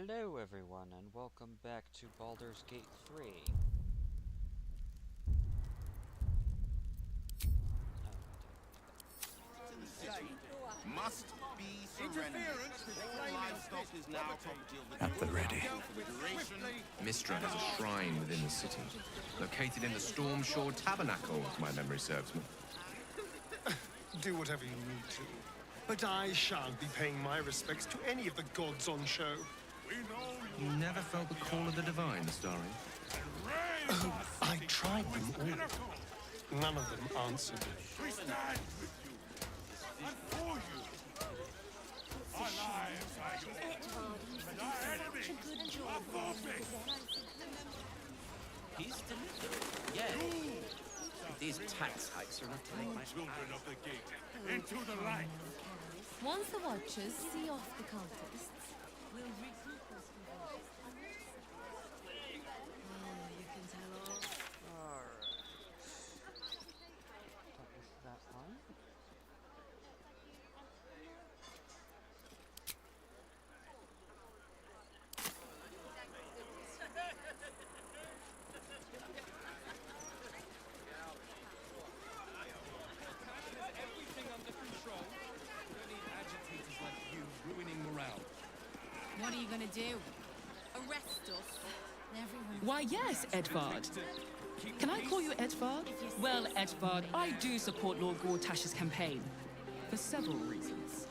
Hello everyone, and welcome back to Baldur's Gate 3. Must be surrendered. Livestock is now property of the At the ready. Mistra has a shrine within the city, located in the Stormshore Tabernacle, if my memory serves me. Do whatever you need to, but I shan't be paying my respects to any of the gods on show. You never felt the call of the divine, Starry? Oh, I tried them all. None of them answered. We stand with you and for you. Our lives are yours, and our enemies are forfeit. He's delivered. Yeah. These tax hikes are enough to make my Children of the gate, into the light. Once the Watchers see off the cultists, we'll regroup us. You can tell all. Alright. That was that one. Everything under control. We don't need agitators like you ruining morale. What are you gonna do? Arrest us? Everyone. Why, yes, Edvard. Can I call you Edvard? Well, Edvard, I do support Lord Gortash's campaign. For several reasons.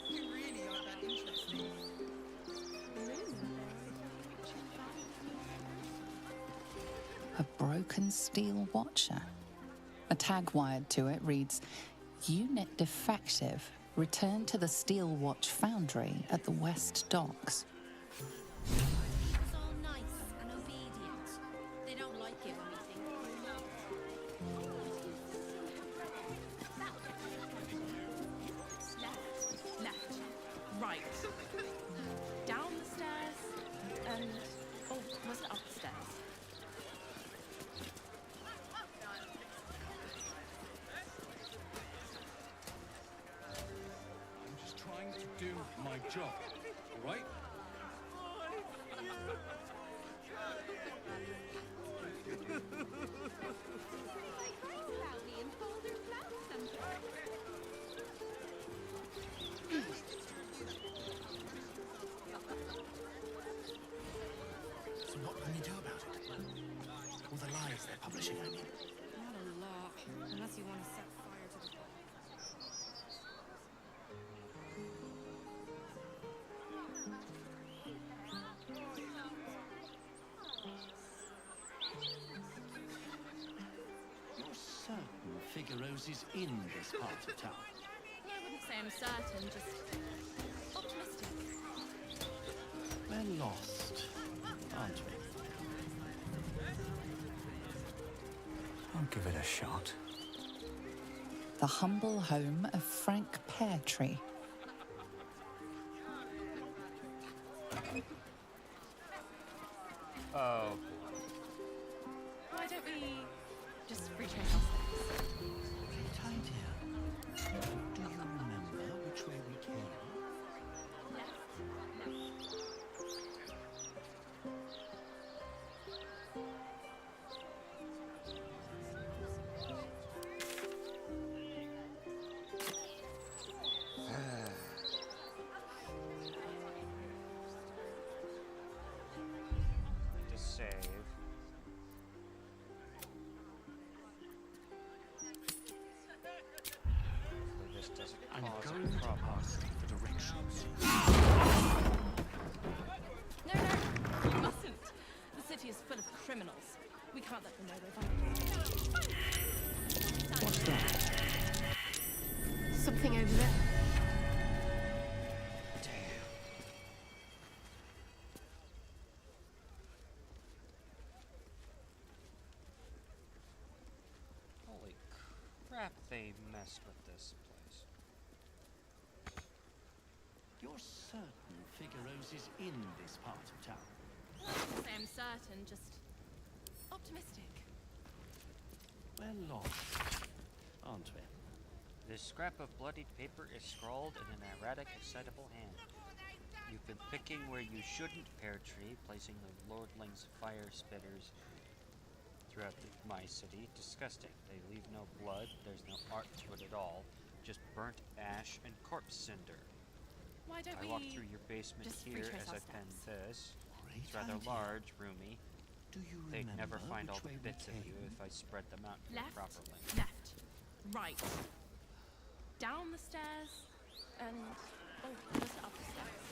You really aren't that interesting. A broken steel watcher. A tag wired to it reads, Unit defective. Return to the Steel Watch Foundry at the West Docks. It's all nice and obedient. They don't like it when we think. Left. Right. Down the stairs. And... oh, was it up the stairs? I'm just trying to do my job, all right? So what can you do about it? All the lies they're publishing, I mean. Not a lot, unless you want to set fire to the ball. You're certain Figueroa's is in this part of town? I wouldn't say I'm certain, just optimistic. We're lost, aren't we? I'll give it a shot. The humble home of Frank Peartree. Oh. Why don't we just retrace our steps? Great idea. Do you remember which way we came? To save. Hopefully this doesn't I'm cause going a to problem. ask for directions. No, you mustn't. The city is full of criminals. We can't let them know we're violent. What's that? Something over there. Holy crap, they messed with this place. You're certain Figueroa's is in this part of town? I wouldn't say I'm certain, just optimistic. We're lost, aren't we? This scrap of bloodied paper is scrawled in an erratic, excitable hand. You've been picking where you shouldn't, Peartree, placing the lordling's fire spitters throughout my city. Disgusting. They leave no blood, there's no art to it at all. Just burnt ash and corpse cinder. Why don't I we walked through your basement just here retrace as our I penned steps? this. Great It's rather idea. large, roomy. Do you They'd remember never find all which the way we bits of you came? if I spread them out Left, properly. left, right. Down the stairs, and oh, just up the stairs.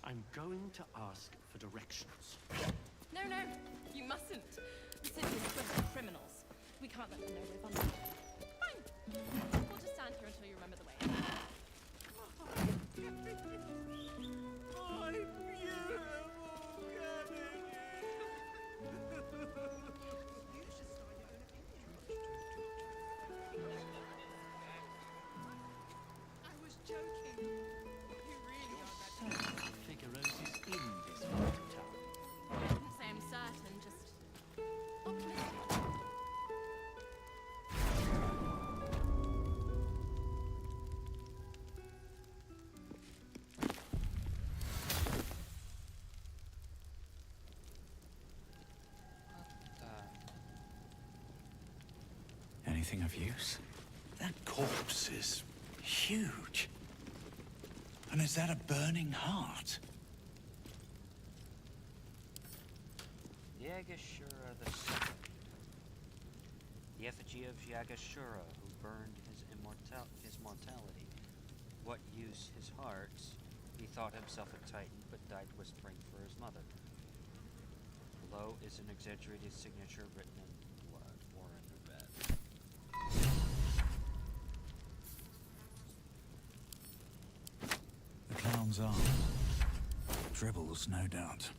I'm going to ask for directions. No, you mustn't. The city is full of criminals. We can't let them know we're vulnerable. Fine. We'll just stand here until you remember the way. I was joking. You really are that Figueroa's is in this part of town. I wouldn't say I'm certain, just optimistic. Anything of use? That corpse is huge. And is that a burning heart? Yagashura II. The effigy of Yagashura, who burned his mortality. What use his heart? He thought himself a titan, but died whispering for his mother. Below is an exaggerated signature written in blood or in red. The clown's arm. Dribbles, no doubt.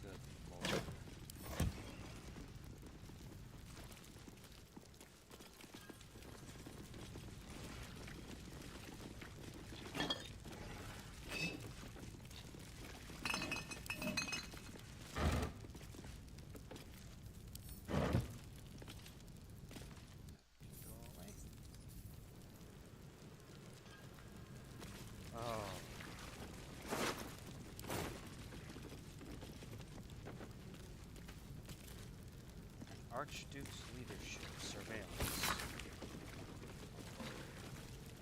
Good lord. Oh. Archduke's leadership surveillance.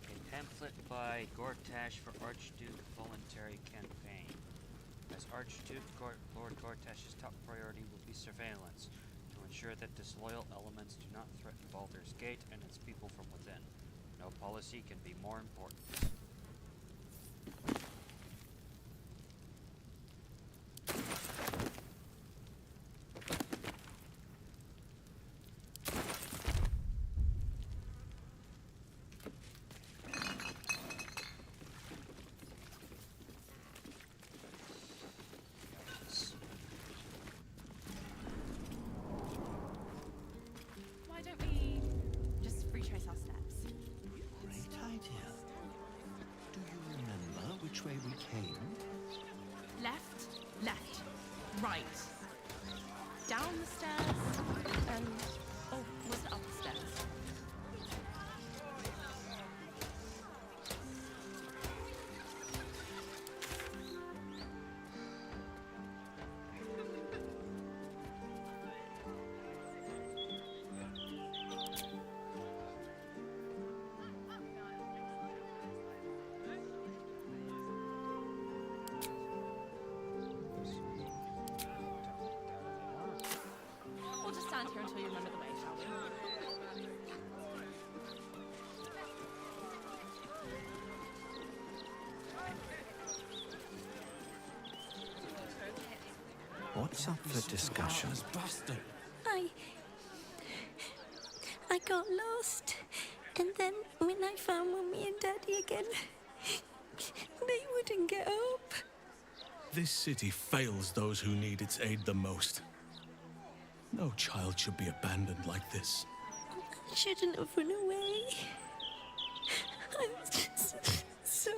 A pamphlet by Gortash for Archduke voluntary campaign. As Archduke, Lord Gortash's top priority will be surveillance to ensure that disloyal elements do not threaten Baldur's Gate and its people from within. No policy can be more important. Why don't we just retrace our steps? Great idea. Do you remember which way we came? Left, right. Down the stairs, and... oh, was it up the stairs? What's up for discussion? I got lost. And then when I found Mummy and Daddy again, they wouldn't get up. This city fails those who need its aid the most. No child should be abandoned like this. I shouldn't have run away. I'm just sorry.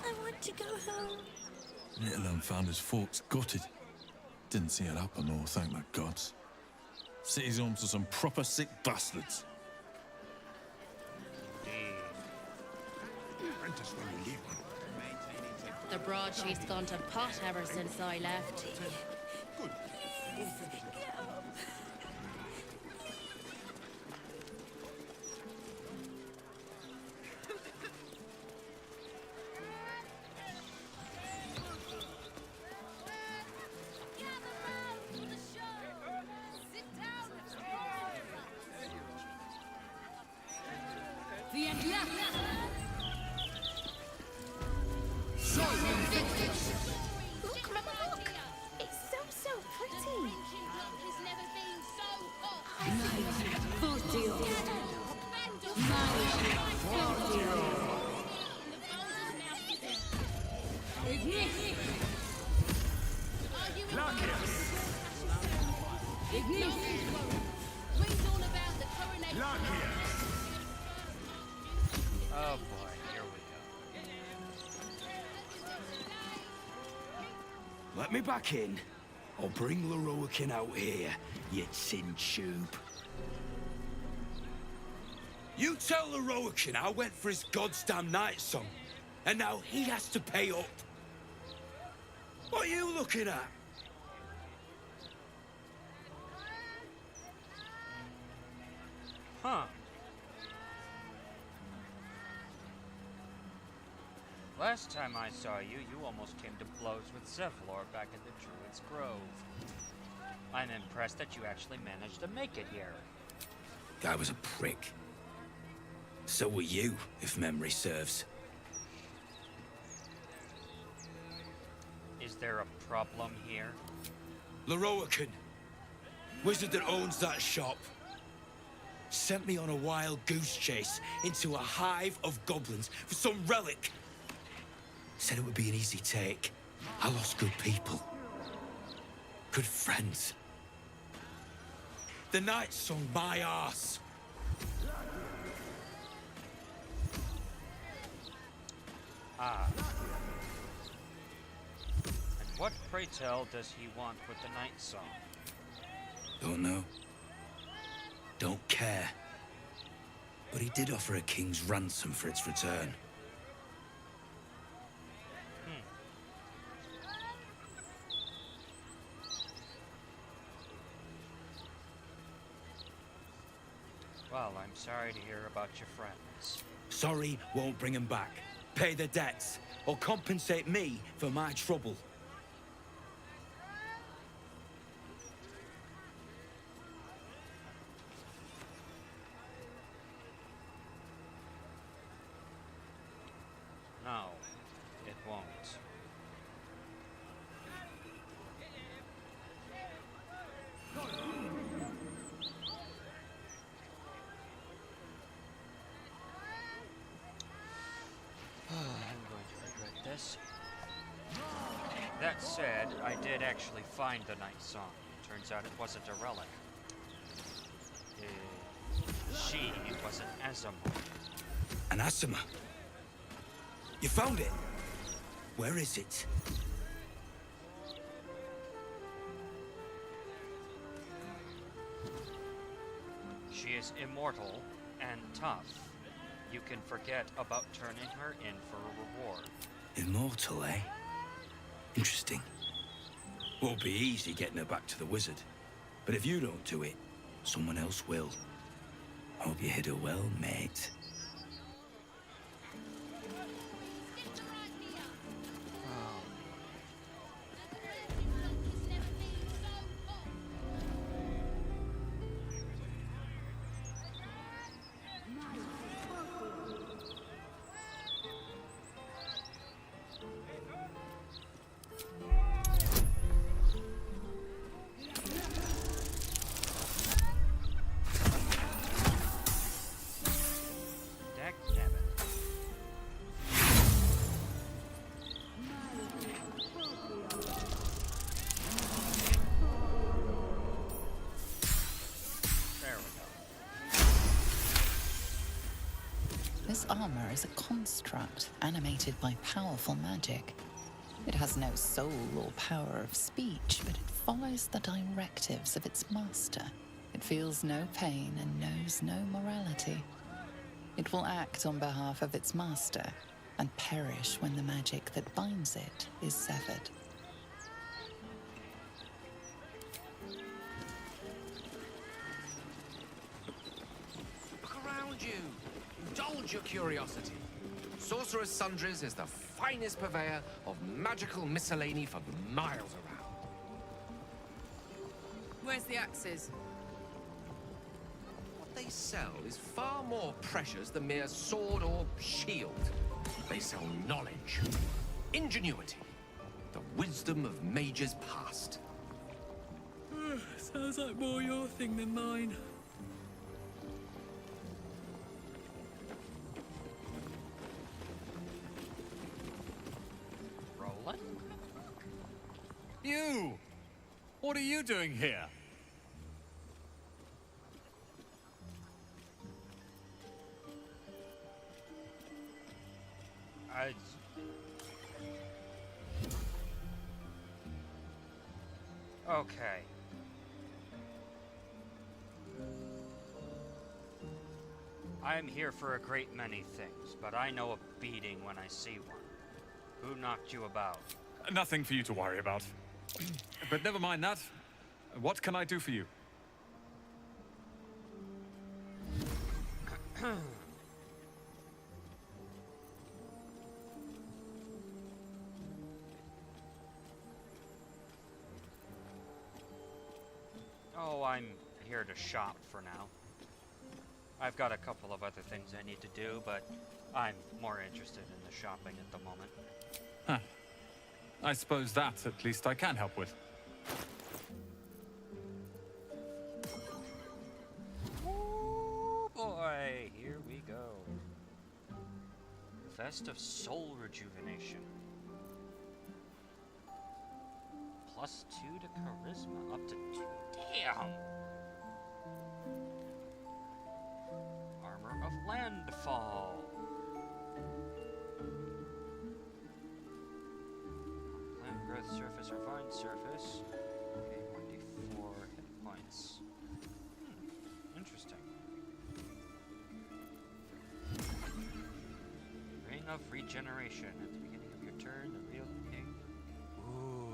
I want to go home. Little un found his forks gutted. Didn't see it happen, or thank the gods. City's home to some proper sick bastards. The broadsheet's gone to pot ever since I left. Look, Mama, look! It's so pretty. Oh boy, here we go. Let me back in. I'll bring Leroican out here, you tin tube. You tell Leroican I went for his goddamn night song, and now he has to pay up. What are you looking at? Huh. Last time I saw you, you almost came to blows with Zevlor back in the Druid's Grove. I'm impressed that you actually managed to make it here. Guy was a prick. So were you, if memory serves. Is there a problem here? Leroican, wizard that owns that shop, sent me on a wild goose chase into a hive of goblins for some relic. Said it would be an easy take. I lost good people. Good friends. The night song my arse. Ah. And what, pray tell, does he want with the night song? Don't know. Don't care. But he did offer a king's ransom for its return. Well, I'm sorry to hear about your friends. Sorry won't bring him back. Pay the debts, or compensate me for my trouble. No, it won't. I'm going to regret this. That said, I did actually find the night song. Turns out it wasn't a relic. She was an Aasimar. An Aasimar? You found it? Where is it? She is immortal and tough. You can forget about turning her in for a reward. Immortal, eh? Interesting. Won't be easy getting her back to the wizard. But if you don't do it, someone else will. Hope you hid her well, mate. armor is a construct animated by powerful magic. It has no soul or power of speech, but it follows the directives of its master. It feels no pain and knows no morality. It will act on behalf of its master and perish when the magic that binds it is severed. Look around you. Indulge your curiosity. Sorcerer's Sundries is the finest purveyor of magical miscellany for miles around. Where's the axes? What they sell is far more precious than mere sword or shield. They sell knowledge, ingenuity, the wisdom of mages past. Sounds like more your thing than mine. Roland? You! What are you doing here? Okay. I'm here for a great many things, but I know a beating when I see one. Who knocked you about? Nothing for you to worry about. But never mind that. What can I do for you? Oh, I'm here to shop for now. I've got a couple of other things I need to do, but I'm more interested in the shopping at the moment. Huh. I suppose that, at least, I can help with. Oh boy, here we go. Fest of Soul Rejuvenation. +2 to Charisma, up to 2. Damn! Armor of Landfall. Plant growth surface or vine surface. Okay, 1d4 hit points. Interesting. Ring of Regeneration. At the beginning of your turn, the real king. Ooh.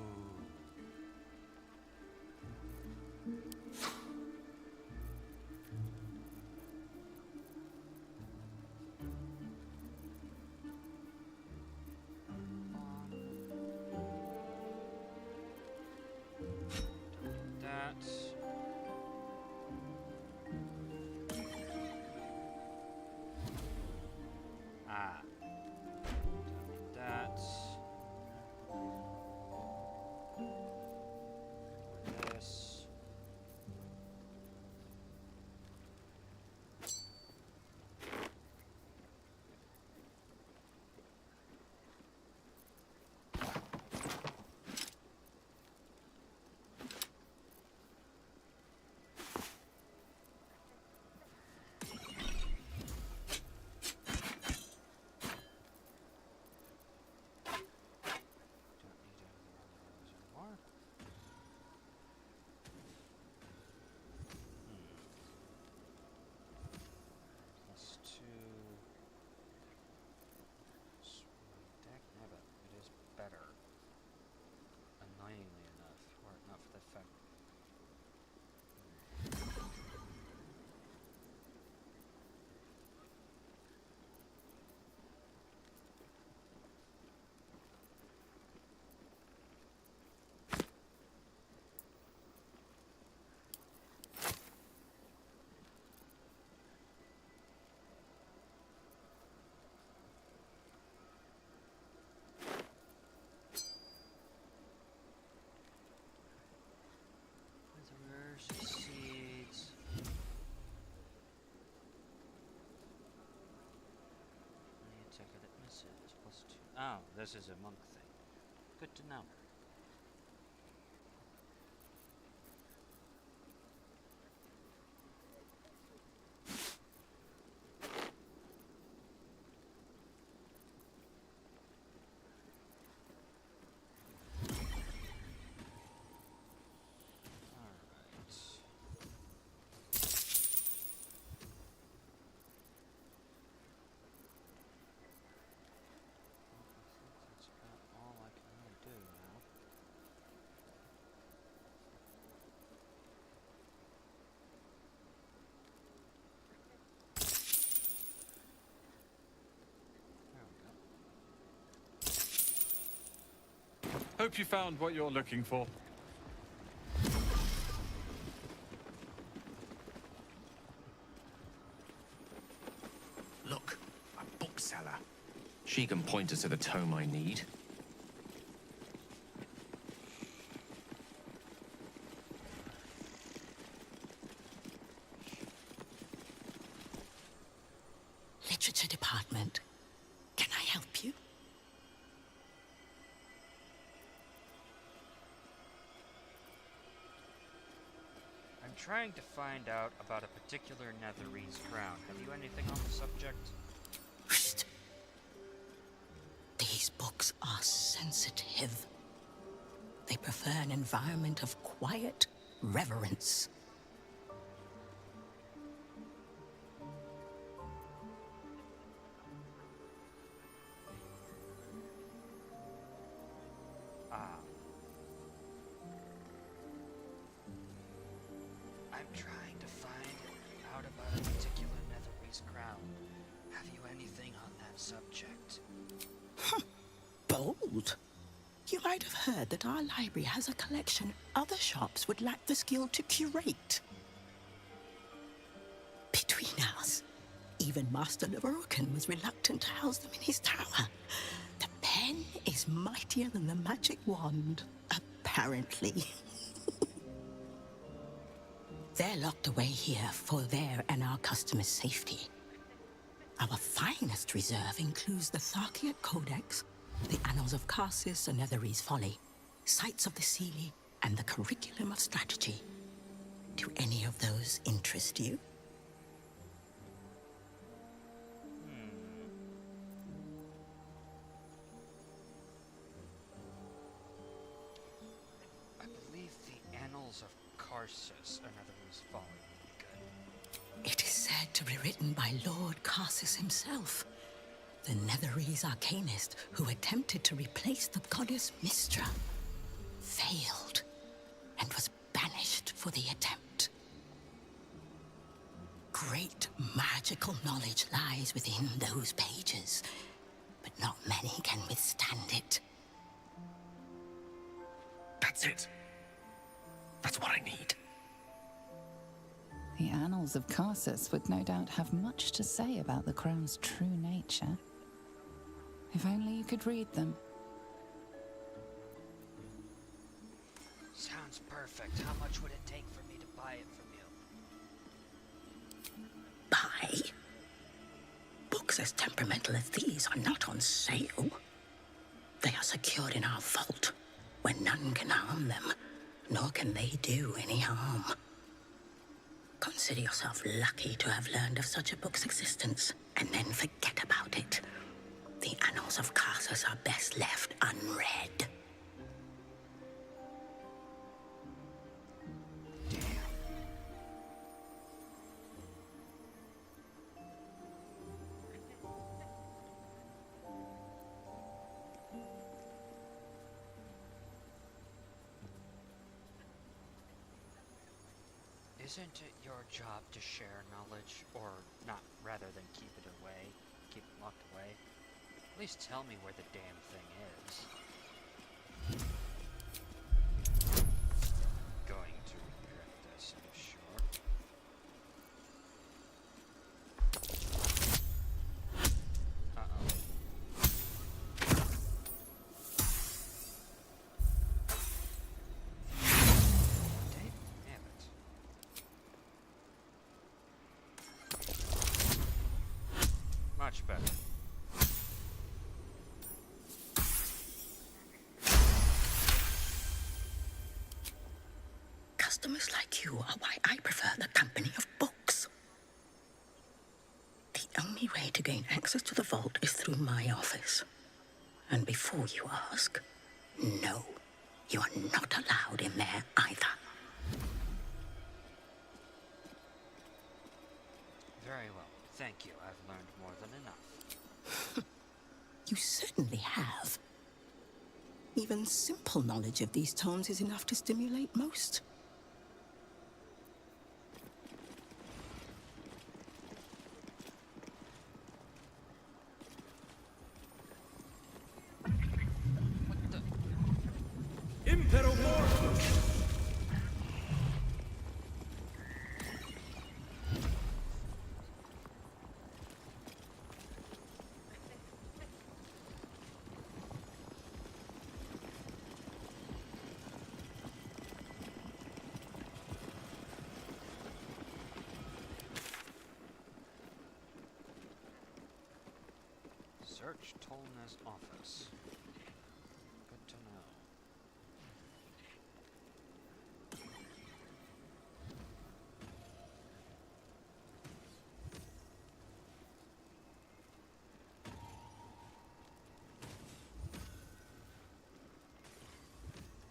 Seeds. Attacker that misses +2. Oh, this is a monk thing. Good to know. Hope you found what you're looking for. Look, a bookseller. She can point us to the tome I need. Literature department. Can I help you? I'm trying to find out about a particular Netherese crown. Have you anything on the subject? Psst. These books are sensitive. They prefer an environment of quiet reverence. I'm trying to find out about a particular Netherese crown. Have you anything on that subject? Bold. You might have heard that our library has a collection other shops would lack the skill to curate. Between us, even Master Lerokin was reluctant to house them in his tower. The pen is mightier than the magic wand, apparently. They're locked away here for their and our customers' safety. Our finest reserve includes the Tharkiot Codex, the Annals of Karsus and Netherese Folly, Sights of the Seelie, and the Curriculum of Strategy. Do any of those interest you? I believe the Annals of Karsus and Netherese Folly would be good. It is said to be written by Lord Karsus himself, the Netherese arcanist who attempted to replace the goddess Mystra, failed, and was banished for the attempt. Great magical knowledge lies within those pages, but not many can withstand it. That's it. That's what I need. The Annals of Karsus would no doubt have much to say about the crown's true nature. If only you could read them. Sounds perfect. How much would it take for me to buy it from you? Buy? Books as temperamental as these are not on sale. They are secured in our vault, where none can harm them, nor can they do any harm. Consider yourself lucky to have learned of such a book's existence, and then forget about it. The Annals of Karsus are best left unread. Isn't it your job to share knowledge, or not, rather than keep it away, keep it locked away? At least tell me where the damn thing is. Going to regret this, I'm sure. Much better. Customers like you are why I prefer the company of books. The only way to gain access to the vault is through my office. And before you ask, no, you are not allowed in there either. Very well. Thank you. I've learned more than enough. You certainly have. Even simple knowledge of these tomes is enough to stimulate most. Search Tolna's office. Good to know.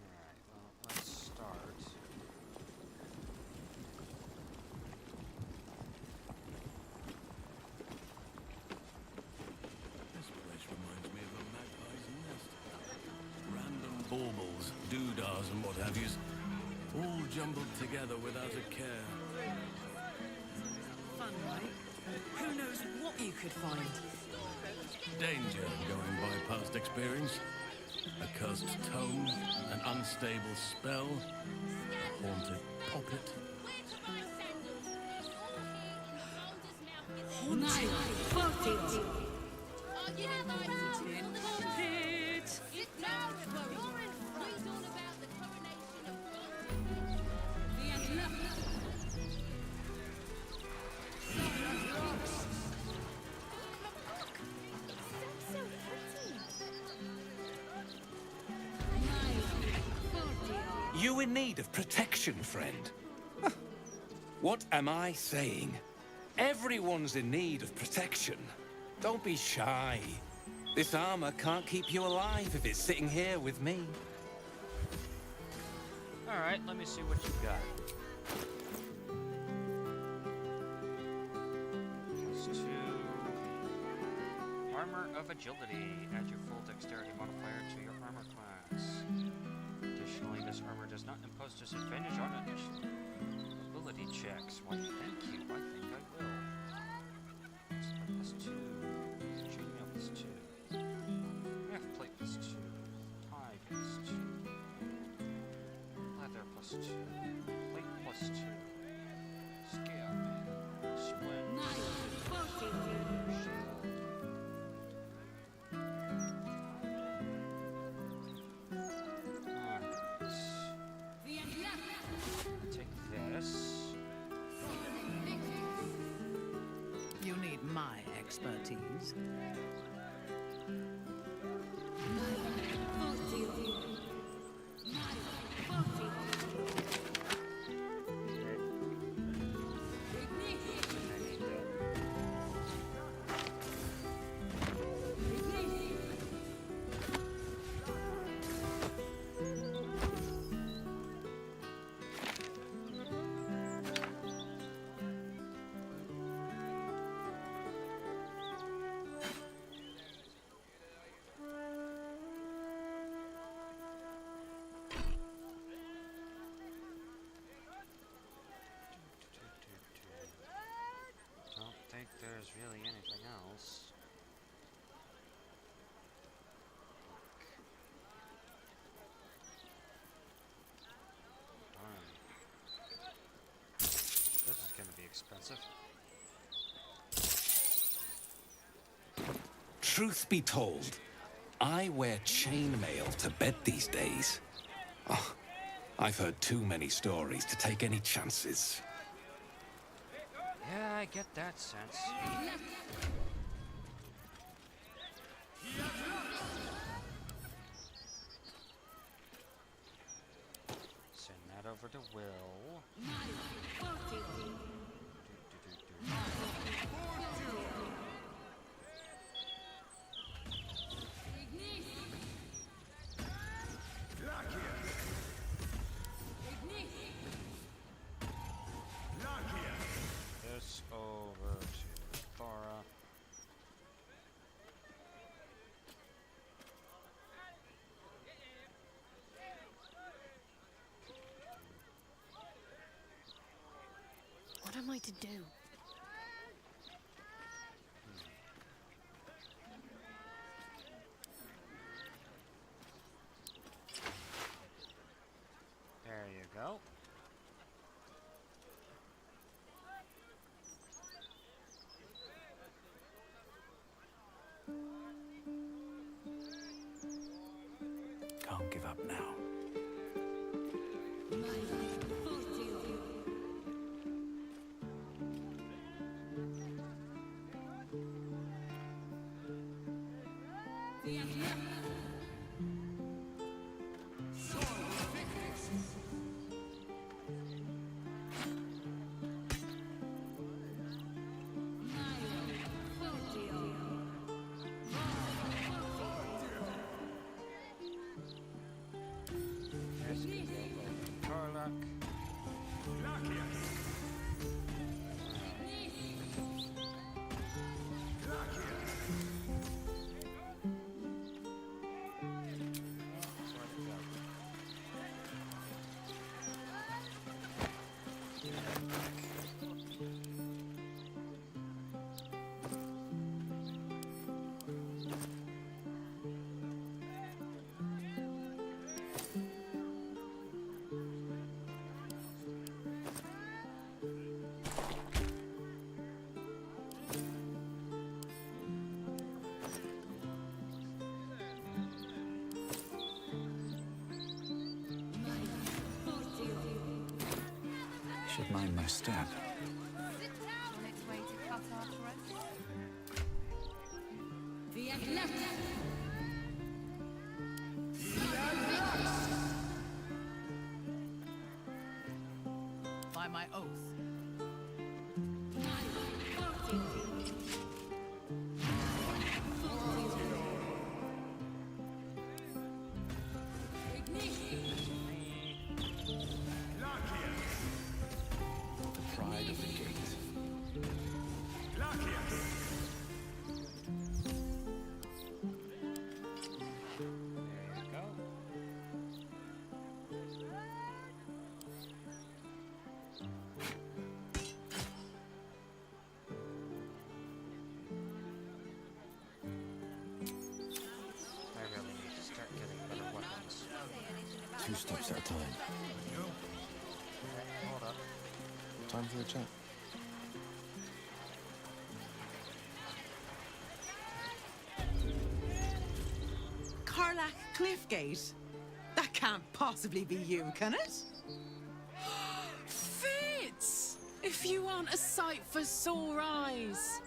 Alright, well, let's start. This place reminds me of a magpie's nest. Random baubles, doodahs and what have yous, all jumbled together without a care. Fun, right? Who knows what you could find? Danger going by past experience. A cursed tome, an unstable spell, a haunted poppet. Haunted poppet! You in need of protection, friend? Huh. What am I saying? Everyone's in need of protection. Don't be shy. This armor can't keep you alive if it's sitting here with me. Alright, let me see what you got. +2. Armor of Agility. Add your full dexterity modifier to your armor class. Additionally, this armor does not impose disadvantage on ability checks. Why, thank you. I think I will. It's +2. Chainmail +2. Half plate +2. Hide +2. Leather +2. Plate +2. Scale man. Splint. Take this. You need my expertise. Don't think there's really anything else. Darn. This is gonna be expensive. Truth be told, I wear chainmail to bed these days. Oh, I've heard too many stories to take any chances. Yeah, I get that sense. Send that over to Will. This over to Thora. What am I to do? There you go. Can't give up now. Should mind my step. By my oath. Pride of the gate. There you go. I really need to start getting better weapons. 2 steps at a time. Hold up. Time for a chat. Carlack Cliffgate? That can't possibly be you, can it? Fitz! If you aren't a sight for sore eyes.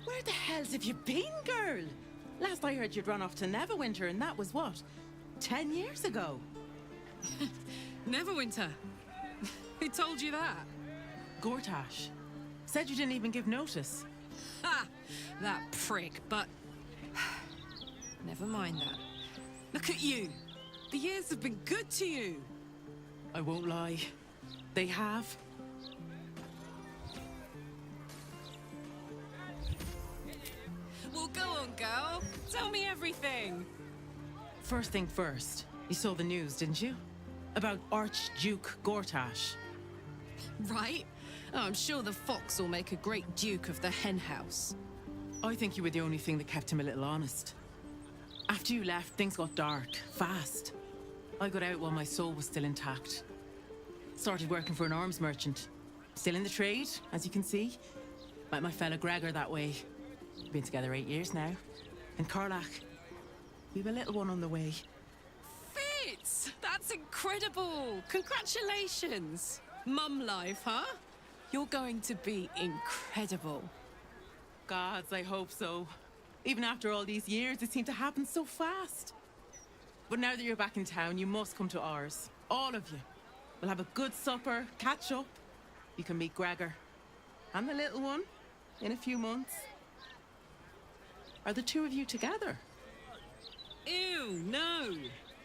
Where the hells have you been, girl? Last I heard you'd run off to Neverwinter, and that was what? 10 years ago? Neverwinter. Who told you that? Gortash. Said you didn't even give notice. Ha! That prick, but... Never mind that. Look at you. The years have been good to you. I won't lie. They have. Well, go on, girl. Tell me everything. First thing first, you saw the news, didn't you? About Archduke Gortash. Right? Oh, I'm sure the fox will make a great duke of the hen house. I think you were the only thing that kept him a little honest. After you left, things got dark, fast. I got out while my soul was still intact. Started working for an arms merchant. Still in the trade, as you can see. Met my fella Gregor that way. Been together 8 years now. And Carlack, we've a little one on the way. Fitz! That's incredible! Congratulations! Mum life, huh? You're going to be incredible. Gods, I hope so. Even after all these years, it seemed to happen so fast. But now that you're back in town, you must come to ours. All of you. We'll have a good supper, catch up. You can meet Gregor. And the little one in a few months. Are the two of you together? Ew, no.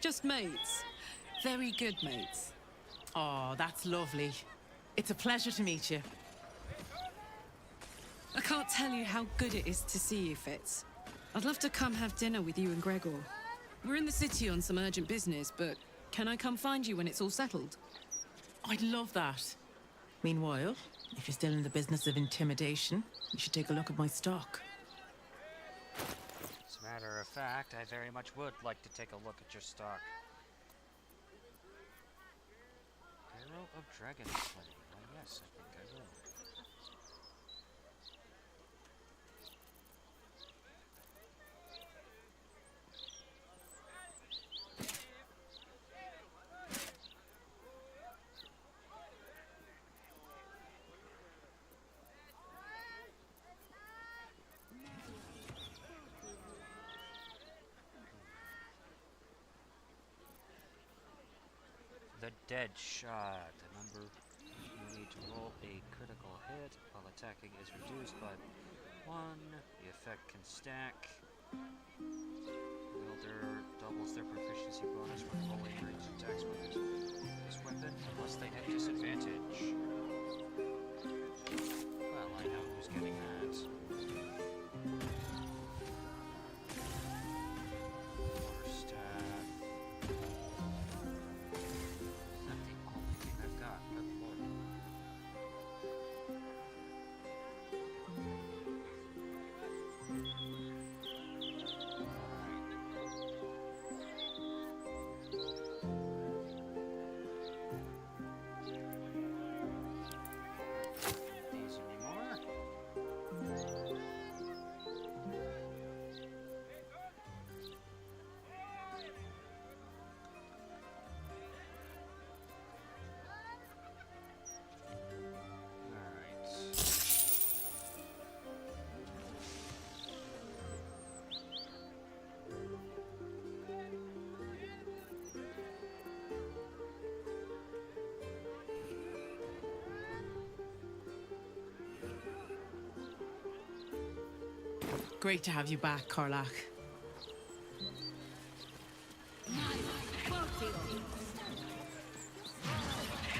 Just mates. Very good mates. Oh, that's lovely. It's a pleasure to meet you. I can't tell you how good it is to see you, Fitz. I'd love to come have dinner with you and Gregor. We're in the city on some urgent business, but can I come find you when it's all settled? I'd love that. Meanwhile, if you're still in the business of intimidation, you should take a look at my stock. As a matter of fact, I very much would like to take a look at your stock. Hero of Dragon Slaying. Well, yes, I think I will. The Dead Shot. The number you need to roll a critical hit while attacking is reduced by 1. The effect can stack. Wielder doubles their proficiency bonus when rolling ranged attacks with this weapon unless they have disadvantage. Well, I know who's getting that. First, is that the only thing I've got? Good lord. Great to have you back, Karlach.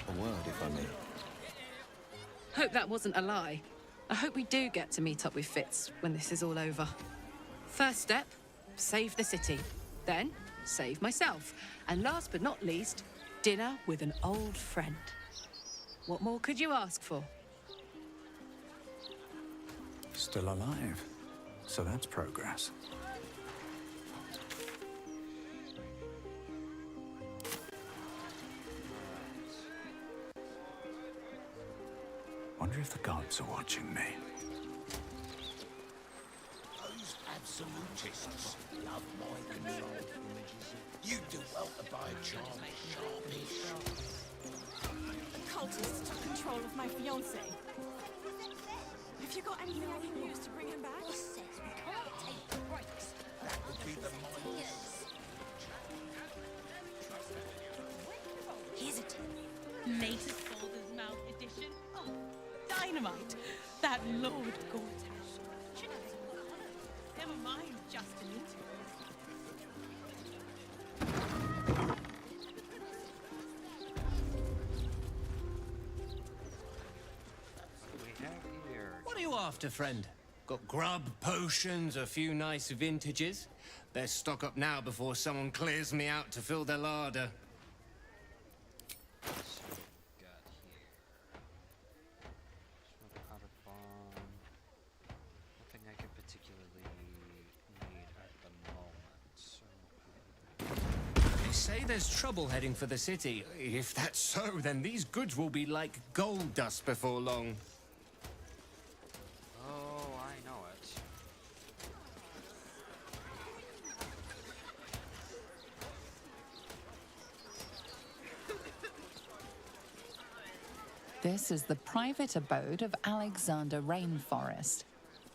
A word, if I may. Hope that wasn't a lie. I hope we do get to meet up with Fitz when this is all over. First step, save the city. Then, save myself. And last but not least, dinner with an old friend. What more could you ask for? Still alive. So that's progress. Wonder if the gods are watching me. Those absolutists love mind control. You do well to buy a charm sharpish. The cultists took control of my fiancé. Have you got anything I can use to bring him back? Who says we can't take the breaks? That would be the minders. Here's it. Latest Folders Mouth edition. Oh, dynamite. That Lord Gortash. Never mind, just an interview. What are you after, friend? Got grub, potions, a few nice vintages? Best stock up now before someone clears me out to fill their larder. Nothing I can particularly need at the moment. They say there's trouble heading for the city. If that's so, then these goods will be like gold dust before long. Oh, I know it. This is the private abode of Alexander Rainforest.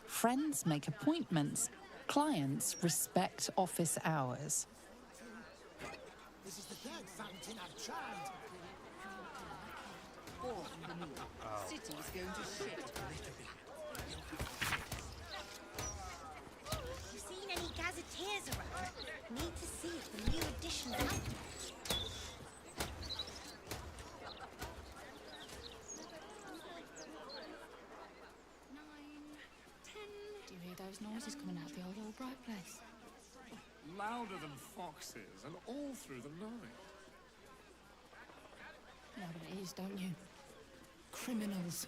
Friends make appointments. Clients respect office hours. This is the third fountain I've tried. City's going to shit. You seen any gazetteers around? Need to see if the new edition's out yet. Do you hear those noises coming out of the old Albright place? Louder than foxes, and all through the night. You know what it is, don't you? Criminals.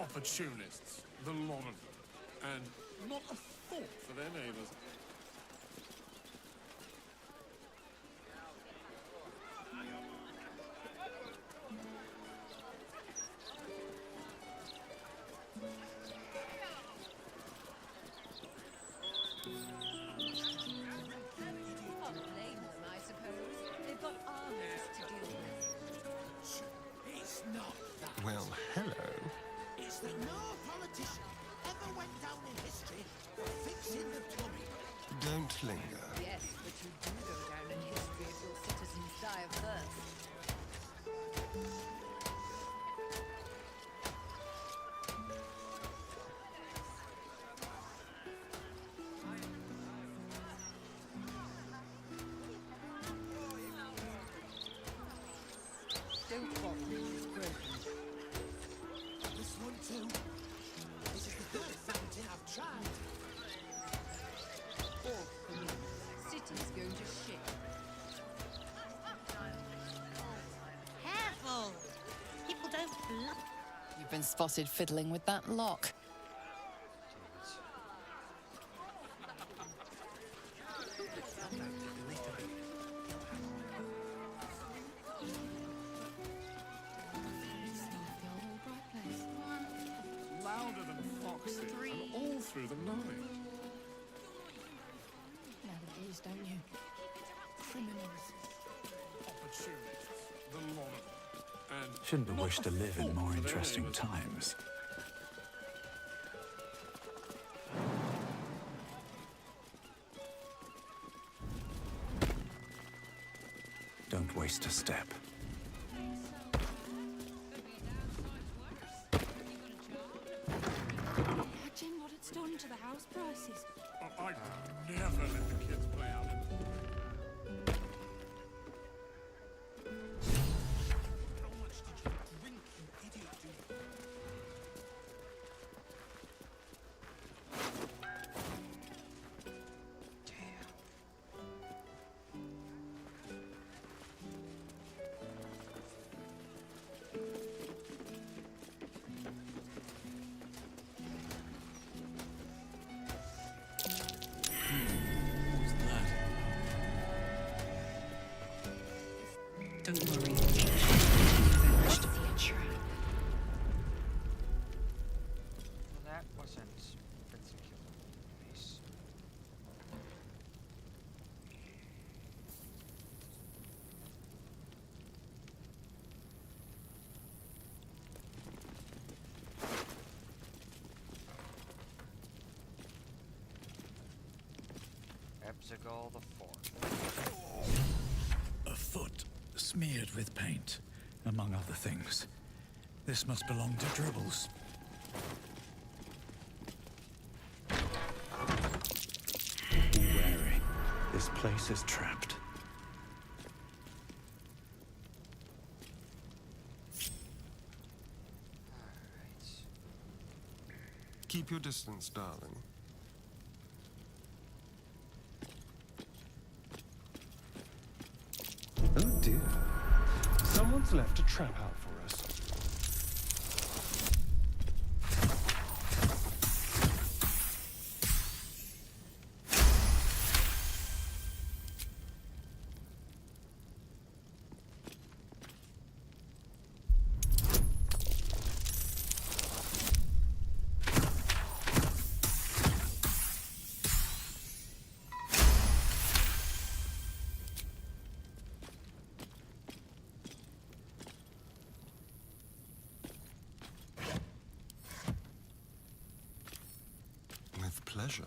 Opportunists, the lot of them. And not a thought for their neighbours. Can't blame them, I suppose. They've got armies to deal with. It's not that. Well, hello. It's that no politician ever went down in history for fixing the plumbing. Don't linger. Yes, but you do go down in history if your citizens die of thirst. Don't bother, it's broken. This one too. This is the third fountain I've tried. City's going to shit. Careful! People don't bluff. You've been spotted fiddling with that lock. Louder than foxes, and all through the night. You know what it is, don't you? Criminals. Opportunists, the lot of them. And Shouldn't have not wished a to live in thought more for their interesting neighbours. times. Don't waste a step. Imagine what it's done to the house prices. Abzagal the Fourth. A foot smeared with paint, among other things. This must belong to Dribbles. Be wary. This place is trapped. Keep your distance, darling. Oh dear. Someone's left a trap out for us. With pleasure.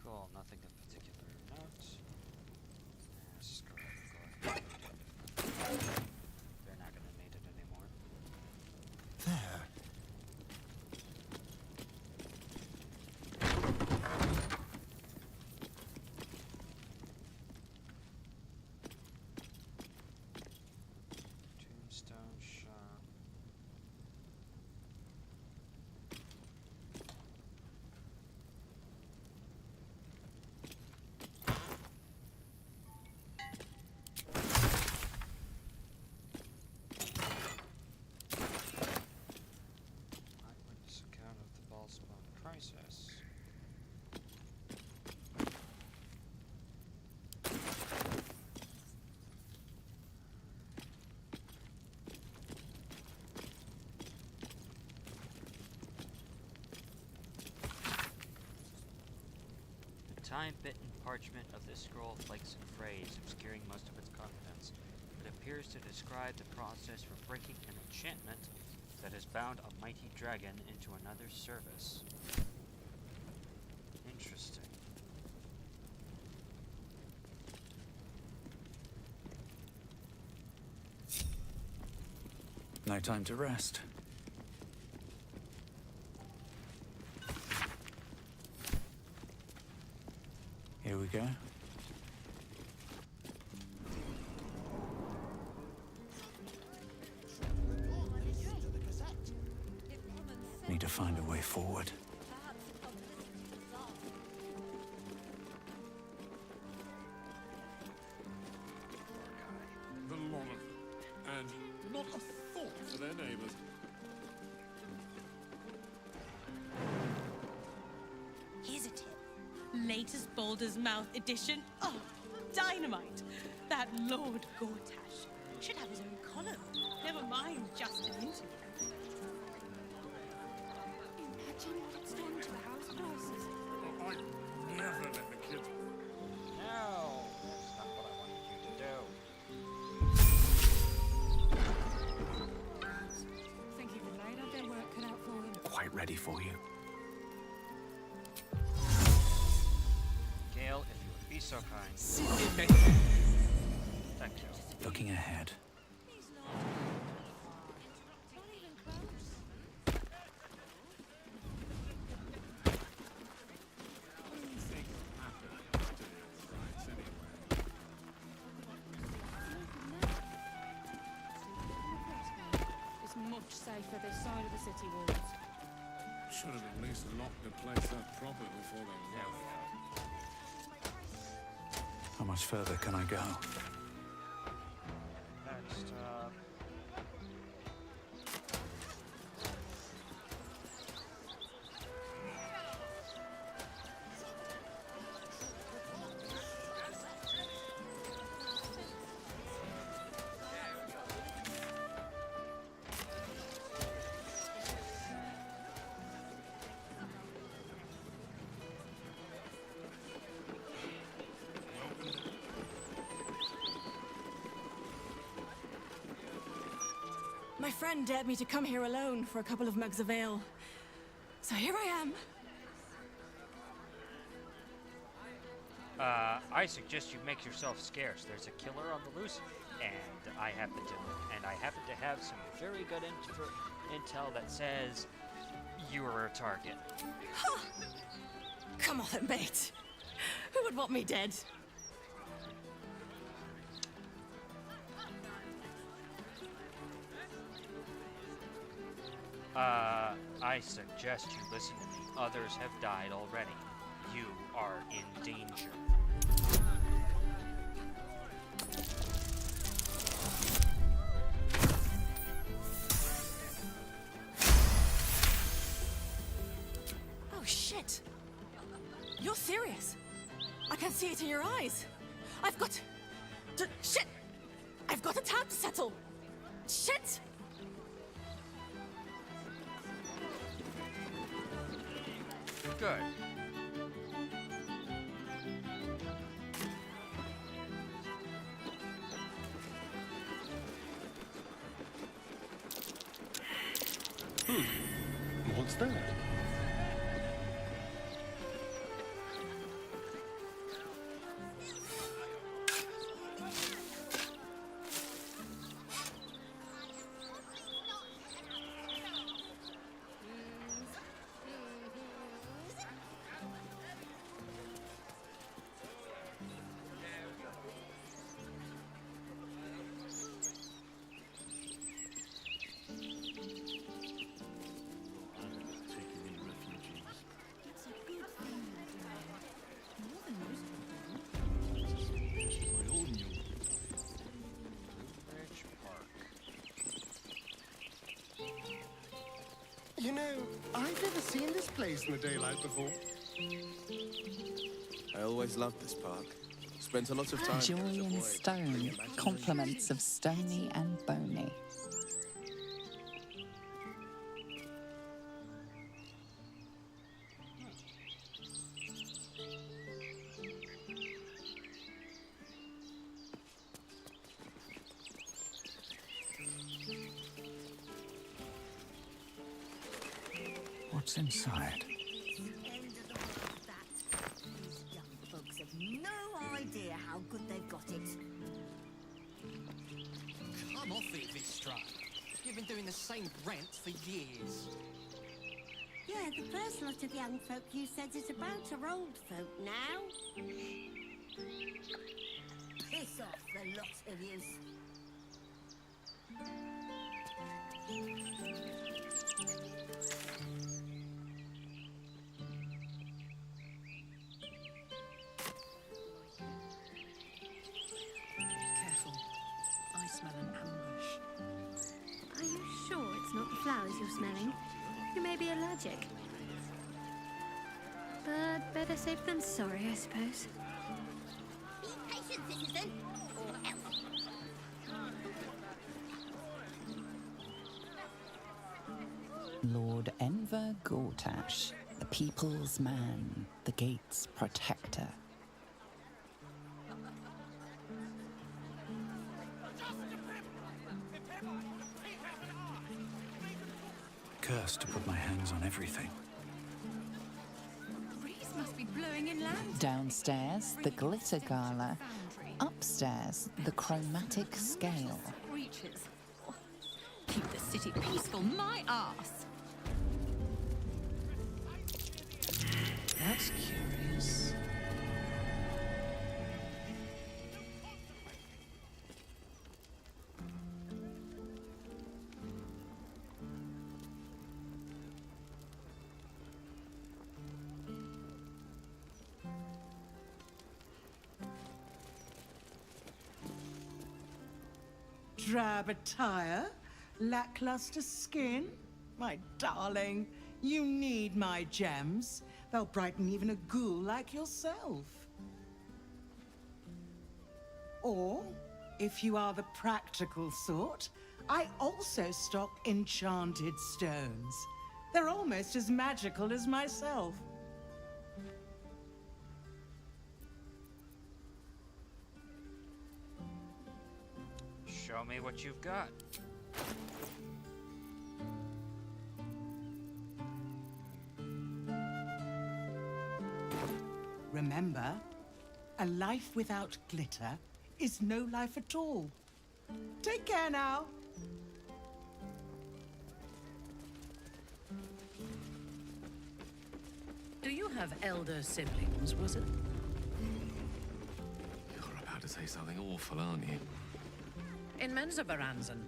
Cool, nothing of particular note. Screw it, go ahead. They're not gonna need it anymore. There. Tombstone shop. Eyewitness account of the Ballspawn crisis. The time-bitten parchment of this scroll flakes and frays, obscuring most of its contents. It appears to describe the process for breaking an enchantment that has bound a mighty dragon into another service. Interesting. No time to rest. Here we go. Need to find a way forward. The lot of them. And not a thought for their neighbors. Here's a tip. Latest Baldur's Mouth edition. Oh, dynamite. That Lord Gortash should have his own column. Never mind just an interview. Imagine what it's done to house prices. Oh, I never let the kids. No, that's not what I wanted you to do. Think he would laid out their work cut out for him. Quite ready for you. Gale, if you would be so kind. Thank you. Looking ahead. It's much safer this side of the city walls. Should have at least locked the place up proper before they left. How much further can I go? Next, My friend dared me to come here alone for a couple of mugs of ale. So here I am. I suggest you make yourself scarce. There's a killer on the loose, and I happen to have some very good intel that says you are a target. Huh. Come on then, mate. Who would want me dead? I suggest you listen to me. Others have died already. You are in danger. Oh, shit. You're serious. I can see it in your eyes. I've got... Shit! I've got a tab to settle. Shit! Good. What's that? You know, I've never seen this place in the daylight before. I always loved this park. Spent a lot of time Joy here as a in boy. stone, compliments of Stony and Bony. What's inside? Folks have no idea how good they've got it. Come off it, Vistra. You've been doing the same rant for years. Yeah, the first lot of young folk you said is about our old folk now. Piss off, the lot of yous. Careful. I smell an ambush. Are you sure it's not the flowers you're smelling? You may be allergic. But better safe than sorry, I suppose. Be patient, citizen, or else. Lord Enver Gortash, the people's man, the gate's protector. Cursed to put my hands on everything. The breeze must be blowing inland. Downstairs, the glitter gala. Upstairs, the chromatic scale. Creatures. Keep the city peaceful, my arse. That's curious. Drab attire, lackluster skin. My darling, you need my gems. They'll brighten even a ghoul like yourself. Or, if you are the practical sort, I also stock enchanted stones. They're almost as magical as myself. Show me what you've got. Remember, a life without glitter is no life at all. Take care now. Do you have elder siblings, was it? You're about to say something awful, aren't you? In Menzoberranzan,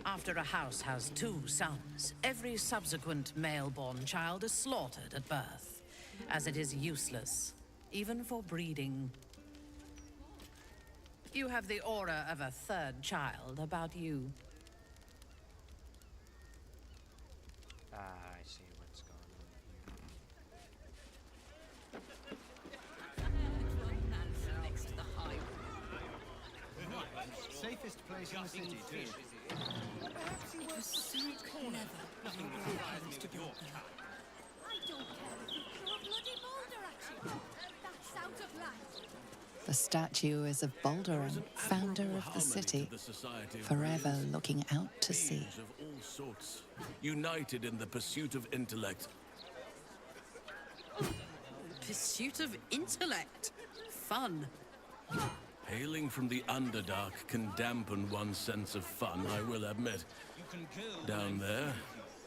after a house has 2 sons, every subsequent male-born child is slaughtered at birth, as it is useless, even for breeding. You have the aura of a 3rd child about you. I see what's going Next to the highway. Safest place in the city, too. Perhaps he was so clever. Nothing would surprise me with your cat. I don't care if you throw a bloody boulder at you. That's out of line. The statue is of Baldur, founder of the city, forever looking out to sea. Of all sorts, united in the pursuit of intellect. Pursuit of intellect. Fun. Hailing from the Underdark can dampen one's sense of fun, I will admit. Down there,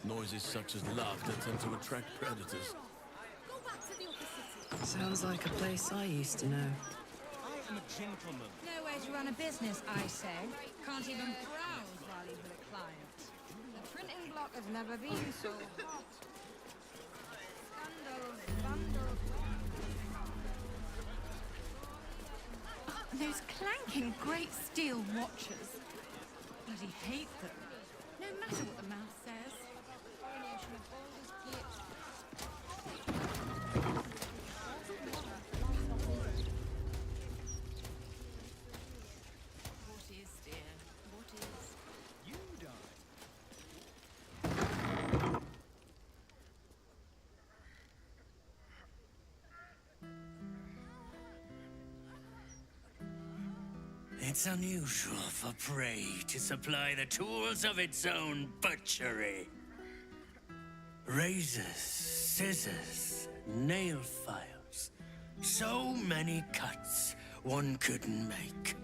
noises such as laughter tend to attract predators. Go back to the upper city. Sounds like a place I used to know. I am a gentleman. Nowhere to run a business, I say. Can't even browse while he's with a client. The printing block has never been so hot. Scandals, vandals. Those clanking great steel watches. Bloody hate them. No matter what the mouth says. Coronation of Baldur's Gate. What is, dear? What is? You died. It's unusual for prey to supply the tools of its own butchery. Razors, scissors, nail files. So many cuts one couldn't make.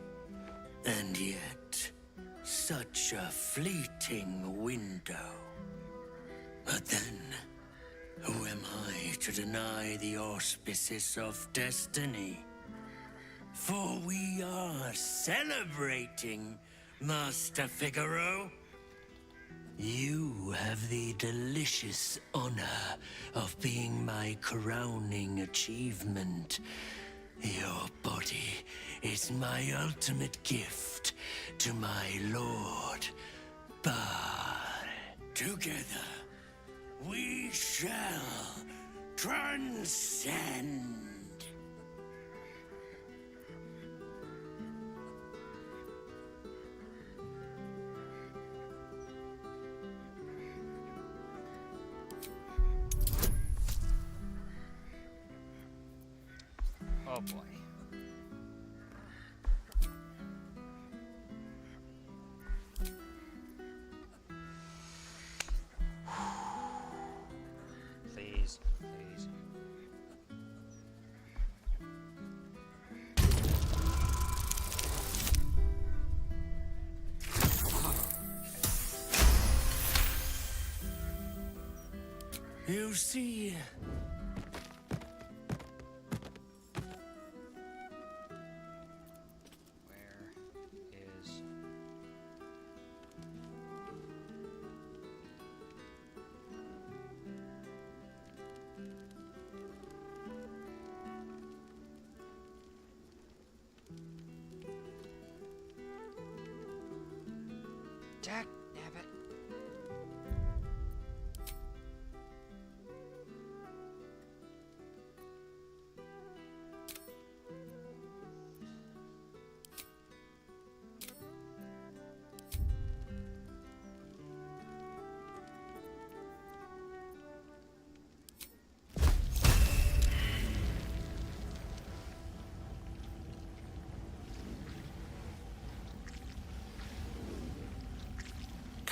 And yet, such a fleeting window. But then, who am I to deny the auspices of destiny? For we are celebrating, Master Figaro. You have the delicious honor of being my crowning achievement. Your body is my ultimate gift to my lord, Bar. Together, we shall transcend. Oh boy. Please, please. You see, Jack, nabbit.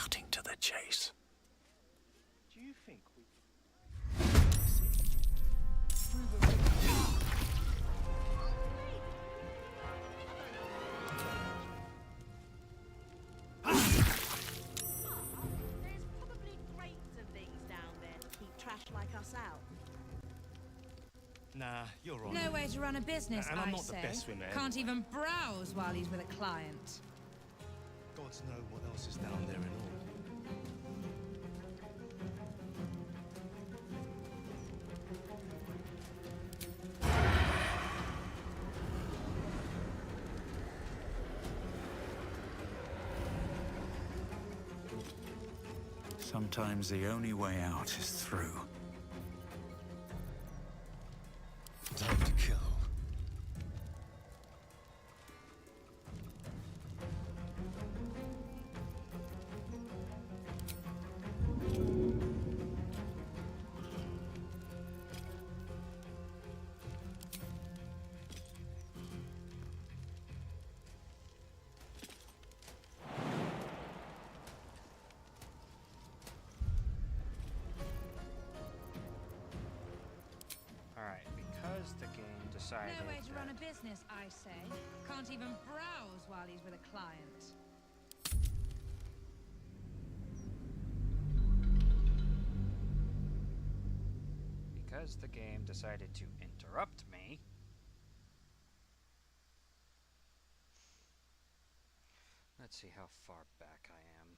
cutting to the chase. Do you think we... to run a business, And I'm I not the say. best swimmer Can't anyway. even browse while he's with a client. Gods know what else is down there and all. Sometimes the only way out is through. Time to kill. Alright, because the game decided No way to that run a business, I say. Can't even browse while he's with a client. because the game decided to interrupt me, let's see how far back I am.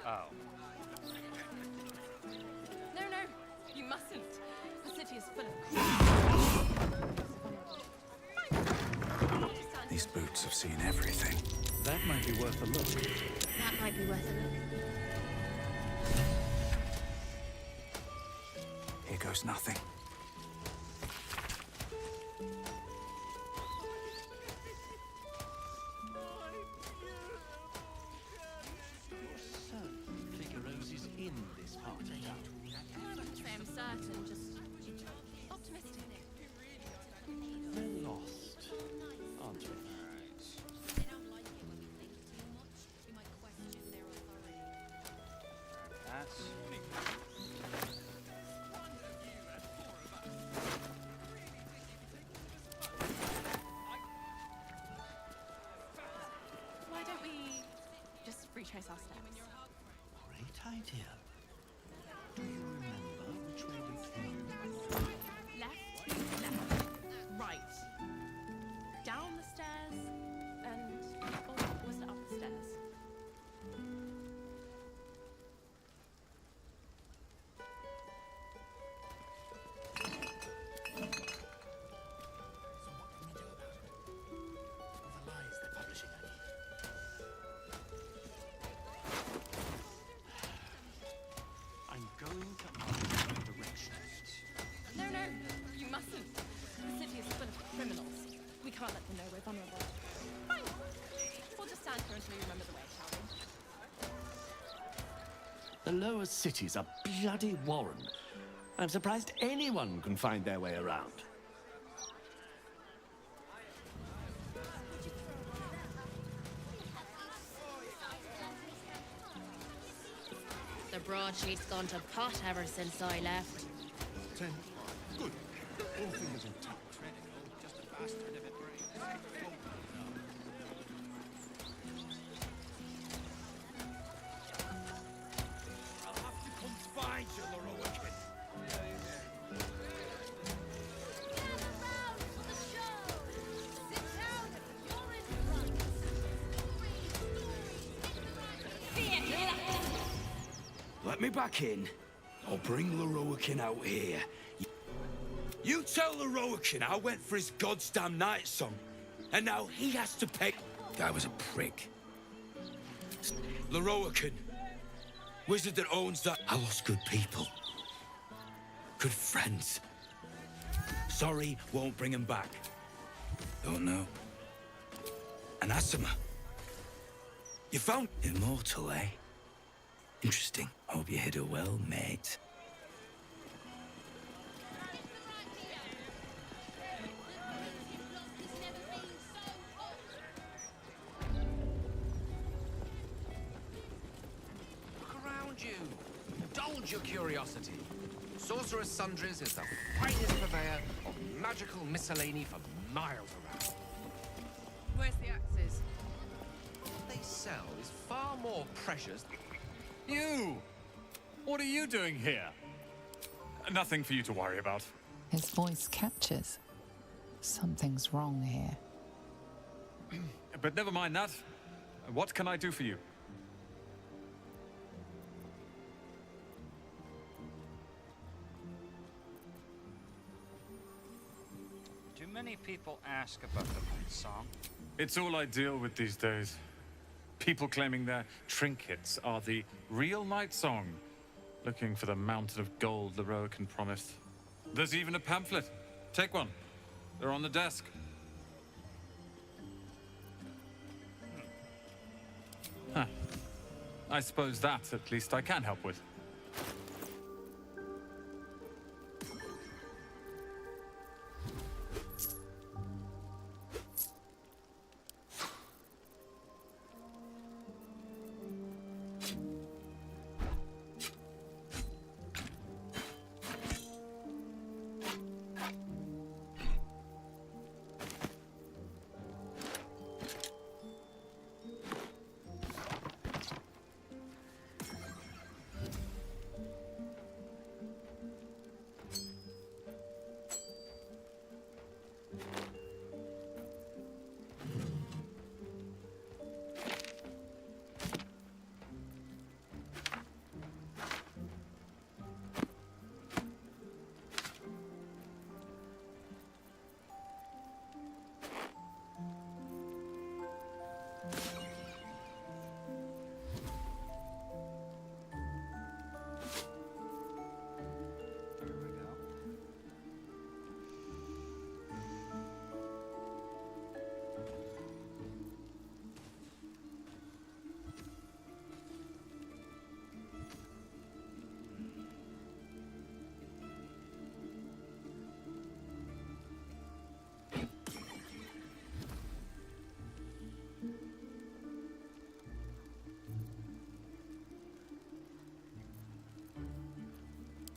Oh. No, no, you mustn't. The city is full of... These boots have seen everything. That might be worth a look. That might be worth a look. Here goes nothing. Figaro's in this part of town. I'm certain, just optimistic. We're lost, aren't we? That's... Why don't we just retrace our steps? Great idea. Do you remember which way we came? Left, right. Down the stairs, and... or was it up the stairs? I'm going to ask for directions. No, no, you mustn't. The city is full of criminals. We can't let them know we're vulnerable. Fine. We'll just stand here until you remember the way, shall we? The lower city's a bloody warren. I'm surprised anyone can find their way around. The broadsheet's gone to pot ever since I left. 10. Good. All fingers intact. Just a bastard of a brain. I'll have to come find you, Lorowikin. Let me back in. I'll bring Lorowikin out here. You tell Lorowikin I went for his goddamn night song, and now he has to pay. Guy was a prick. Lorowikin, wizard that owns that. I lost good people. Good friends. Sorry, won't bring him back. Don't know. An Aasimar. You found immortal, eh? Interesting. Hope you hid her well, mate. Look around you. indulge your curiosity. Sorcerer's Sundries is the finest purveyor of magical miscellany for miles around. Where's the axes? What they sell is far more precious. You! What are you doing here? Nothing for you to worry about. His voice captures. Something's wrong here. But never mind that. What can I do for you? Do many people ask about the Night Song? It's all I deal with these days. People claiming their trinkets are the real Night Song, looking for the mountain of gold the Roakan promised. There's even a pamphlet. Take one. They're on the desk. Huh. I suppose that, at least, I can help with.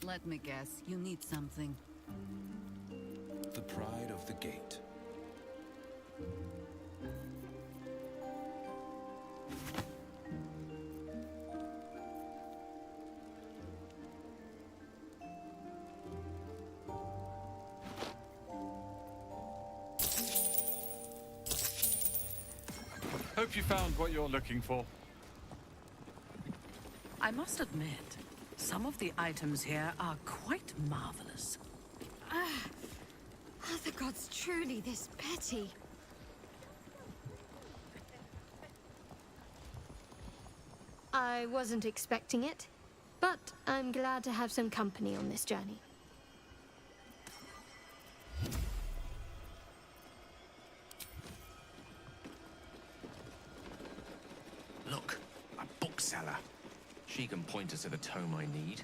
Let me guess, you need something. The pride of the gate. Hope you found what you're looking for. I must admit, some of the items here are quite marvelous. Are the gods truly this petty? I wasn't expecting it, but I'm glad to have some company on this journey. Look, a bookseller. She can point us to the tome I need.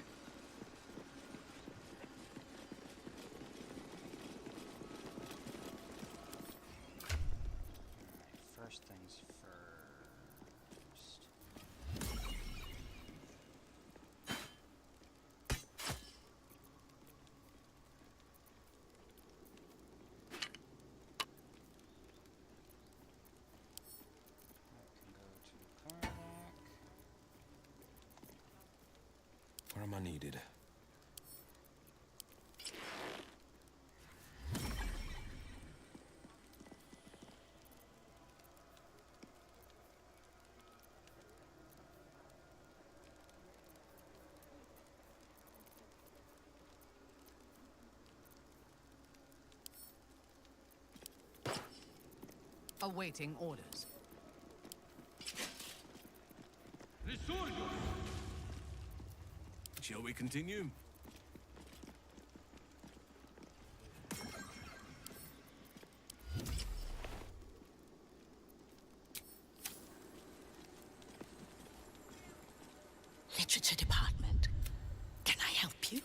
First things first. Where am I needed? Awaiting orders. Shall we continue? Literature department. Can I help you?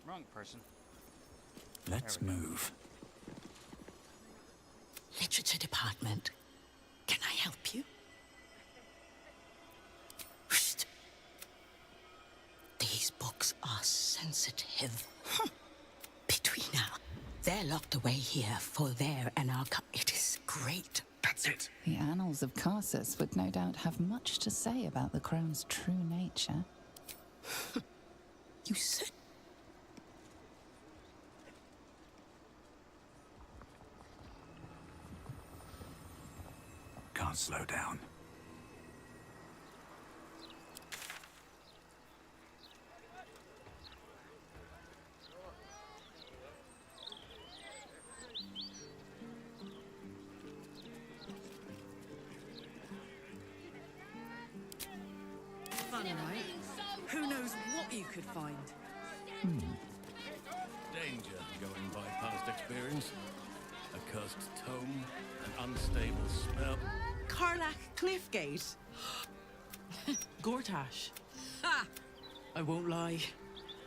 Wrong person. Let's move. Literature department. Can I help you? These These books are sensitive. Between us, they're locked away here for their and our. It is great. That's it. The annals of Carsus would no doubt have much to say about the crown's true nature. You said. Can't slow down. Fun, right? Who knows what you could find? Danger going by past experience. A cursed tome, an unstable spell. Karlach Cliffgate. Gortash. Ha! I won't lie.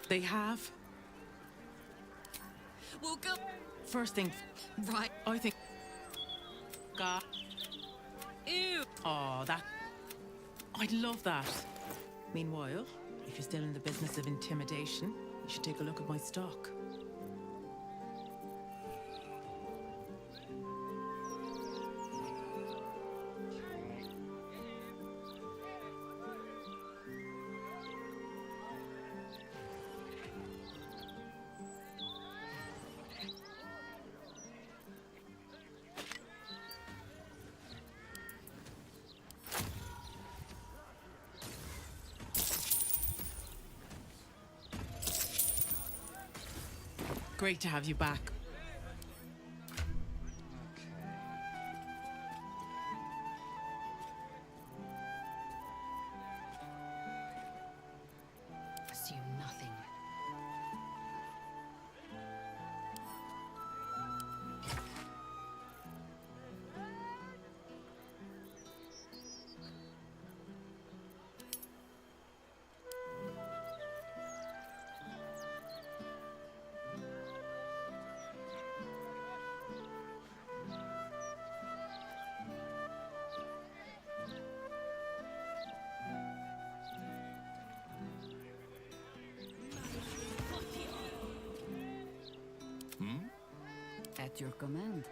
They have. We'll go. First thing. Right. I think. God. Ew. Oh, that. I'd love that. Meanwhile, if you're still in the business of intimidation, you should take a look at my stock. Great to have you back. Assume nothing. At your command.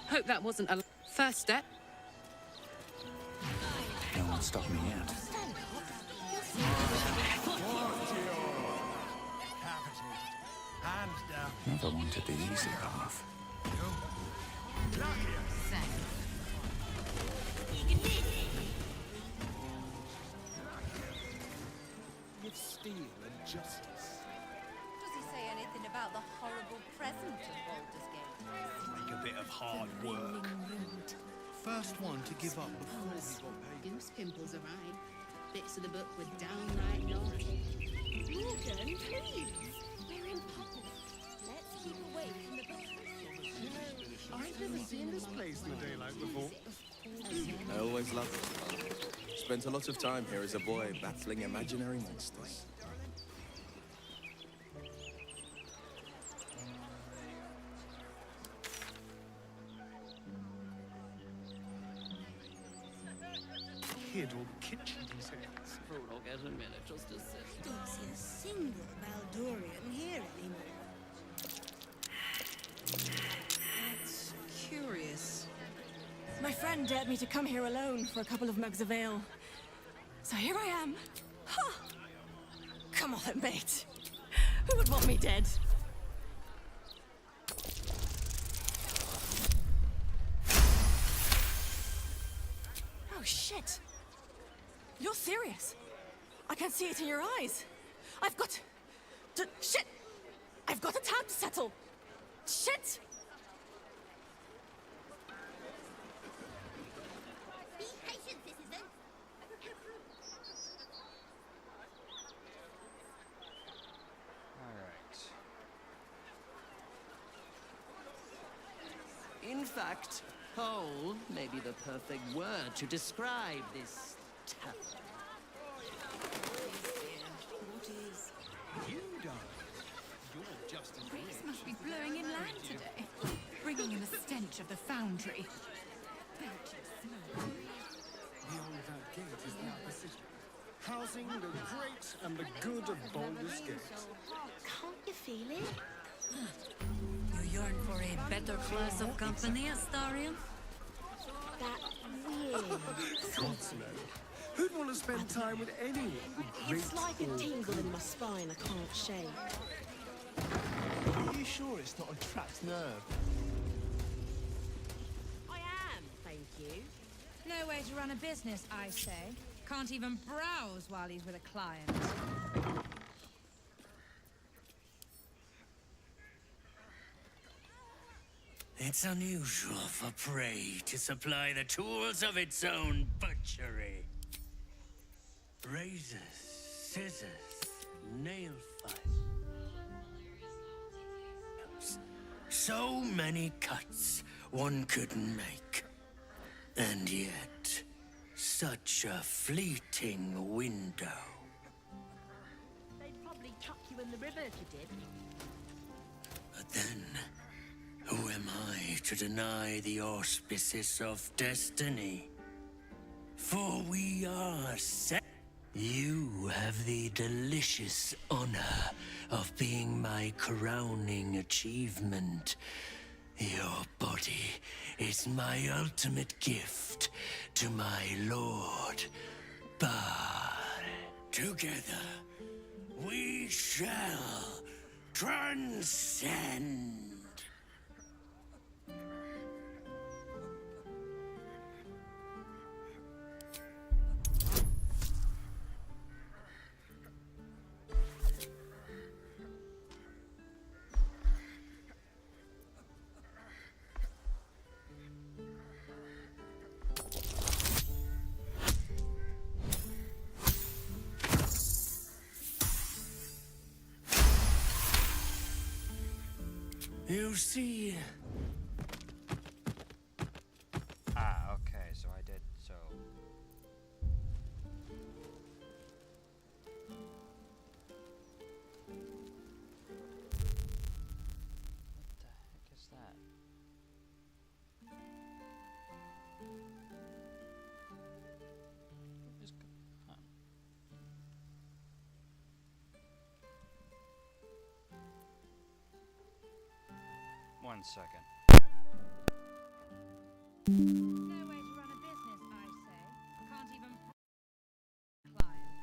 Hope that wasn't a first step. No one stopped me yet. Hands down. Never wanted the easy path. Give steel and justice. Does he say anything about the horrible present of Baldur's Gate? Make a bit of hard work. First one to give up before he got paid. Goose pimples are right. Bits of the book were downright naughty. Morgan, please. We're in public. Let's keep away from the book. I've never seen this place in the daylight before. I always loved it. Spent a lot of time here as a boy battling imaginary monsters. Hid all the kitchen details. Fruit will get a minute just to sit. Don't see a single Baldurian here anymore. That's curious. My friend dared me to come here alone for a couple of mugs of ale. So here I am. Ha! Come on, mate. Who would want me dead? Oh, shit. You're serious. I can see it in your eyes. I've got... shit! I've got a tab to settle. Shit! Be patient, citizen. Alright. In fact, whole may be the perfect word to describe this town. What is? You done. Race must be blowing inland today, bringing in the stench of the foundry. Beyond that gate is the upper city, housing the great and the good of Baldur's Gate. Can't you feel it? You yearn for a better class of company, Astarion? That weird. Gods no. Who'd want to spend time with anyone? It's like a tingle in my spine I can't shake. Are you sure it's not a trapped nerve? I am, thank you. No way to run a business, I say. Can't even browse while he's with a client. It's unusual for prey to supply the tools of its own butchery. Razors, scissors, nail files. So many cuts one couldn't make. And yet, such a fleeting window. They'd probably chuck you in the river if you did. But then, who am I to deny the auspices of destiny? For we are set. You have the delicious honor of being my crowning achievement. Your body is my ultimate gift to my lord, Bal. Together, we shall transcend. You see... Ah, okay, so I did, so... What the heck is that? Just go... Huh. 1 second. No way to run a business, I say. Can't even client.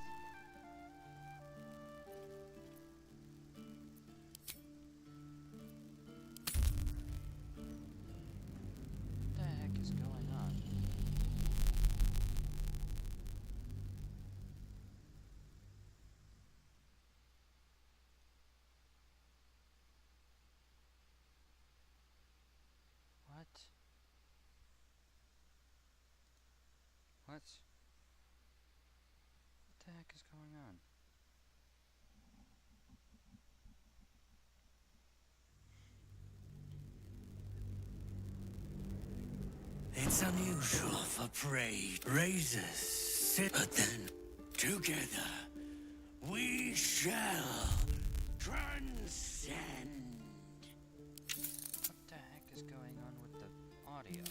What the heck is going on? What? What? What the heck is going on? It's unusual for prey. Razors sit, but then together we shall transcend. What the heck is going on with the audio?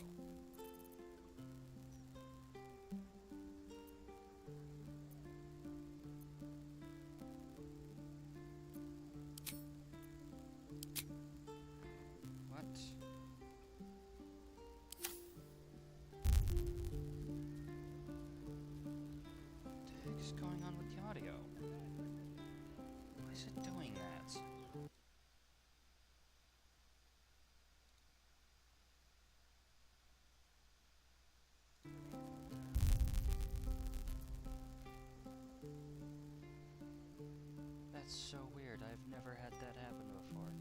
What? What the heck is going on with the audio? Why is it doing that? That's so weird. I've never had that happen before.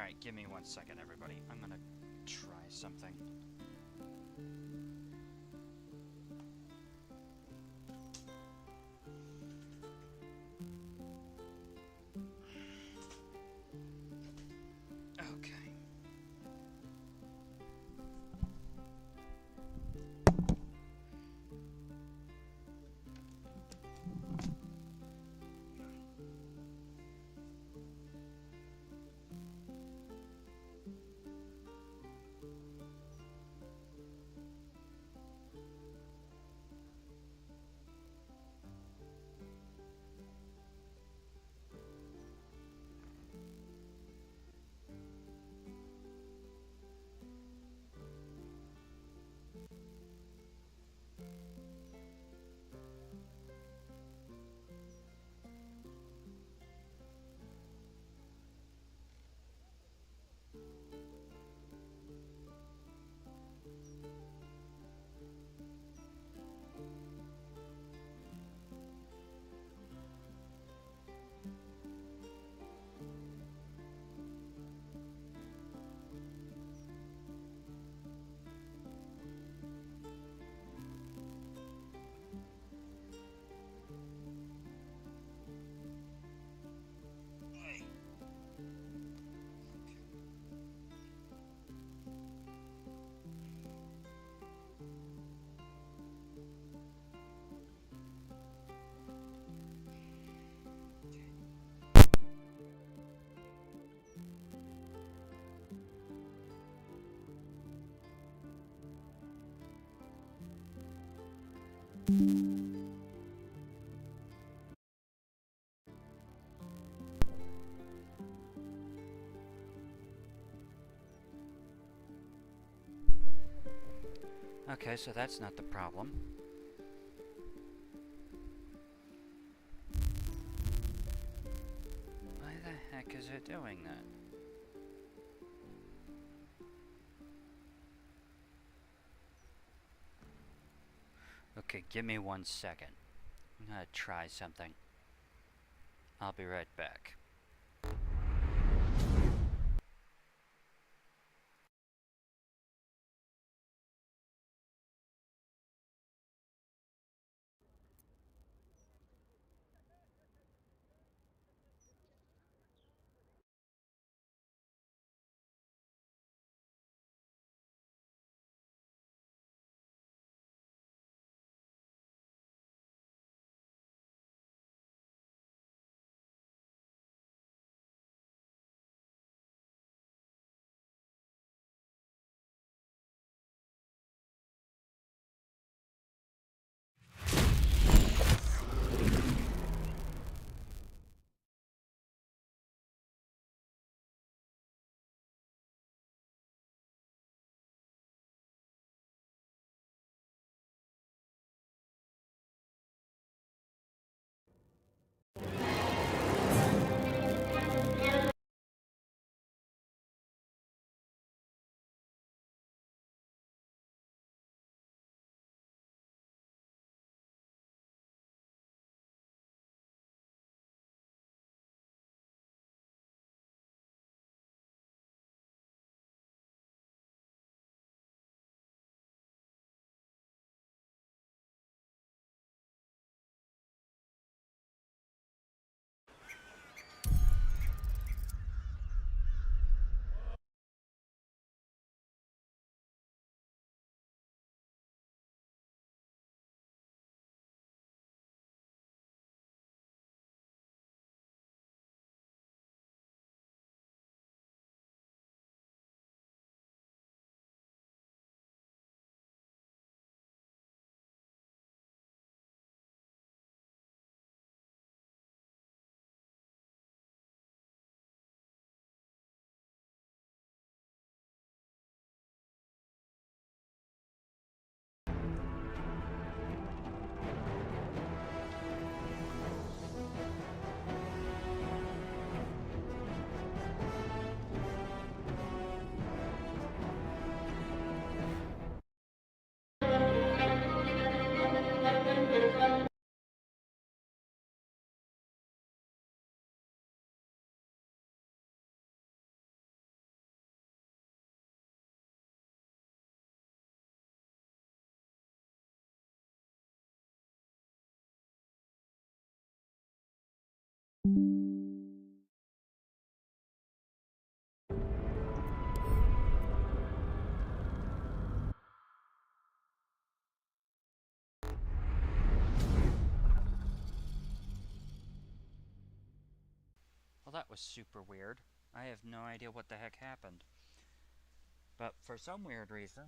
Alright, give me 1 second, everybody. I'm gonna try something. Okay. Okay, so that's not the problem. Why the heck is it doing that? Okay, give me 1 second. I'm gonna try something. I'll be right back. Well, that was super weird. I have no idea what the heck happened. But for some weird reason,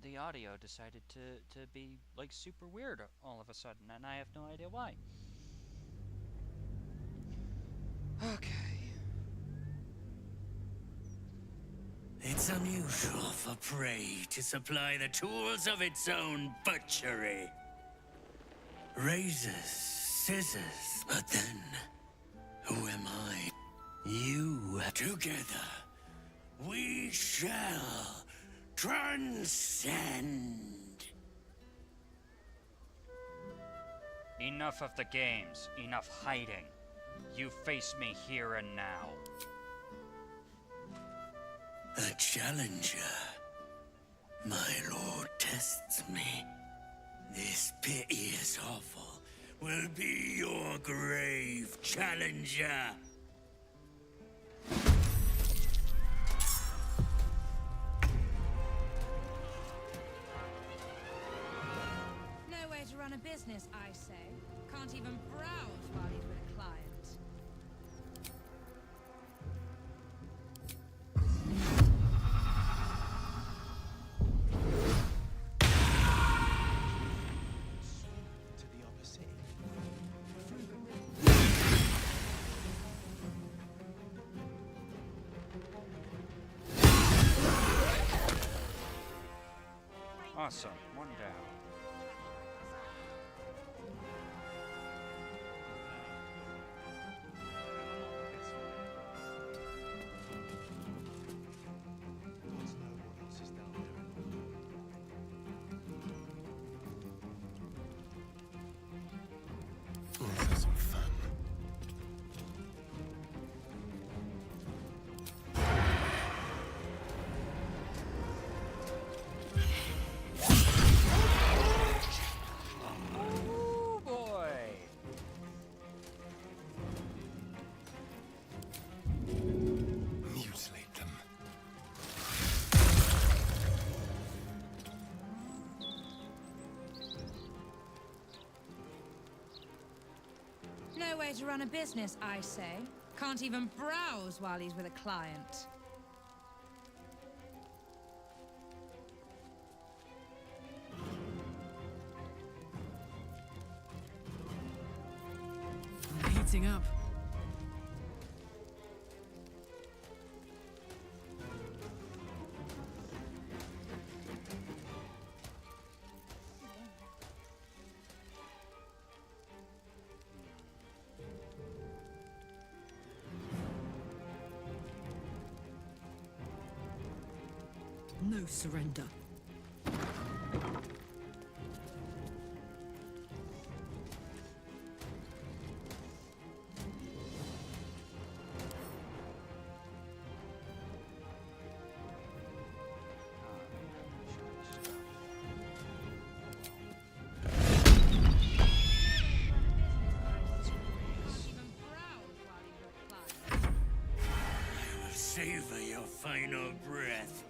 the audio decided to be, like, super weird all of a sudden, and I have no idea why. Okay. It's unusual for prey to supply the tools of its own butchery. Razors, scissors, but then, who am I? You. Together, we shall transcend. Enough of the games, enough hiding. You face me here and now. A challenger. My lord tests me. This pit is awful. Will be your grave, challenger. No way to run a business, I say. Can't even browse while he's with a client. To the opposite. Awesome. One down. Let's have some fun. Oh boy! Mutilate them. No way to run a business, I say. Can't even browse while he's with a client. I'm heating up. No surrender. I will savor your final breath.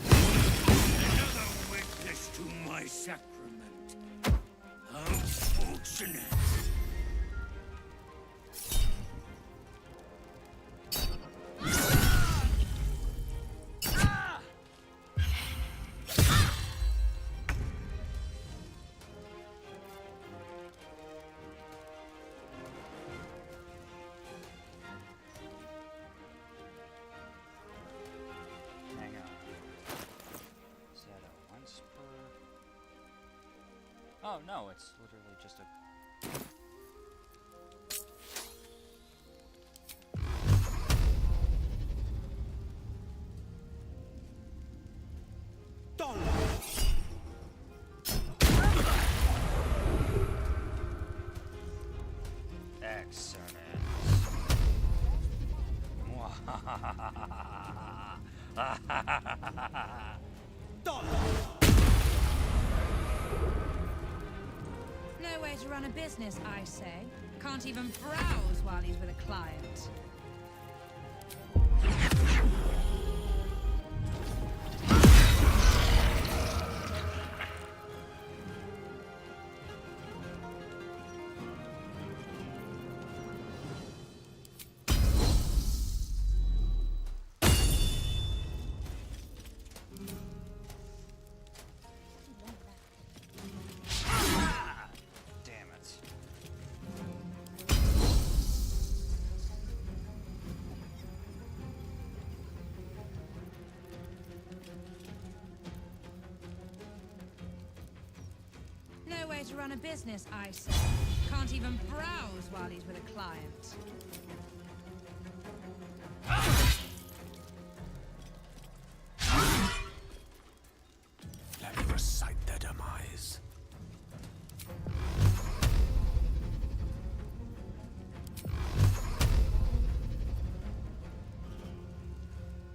Another witness to my sacrament. How fortunate. Hang on. Is that a once per? Oh no, it's literally just a. Excellent. No No way to run a business, I say. Can't even browse while he's with a client. Damn it. No way to run a business, I say. Can't even browse while he's with a client. Let me recite their demise.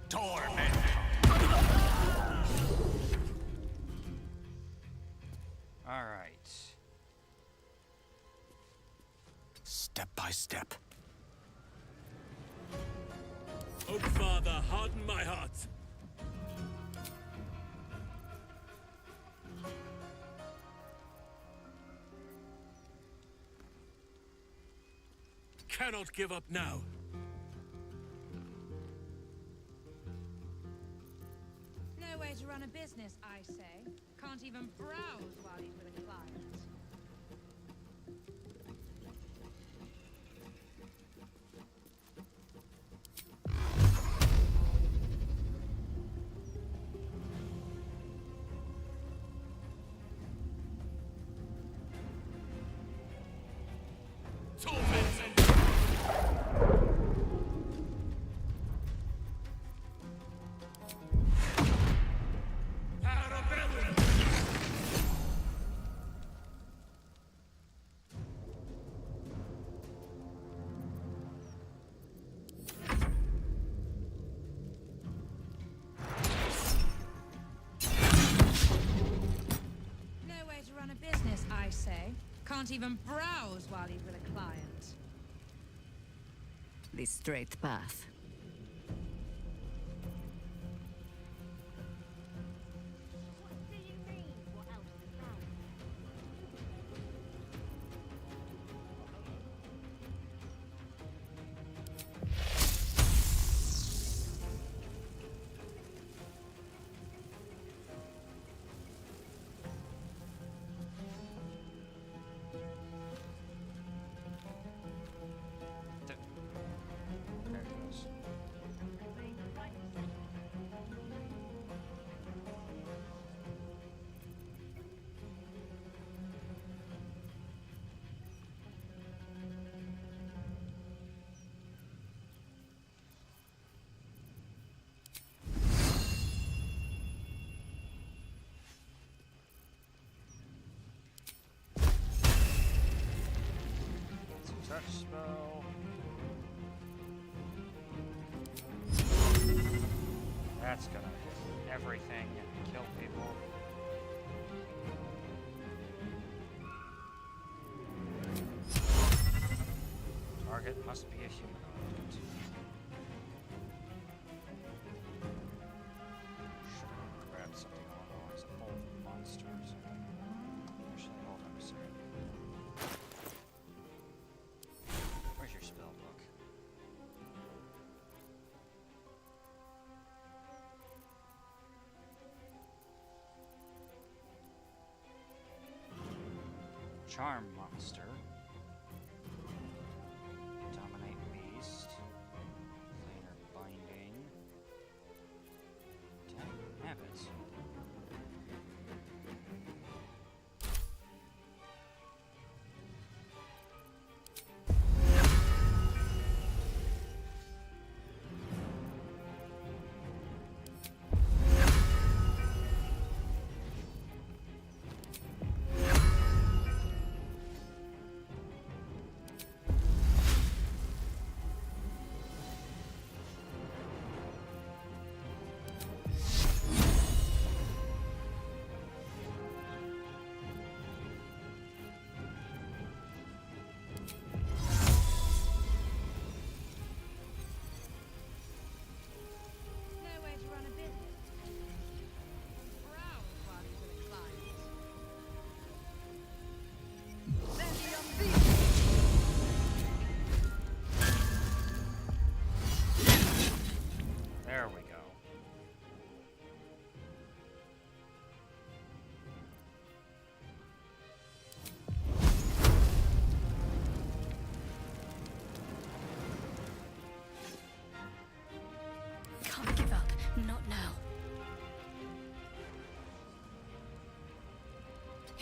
Torment. All right. Step by step. Oh, Father, harden my heart. Cannot give up now. No way to run a business, I say. Can't even browse while he's with a client. No way to run a business, I say. Can't even browse while he's with a client. The straight path. There it goes. Touch spell. That's gonna hit everything and kill people. Target must be a humanoid. Should have grabbed something along the lines of bolt monster or something. Actually, hold on a second. Where's your spell book? Charm monster. Dominate beast. Planar binding. Dang habits.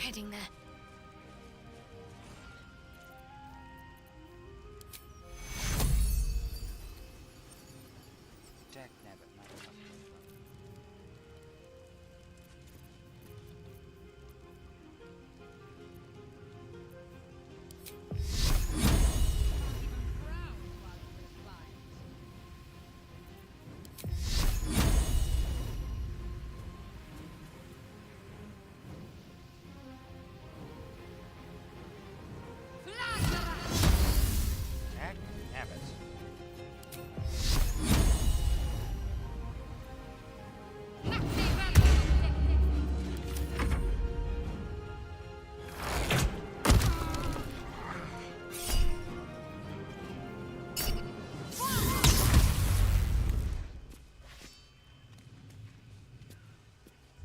heading there. Dagnabbit, not enough. Dagnabbit.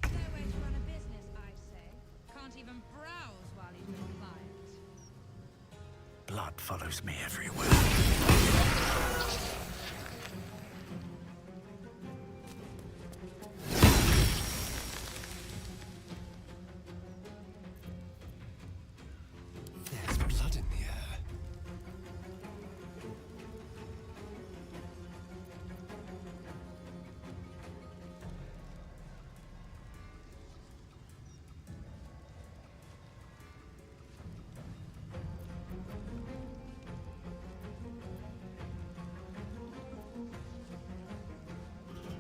No way to run a business, I say. Can't even browse while he's with clients. Blood follows me everywhere. There's blood in the air.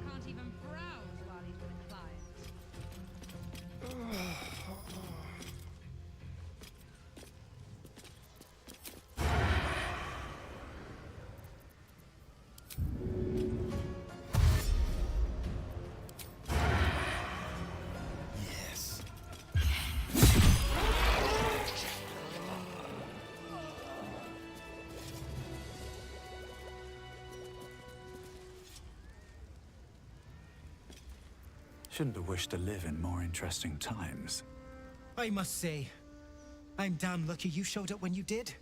Can't even browse while he's with clients. Yes. Shouldn't have wished to live in more interesting times. I must say, I'm damn lucky you showed up when you did.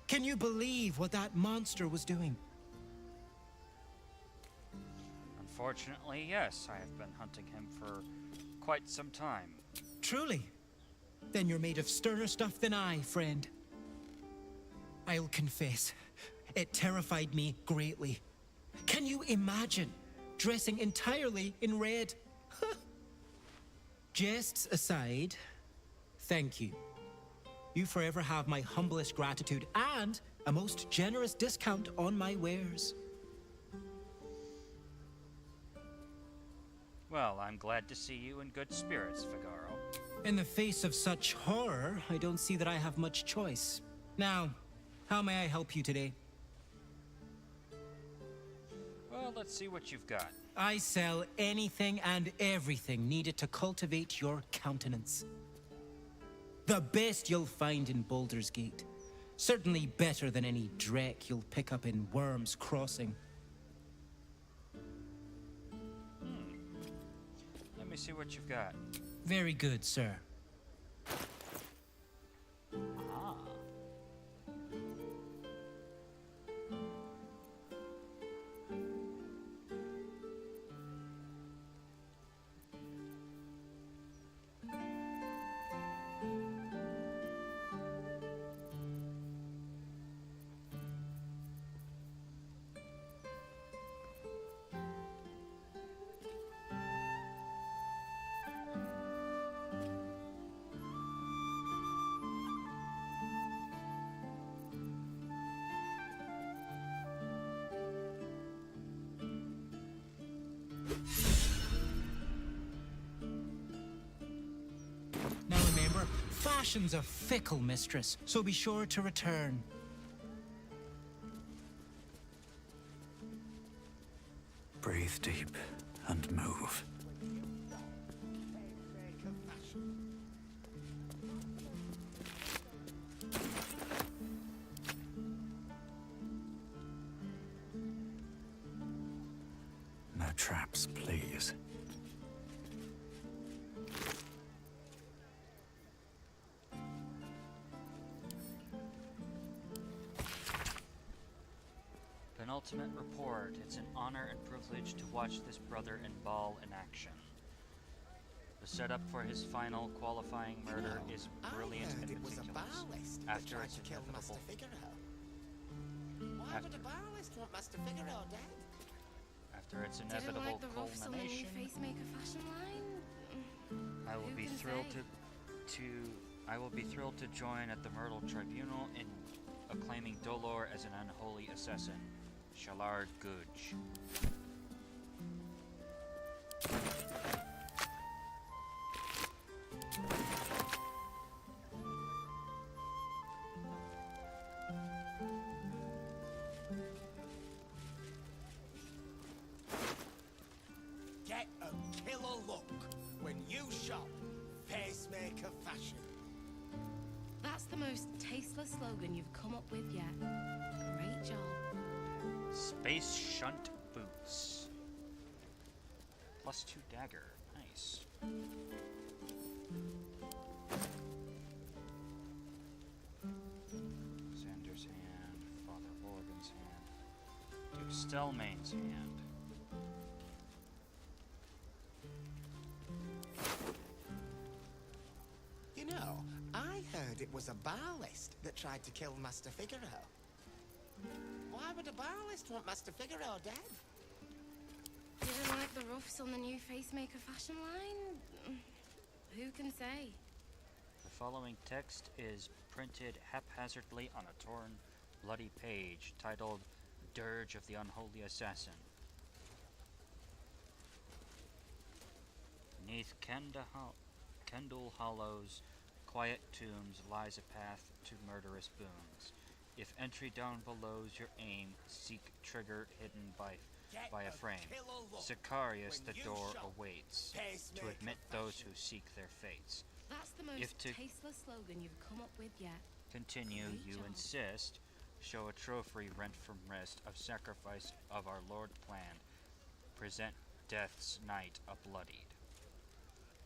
Can you believe what that monster was doing? Unfortunately, yes. I have been hunting him for quite some time. Truly? Then you're made of sterner stuff than I, friend. I'll confess, it terrified me greatly. Can you imagine dressing entirely in red? Jests aside, thank you. You forever have my humblest gratitude and a most generous discount on my wares. Well, I'm glad to see you in good spirits, Figaro. In the face of such horror, I don't see that I have much choice. Now, how may I help you today? Well, let's see what you've got. I sell anything and everything needed to cultivate your countenance. The best you'll find in Baldur's Gate. Certainly better than any dreck you'll pick up in Worm's Crossing. Let me see what you've got. Very good, sir. Ah. Now remember, fashion's a fickle mistress, so be sure to return. Breathe deep and move. No traps, please. Penultimate report. It's an honor and privilege to watch this brother and Ball in action. The setup for his final qualifying murder is brilliant and it was a meticulous. barlist that After tried its to kill Master inevitable Figaro. Why would a barlist want Master Figaro dead? After its Didn't inevitable like the roughs on the new culmination, Facemaker fashion line? I will Who be can thrilled say? to join at the Myrtle Tribunal in acclaiming Dolor as an unholy assassin. Shalard Gudge. Get a killer look when you shop Facemaker fashion. That's the most tasteless slogan you've come up with yet. Great job. Space Shunt Boots. +2 dagger. Nice. Xander's hand. Father Morgan's hand. Duke Stelmane's hand. You know, I heard it was a barlist that tried to kill Master Figaro. Why would a barlist want Master Figaro dead? Didn't like the roughs on the new Facemaker fashion line? Who can say? The following text is printed haphazardly on a torn, bloody page titled Dirge of the Unholy Assassin. Neath Kendall Hollow's quiet tombs lies a path to murderous boons. If entry down below's your aim, seek trigger hidden by a frame. Sicarius the door awaits, to admit those who seek their fates. That's the most If to tasteless slogan you've come up with yet. continue, you insist, show a trophy rent from wrist of sacrifice of our Lord planned. Present death's night a-bloodied.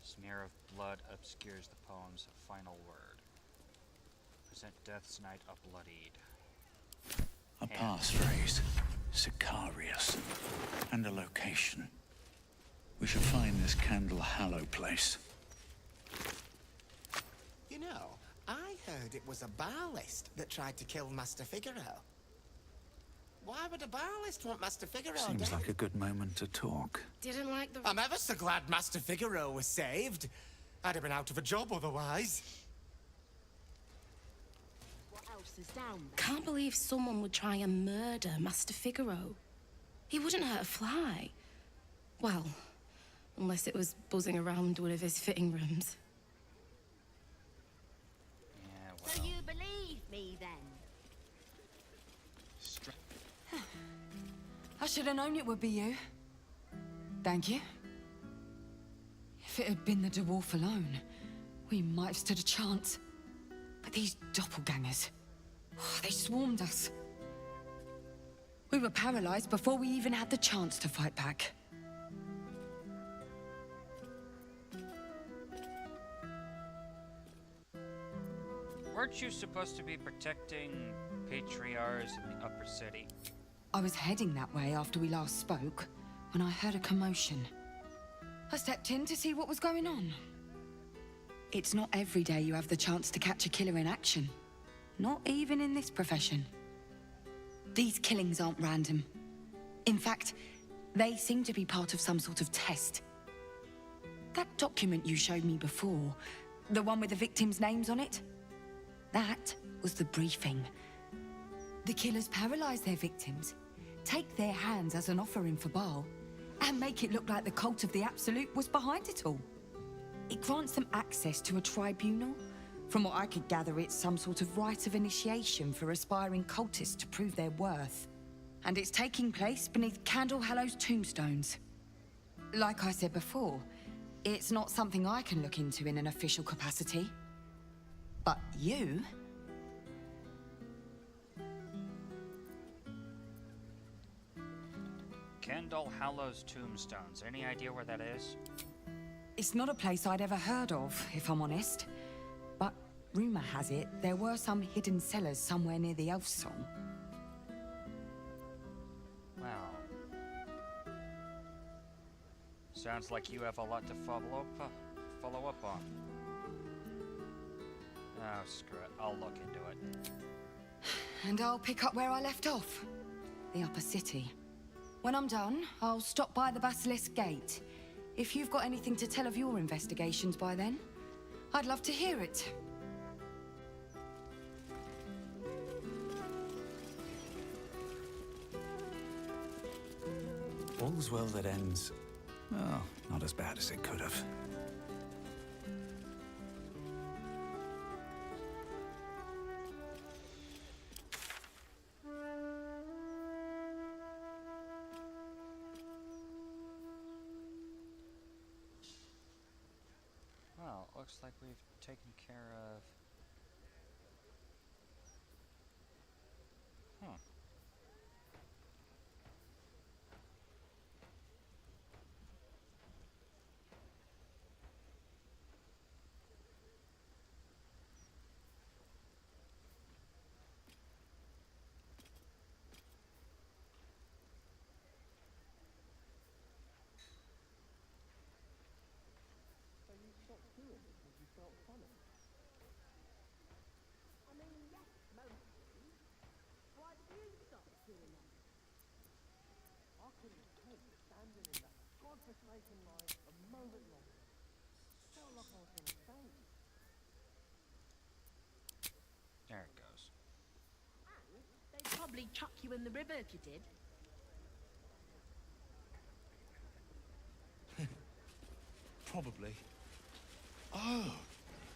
Smear of blood obscures the poem's final word. Present death's night a-bloodied. A passphrase, Sicarius, and a location. We should find this Candle Hallow place. You know, I heard it was a barlist that tried to kill Master Figaro. Why would a barlist want Master Figaro Seems dead? like a good moment to talk. Didn't like the... I'm ever so glad Master Figaro was saved. I'd have been out of a job otherwise. What else is down there? Can't believe someone would try and murder Master Figaro. He wouldn't hurt a fly. Well, unless it was buzzing around one of his fitting rooms. So you believe me then? I should have known it would be you. Thank you. If it had been the dwarf alone, we might have stood a chance. But these doppelgangers, they swarmed us. We were paralyzed before we even had the chance to fight back. Weren't you supposed to be protecting patriarchs in the upper city? I was heading that way after we last spoke, when I heard a commotion. I stepped in to see what was going on. It's not every day you have the chance to catch a killer in action. Not even in this profession. These killings aren't random. In fact, they seem to be part of some sort of test. That document you showed me before, the one with the victims' names on it, that was the briefing. The killers paralyze their victims, take their hands as an offering for Baal, and make it look like the cult of the Absolute was behind it all. It grants them access to a tribunal. From what I could gather, it's some sort of rite of initiation for aspiring cultists to prove their worth. And it's taking place beneath Candle Hallow's tombstones. Like I said before, it's not something I can look into in an official capacity. But you... Kendall Hallow's tombstones. Any idea where that is? It's not a place I'd ever heard of, if I'm honest. But rumor has it, there were some hidden cellars somewhere near the Elf Song. Well... sounds like you have a lot to follow up. follow up on. Oh, screw it. I'll look into it. And I'll pick up where I left off. The upper city. When I'm done, I'll stop by the Basilisk Gate. If you've got anything to tell of your investigations by then, I'd love to hear it. All's well that ends. Well, not as bad as it could have. Well, looks like we've taken care of... Huh. There it goes. They'd probably chuck you in the river if you did. Probably. Oh,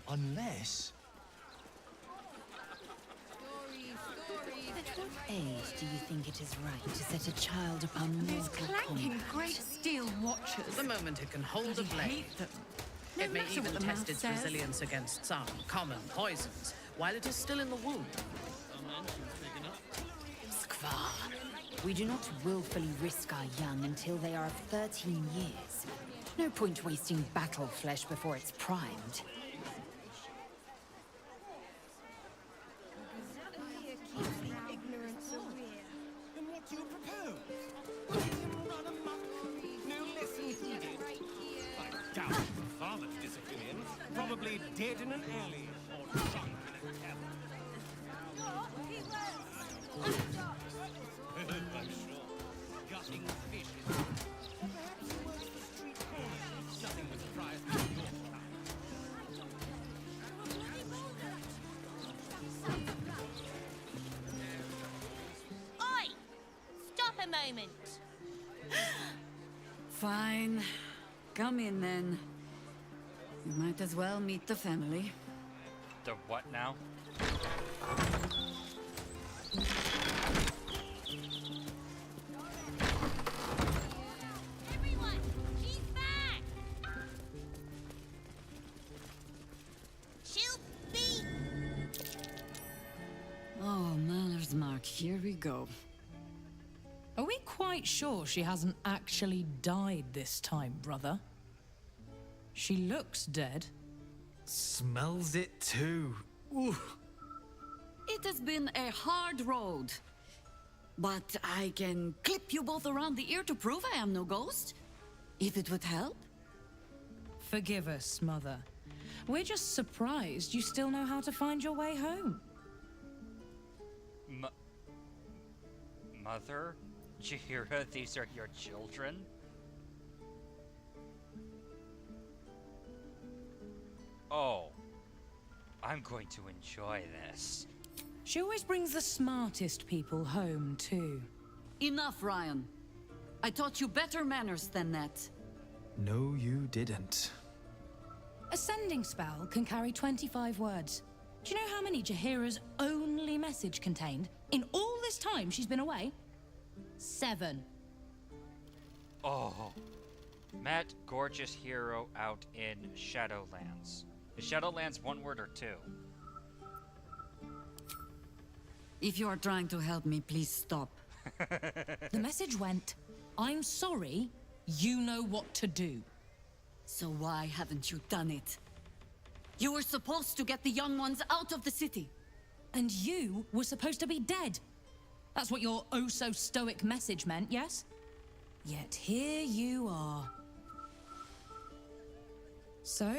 unless... At what age do you think it is right to set a child upon These mortal clanking combat? great steel watchers. The moment it can hold a blade. No It may matter even what the test math its says. resilience against some common poisons while it is still in the womb. Skvar. We do not willfully risk our young until they are of 13 years. No point wasting battle flesh before it's primed. Then what do you propose? Letting him run amok? No lessons needed? I doubt the father's discipline. Probably dead in an alley or drunk in a tavern. I'm sure. Gutting fish is... Perhaps he works for street hands. Nothing would surprise me in your time. Oi! Stop a moment. Fine. Come in then. You might as well meet the family. The what now? Everyone, she's back. She'll be. Oh, Maller's Mark, here we go. Are we quite sure she hasn't actually died this time, brother? She looks dead. Smells it too. Ooh. It has been a hard road. But I can clip you both around the ear to prove I am no ghost. If it would help. Forgive us, Mother. We're just surprised you still know how to find your way home. Mother? Jahira, these are your children? Oh. I'm going to enjoy this. She always brings the smartest people home, too. Enough, Ryan. I taught you better manners than that. No, you didn't. A sending spell can carry 25 words. Do you know how many Jahira's only message contained in all this time she's been away? 7. Oh. Met gorgeous hero out in Shadowlands. Is Shadowlands one word or two? If you are trying to help me, please stop. The message went, I'm sorry, you know what to do. So why haven't you done it? You were supposed to get the young ones out of the city. And you were supposed to be dead. That's what your oh-so-stoic message meant, yes? Yet here you are. So,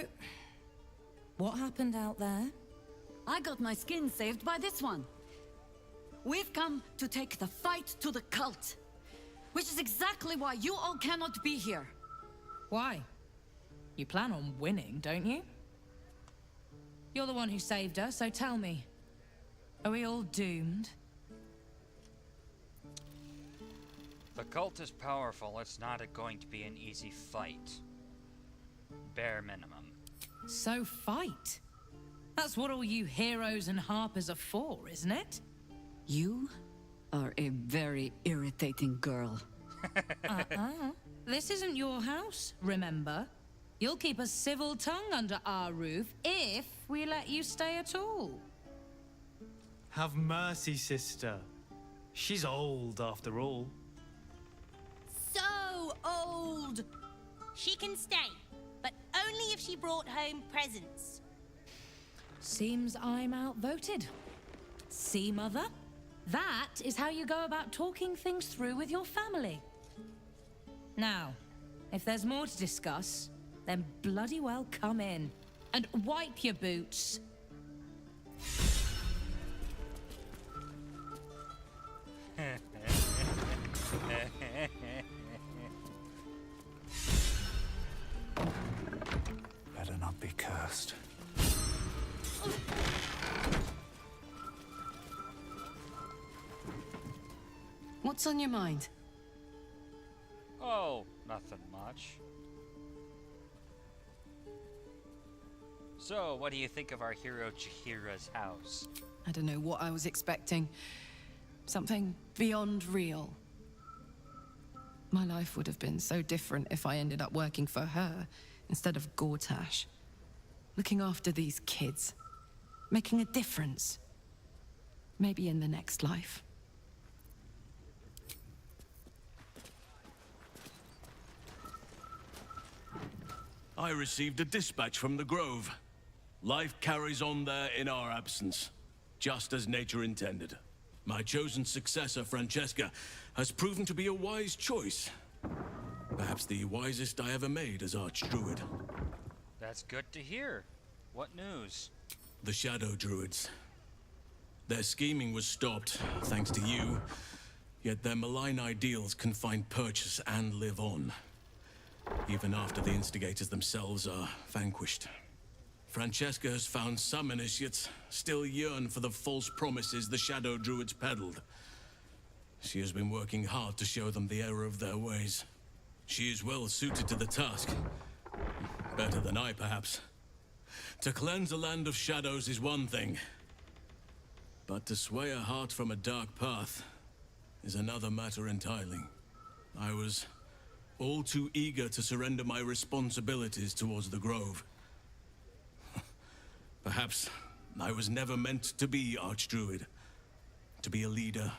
what happened out there? I got my skin saved by this one. We've come to take the fight to the cult, which is exactly why you all cannot be here. Why? You plan on winning, don't you? You're the one who saved her, so tell me. Are we all doomed? The cult is powerful. It's not going to be an easy fight. Bare minimum. So fight. That's what all you heroes and harpers are for, isn't it? You are a very irritating girl. This isn't your house, remember? You'll keep a civil tongue under our roof if we let you stay at all. Have mercy, sister. She's old, after all. So old! She can stay, but only if she brought home presents. Seems I'm outvoted. See, Mother? That is how you go about talking things through with your family. Now, if there's more to discuss, then bloody well come in. And wipe your boots. Better not be cursed. What's on your mind? Oh, nothing much. So, what do you think of our hero Chihira's house? I don't know what I was expecting. Something beyond real. My life would have been so different if I ended up working for her instead of Gortash. Looking after these kids. Making a difference. Maybe in the next life. I received a dispatch from the Grove. Life carries on there in our absence, just as nature intended. My chosen successor, Francesca, has proven to be a wise choice. Perhaps the wisest I ever made as Archdruid. That's good to hear. What news? The Shadow Druids. Their scheming was stopped, thanks to you. Yet their malign ideals can find purchase and live on. Even after the instigators themselves are vanquished. Francesca has found some initiates still yearn for the false promises the Shadow Druids peddled. She has been working hard to show them the error of their ways. She is well suited to the task. Better than I, perhaps. To cleanse a land of shadows is one thing. But to sway a heart from a dark path is another matter entirely. I was all too eager to surrender my responsibilities towards the Grove. Perhaps I was never meant to be Archdruid, to be a leader.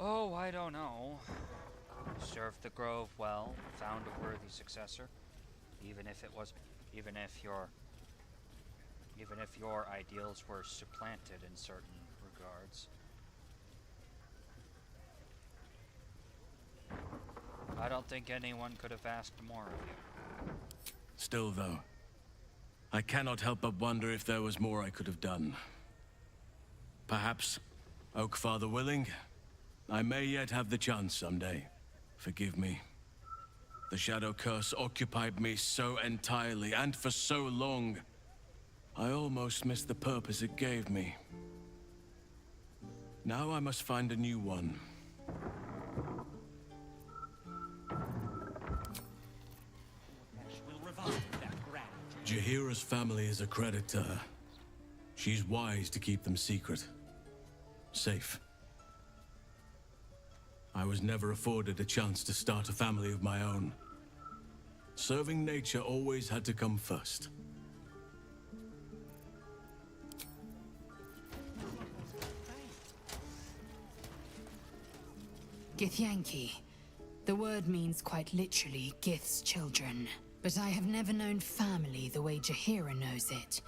Oh, I don't know. Served the Grove well, found a worthy successor, even if your ideals were supplanted in certain regards. I don't think anyone could have asked more of you. Still, though, I cannot help but wonder if there was more I could have done. Perhaps, Oakfather willing, I may yet have the chance someday. Forgive me. The Shadow Curse occupied me so entirely, and for so long, I almost missed the purpose it gave me. Now I must find a new one. Jahira's family is a credit to her. She's wise to keep them secret. Safe. I was never afforded a chance to start a family of my own. Serving nature always had to come first. Githyanki. The word means quite literally Gith's children. But I have never known family the way Jahira knows it.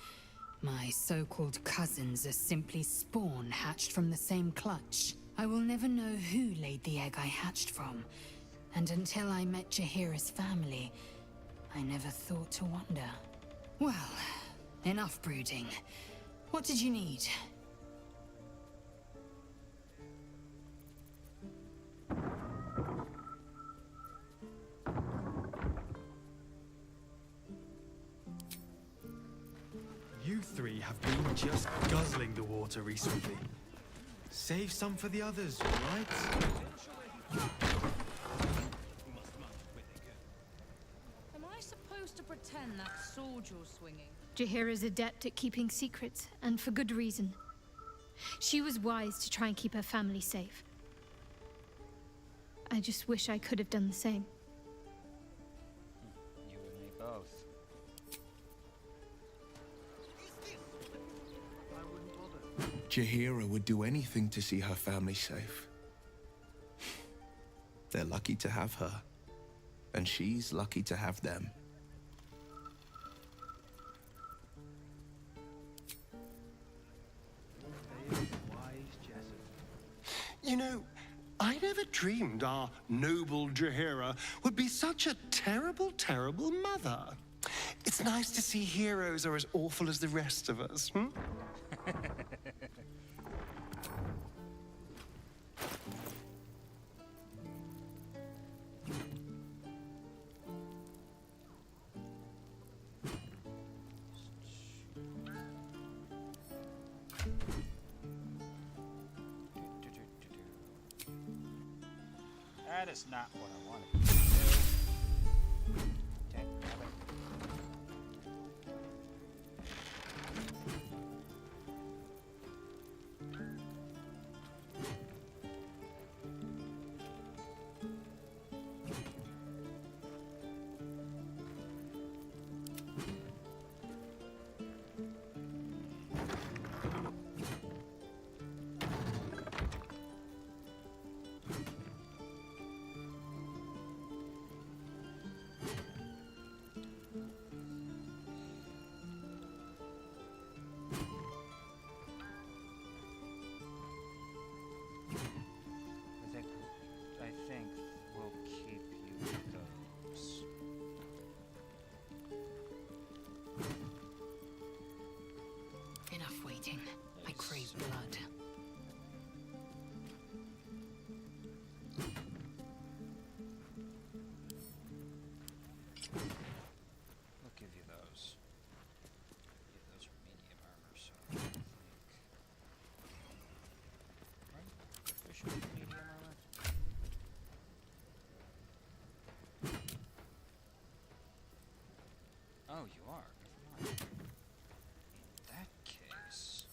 My so-called cousins are simply spawn hatched from the same clutch. I will never know who laid the egg I hatched from, And until I met Jaheira's family, I never thought to wonder. Well, enough brooding. What did you need? You three have been just guzzling the water recently. Save some for the others, right? Am I supposed to pretend that sword you're swinging? Jaheira's adept at keeping secrets, and for good reason. She was wise to try and keep her family safe. I just wish I could have done the same. You and me both. Jaheira would do anything to see her family safe. They're lucky to have her, and she's lucky to have them. You know, I never dreamed our noble Jaheira would be such a terrible, terrible mother. It's nice to see heroes are as awful as the rest of us, hmm? That is not what I wanted to do. Damn it. I think we'll keep you those. Enough waiting. I crave blood. We'll give you those. Yeah, those are medium armor, so I think. Right? Proficient in medium armor? Oh, you are. Never mind. In that case.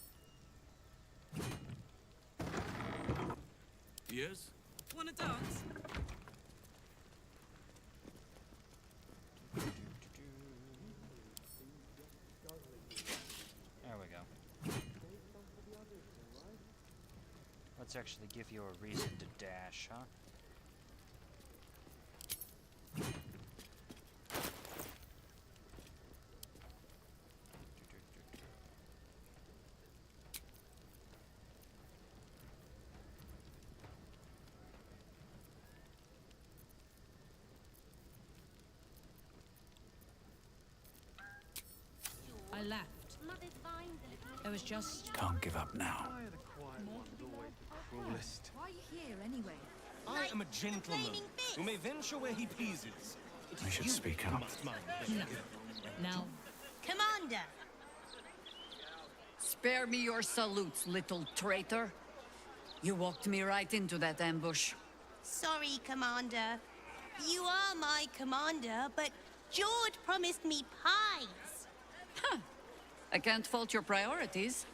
Yes? Wanna dance? There we go. Let's actually give you a reason to dash, huh? I left. There was just... Can't give up now. Cruelest. Why are you here anyway? I am a gentleman who may venture where he pleases. It I is should you speak who up. must mind. Now. Commander! Spare me your salutes, little traitor. You walked me right into that ambush. Sorry, Commander. You are my commander, but George promised me pies. Huh. I can't fault your priorities.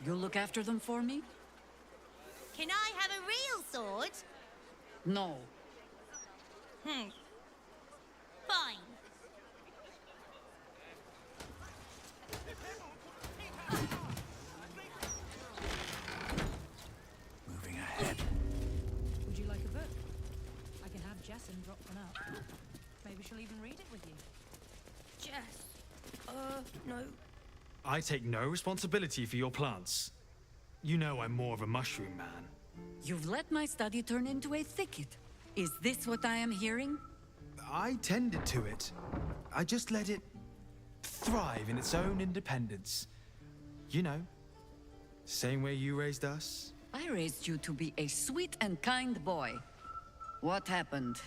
You look after them for me? Can I have a real sword? No. Fine. Moving ahead. Would you like a book? I can have Jessin drop one out. Maybe she'll even read it with you. Jess. No. I take no responsibility for your plants. You know I'm more of a mushroom man. You've let my study turn into a thicket. Is this what I am hearing? I tended to it. I just let it thrive in its own independence. You know, same way you raised us. I raised you to be a sweet and kind boy. What happened?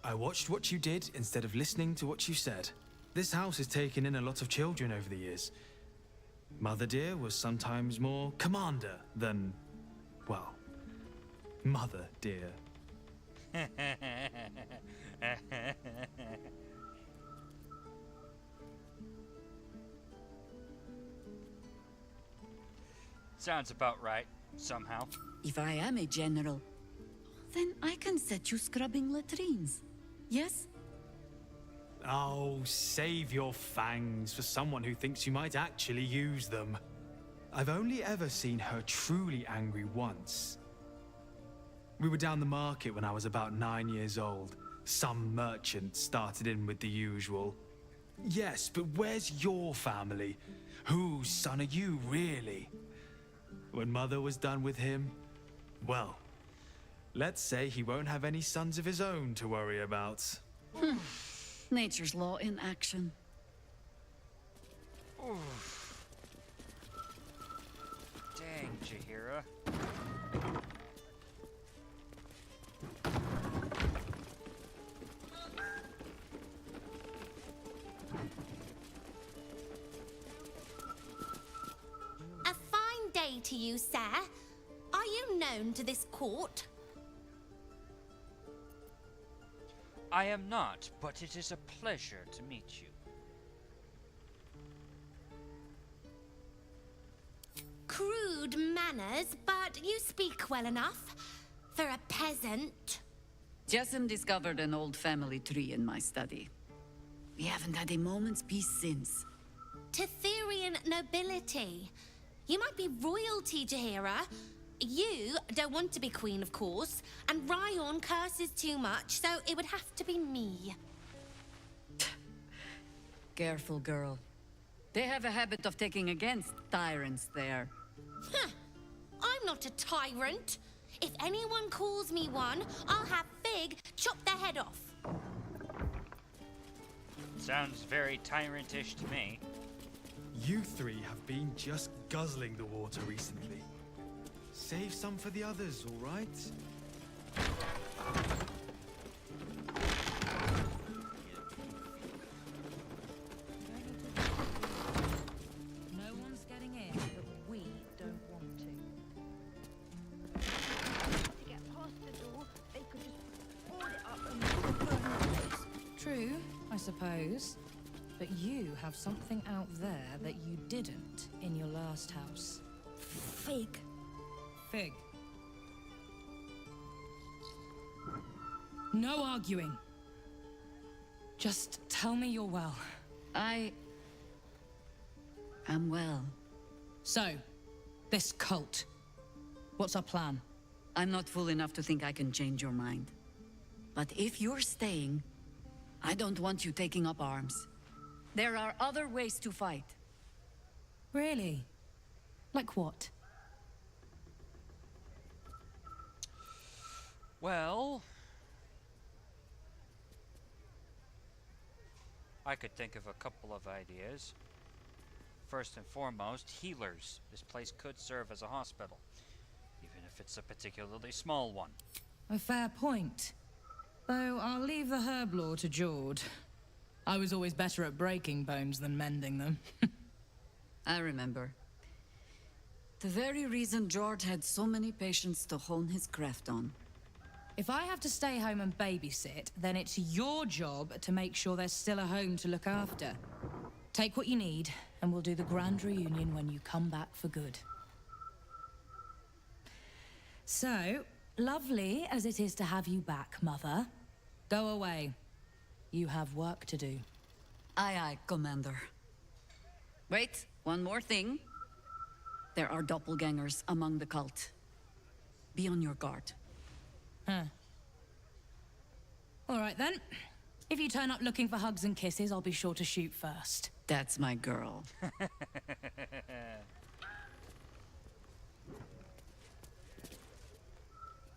I watched what you did instead of listening to what you said. This house has taken in a lot of children over the years. Mother dear was sometimes more commander than, well, mother dear. Sounds about right, somehow. If I am a general, then I can set you scrubbing latrines. Yes? Oh, save your fangs for someone who thinks you might actually use them. I've only ever seen her truly angry once. We were down the market when I was about 9 years old. Some merchant started in with the usual. Yes, but where's your family? Whose son are you, really? When Mother was done with him, well, let's say he won't have any sons of his own to worry about. Nature's law in action. Dang, Jaheira. A fine day to you, sir. Are you known to this court? I am not, but it is a pleasure to meet you. Crude manners, but you speak well enough for a peasant. Jessim discovered an old family tree in my study. We haven't had a moment's peace since. Tetherian nobility. You might be royalty, Jaheira. You don't want to be queen, of course, and Ryon curses too much, so it would have to be me. Careful, girl. They have a habit of taking against tyrants there. Huh. I'm not a tyrant. If anyone calls me one, I'll have Fig chop their head off. Sounds very tyrantish to me. You three have been just guzzling the water recently. Save some for the others, all right? No one's getting in, but we don't want to. To get past the door, they could just board it up and burn the place. True, I suppose. But you have something out there that you didn't in your last house. Fig. Fig. No arguing. Just tell me you're well. I am well. So, this cult. What's our plan? I'm not fool enough to think I can change your mind. But if you're staying, I don't want you taking up arms. There are other ways to fight. Really? Like what? Well, I could think of a couple of ideas. First and foremost, healers. This place could serve as a hospital, even if it's a particularly small one. A fair point. Though I'll leave the herb lore to Jord. I was always better at breaking bones than mending them. I remember. The very reason George had so many patients to hone his craft on. If I have to stay home and babysit, then it's your job to make sure there's still a home to look after. Take what you need, and we'll do the grand reunion when you come back for good. So, lovely as it is to have you back, Mother, go away. You have work to do. Aye, aye, Commander. Wait, one more thing. There are doppelgangers among the cult. Be on your guard. Huh. All right, then. If you turn up looking for hugs and kisses, I'll be sure to shoot first. That's my girl.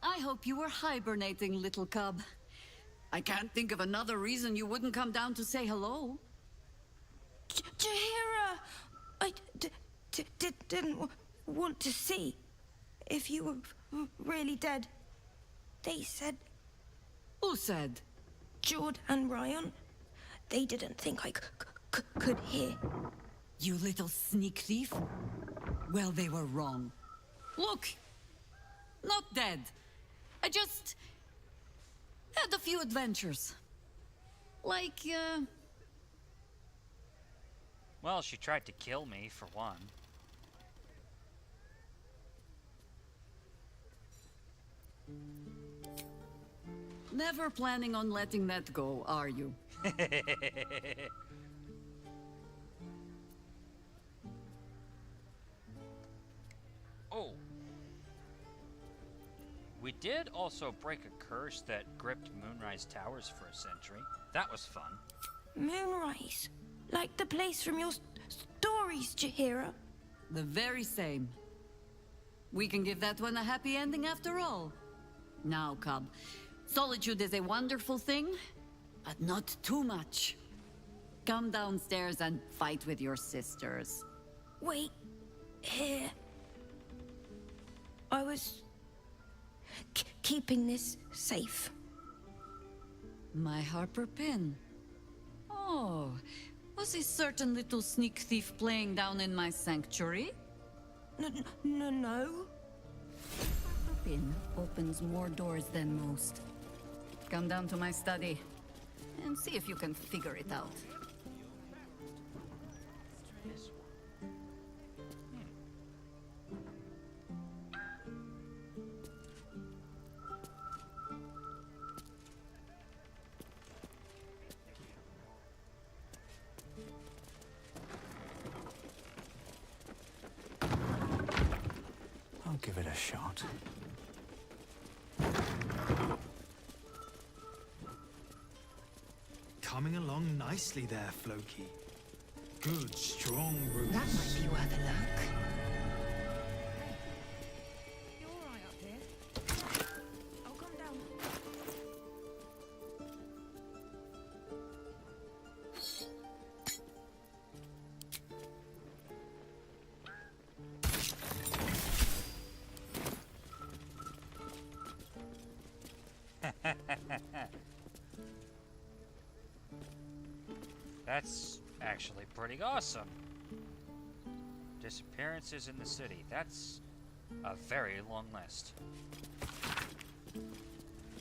I hope you were hibernating, little cub. I can't think of another reason you wouldn't come down to say hello. Jaheira! I didn't want to see if you were really dead. They said... Who said? Jord and Ryan. They didn't think I could hear. You little sneak thief? Well, they were wrong. Look! Not dead. I just... had a few adventures. Like, Well, she tried to kill me, for one. Never planning on letting that go, are you? Oh. We did also break a curse that gripped Moonrise Towers for a century. That was fun. Moonrise? Like the place from your stories, Jaheira? The very same. We can give that one a happy ending after all. Now, cub. Solitude is a wonderful thing, but not too much. Come downstairs and fight with your sisters. Wait. Here. I was... keeping this safe. My Harper pin. Oh, was a certain little sneak thief playing down in my sanctuary? No. Harper pin opens more doors than most. Come down to my study and see if you can figure it out. I'll give it a shot. Coming along nicely there, Floki. Good, strong roots. That might be worth a look. You all right up here? I'll come down. That's actually pretty awesome. Disappearances in the city. That's a very long list.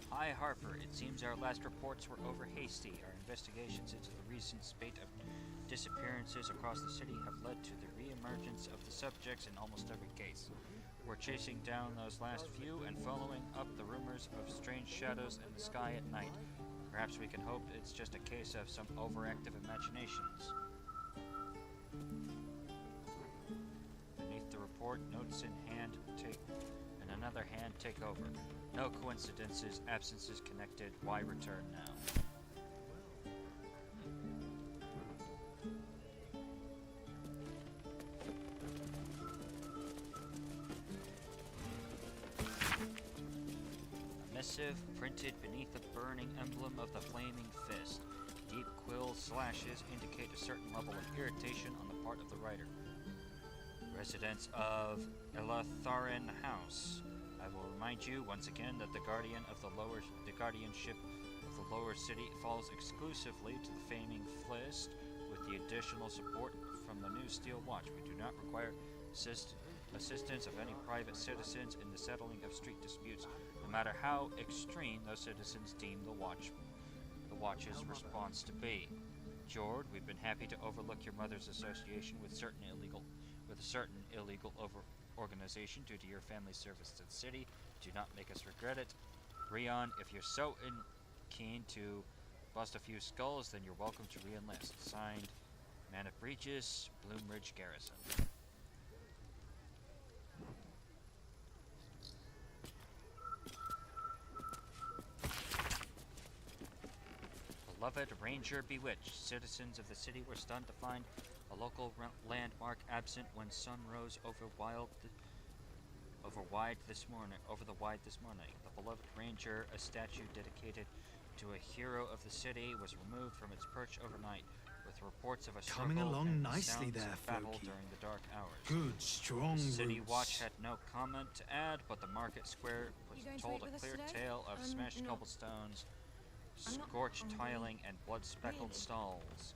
Hi, Harper. It seems our last reports were over hasty. Our investigations into the recent spate of disappearances across the city have led to the re-emergence of the subjects in almost every case. We're chasing down those last few and following up the rumors of strange shadows in the sky at night. Perhaps we can hope it's just a case of some overactive imaginations. Beneath the report, notes in hand take, and another hand take over. No coincidences, absences connected. Why return now? Missive printed beneath the burning emblem of the flaming fist. Deep quill slashes indicate a certain level of irritation on the part of the writer. Residents of Elatharin House. I will remind you once again that the guardianship of the lower city falls exclusively to the flaming fist, with the additional support from the new Steel Watch. We do not require assistance of any private citizens in the settling of street disputes, no matter how extreme those citizens deem the Watch's response to be. Jord, we've been happy to overlook your mother's association with a certain illegal organization due to your family's service to the city. Do not make us regret it. Rion, if you're so keen to bust a few skulls, then you're welcome to re-enlist. Signed, Man of Breaches, Bloomridge Garrison. Beloved Ranger Bewitched. Citizens of the city were stunned to find a local landmark absent when sun rose over Over the wide this morning, the beloved ranger, a statue dedicated to a hero of the city, was removed from its perch overnight, with reports of a Coming struggle along and nicely sounds there, of battle Floki. during the dark hours. Good, strong City roots. Watch had no comment to add, but the market square was You going to told eat a with us clear today? tale of smashed No. cobblestones, I'm not scorched hungry. tiling, and blood-speckled Really? stalls.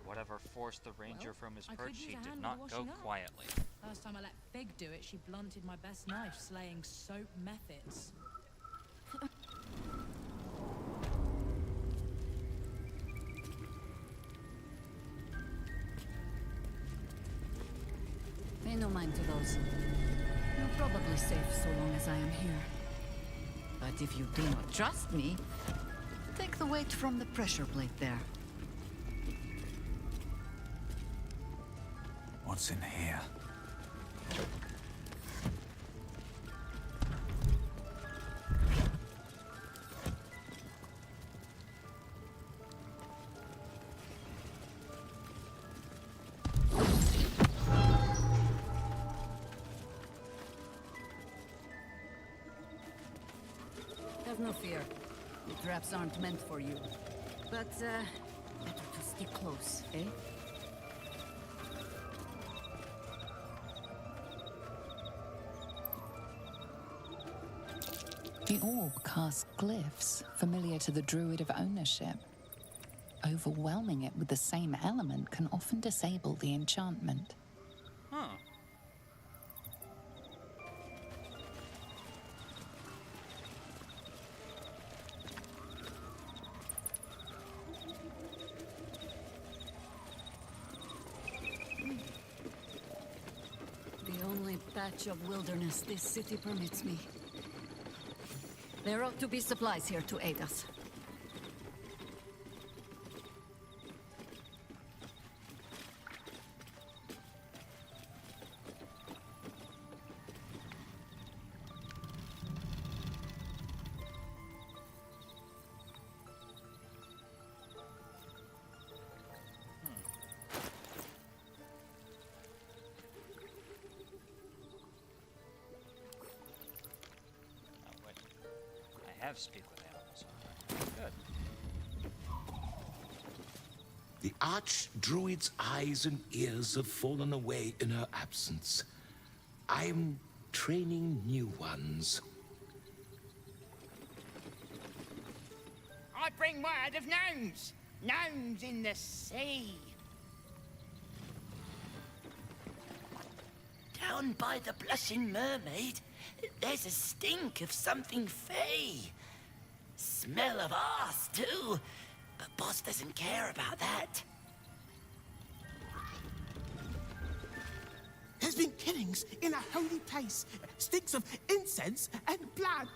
Whatever forced the ranger Well, from his I could perch, use he a did hand not with go washing up. quietly. Last time I let Fig do it, she blunted my best knife, slaying soap methods. Pay no mind to those. You're probably safe so long as I am here. But if you do not trust me, take the weight from the pressure plate there. What's in here? Have no fear. The traps aren't meant for you. But, better to stick close, eh? The orb casts glyphs familiar to the druid of ownership. Overwhelming it with the same element can often disable the enchantment. Huh. The only patch of wilderness this city permits me. There ought to be supplies here to aid us. Have speak with animals. Good. The Archdruid's eyes and ears have fallen away in her absence. I am training new ones. I bring word of gnomes. Gnomes in the sea. Down by the Blushing Mermaid, there's a stink of something fey. Smell of arse, too. But Boss doesn't care about that. There's been killings in a holy place. Stinks of incense and blood.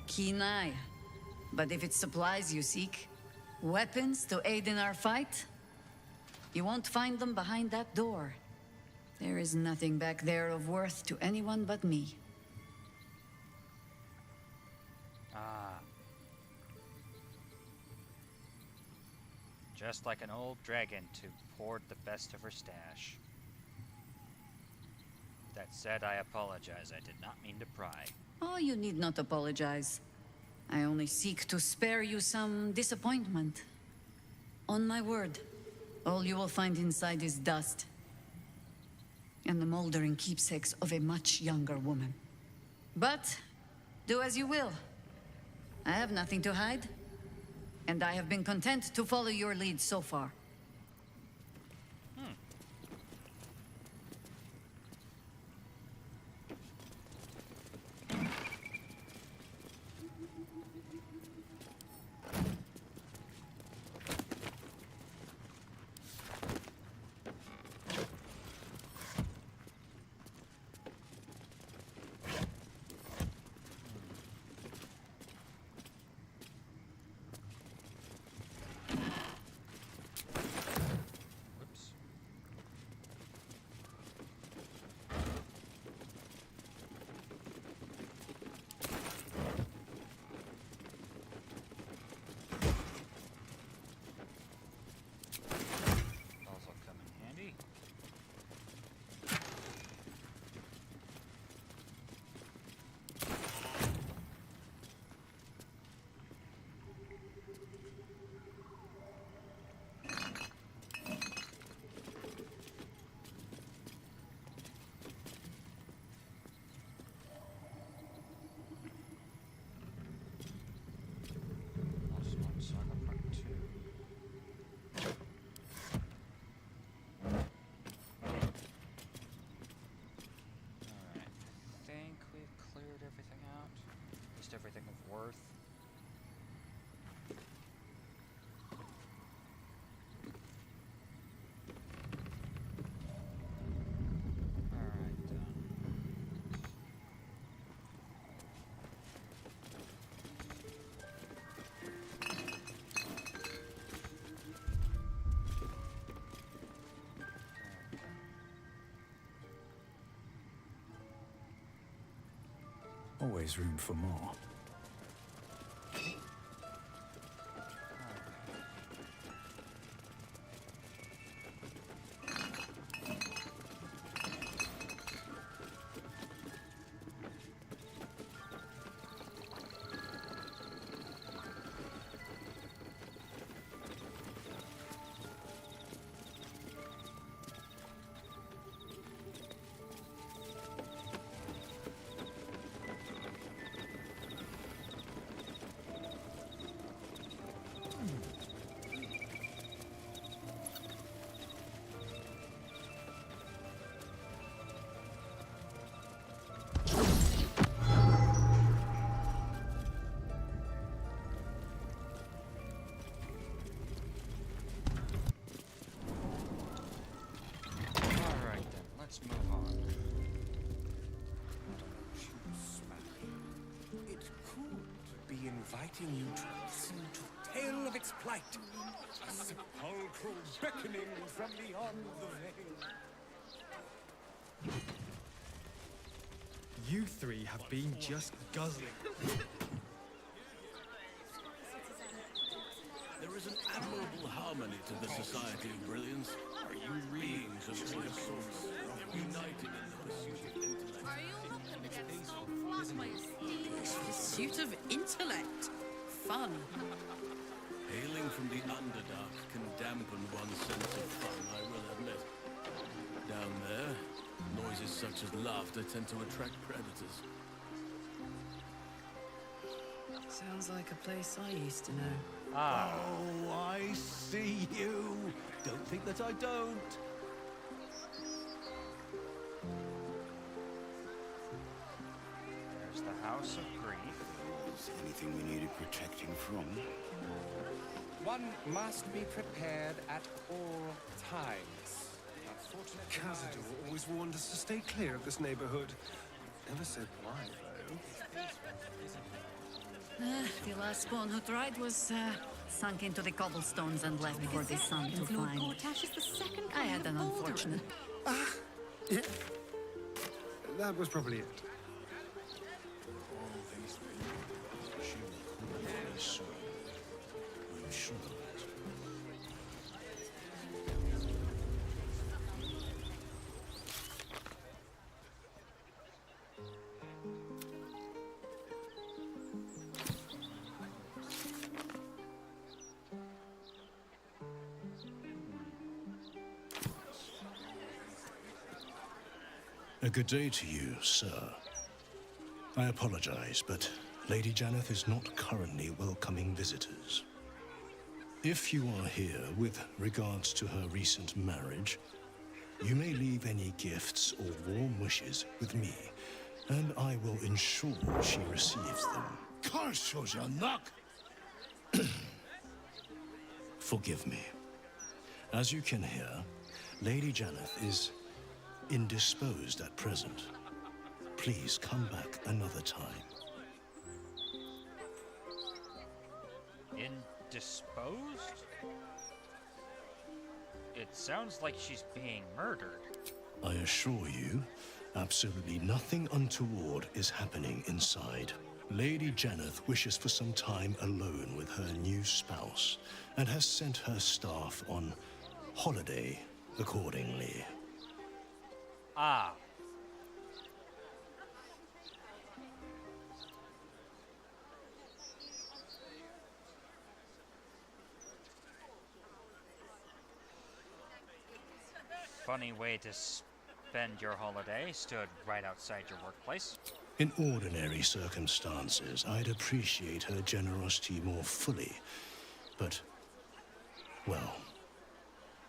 Keen eye. But if it's supplies you seek, weapons to aid in our fight, you won't find them behind that door. There is nothing back there of worth to anyone but me. Ah. Just like an old dragon to hoard the best of her stash. That said, I apologize. I did not mean to pry. Oh, you need not apologize. I only seek to spare you some disappointment. On my word, all you will find inside is dust. And the moldering keepsakes of a much younger woman. But, do as you will. I have nothing to hide. And I have been content to follow your lead so far. Always room for more. Let's move on. It could be inviting you to listen to the tale of its plight. A sepulchral beckoning from beyond the veil. You three have been just guzzling. There is an admirable harmony to the Society of Brilliance. Are you beings of all sorts, united in the pursuit of intellect? Are you looking to get skull flossed by a steed? Pursuit of intellect. Fun. Hailing from the Underdark can dampen one's sense of fun, I will admit. Down there, noises such as laughter tend to attract predators. Sounds like a place I used to know. Oh, I see you. Don't think that I don't. There's the House of Grief. Is anything we needed protecting from? One must be prepared at all times. Cazador always warned us to stay clear of this neighborhood. Never said why, though. The last spawn who tried was sunk into the cobblestones and left for the sun to find. I had an unfortunate. Yeah. That was probably it. A good day to you, sir. I apologize, but Lady Janeth is not currently welcoming visitors. If you are here with regards to her recent marriage, you may leave any gifts or warm wishes with me, and I will ensure she receives them. Forgive me. As you can hear, Lady Janeth is indisposed at present. Please come back another time. Indisposed? It sounds like she's being murdered. I assure you, absolutely nothing untoward is happening inside. Lady Janeth wishes for some time alone with her new spouse, and has sent her staff on holiday accordingly. Ah. Funny way to spend your holiday, stood right outside your workplace. In ordinary circumstances, I'd appreciate her generosity more fully, but, well,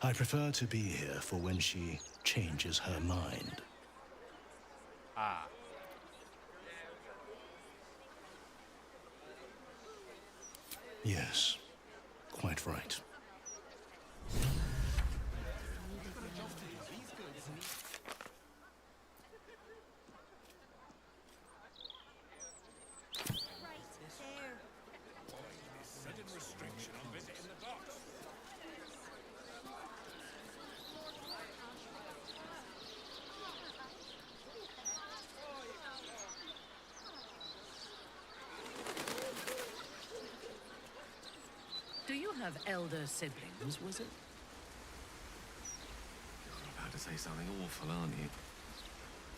I prefer to be here for when she changes her mind. Ah. Yes, quite right. have elder siblings, was it? You're about to say something awful, aren't you?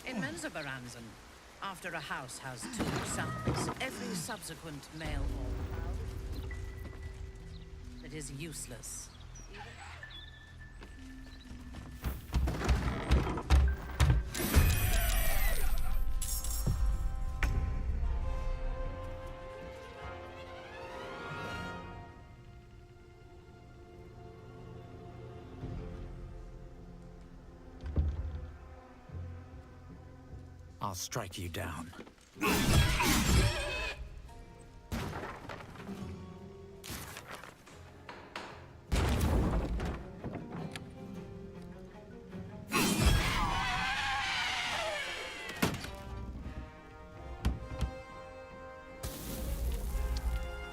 In Menzoberranzan, after a house has 2 sons, every subsequent male or child that is useless. I'll strike you down.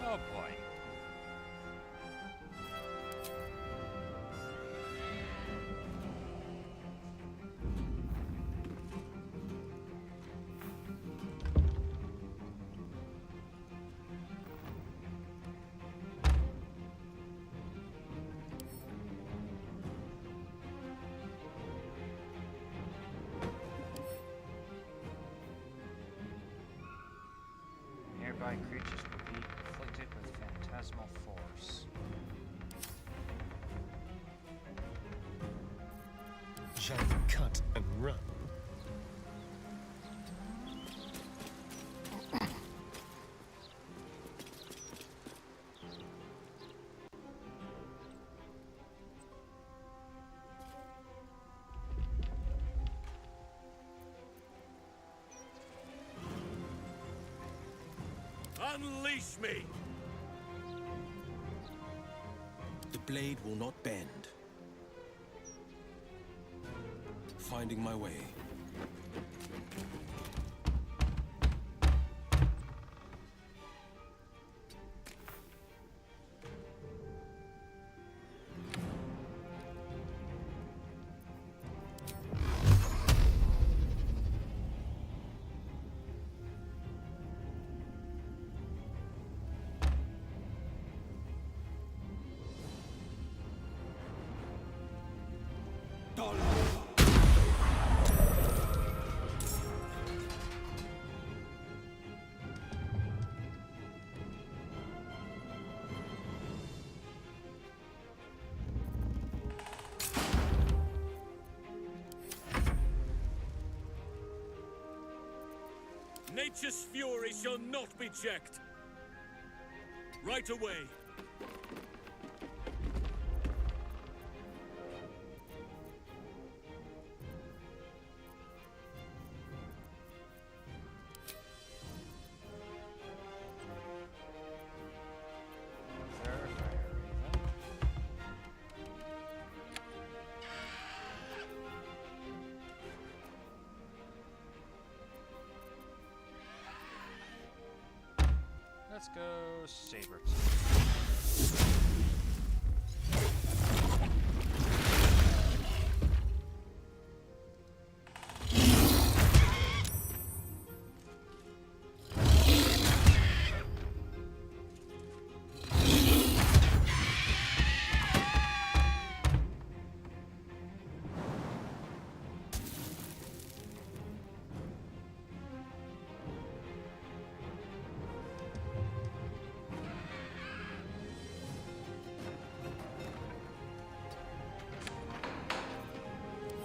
Oh boy. Nearby creatures will be afflicted with phantasmal force. Shall we cut and run? Unleash me! The blade will not bend. Finding my way. Nature's fury shall not be checked. Right away. Let's go Saber.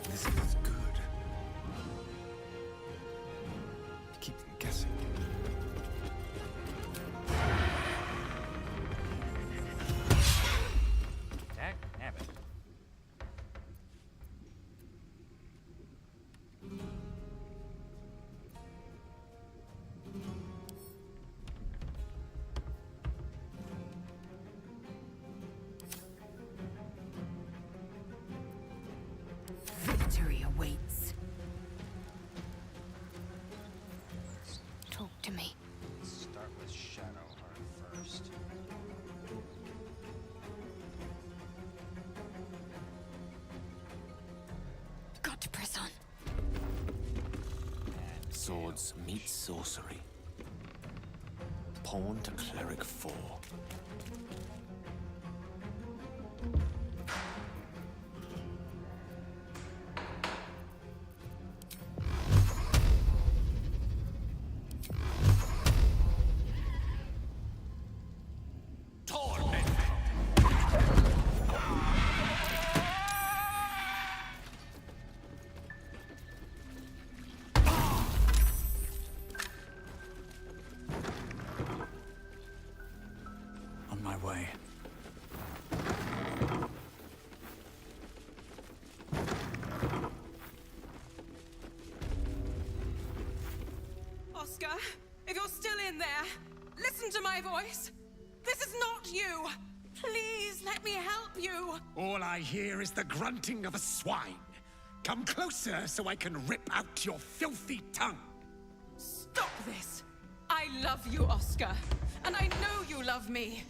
This is good. Keep them guessing. Dag nabbit. Victory awaits. Talk to me. Let's start with Shadowheart first. Got to press on. Swords meet sorcery. Pawn to cleric 4. Oscar! If you're still in there, listen to my voice! This is not you! Please, let me help you! All I hear is the grunting of a swine. Come closer so I can rip out your filthy tongue. Stop this! I love you, Oscar. And I know you love me.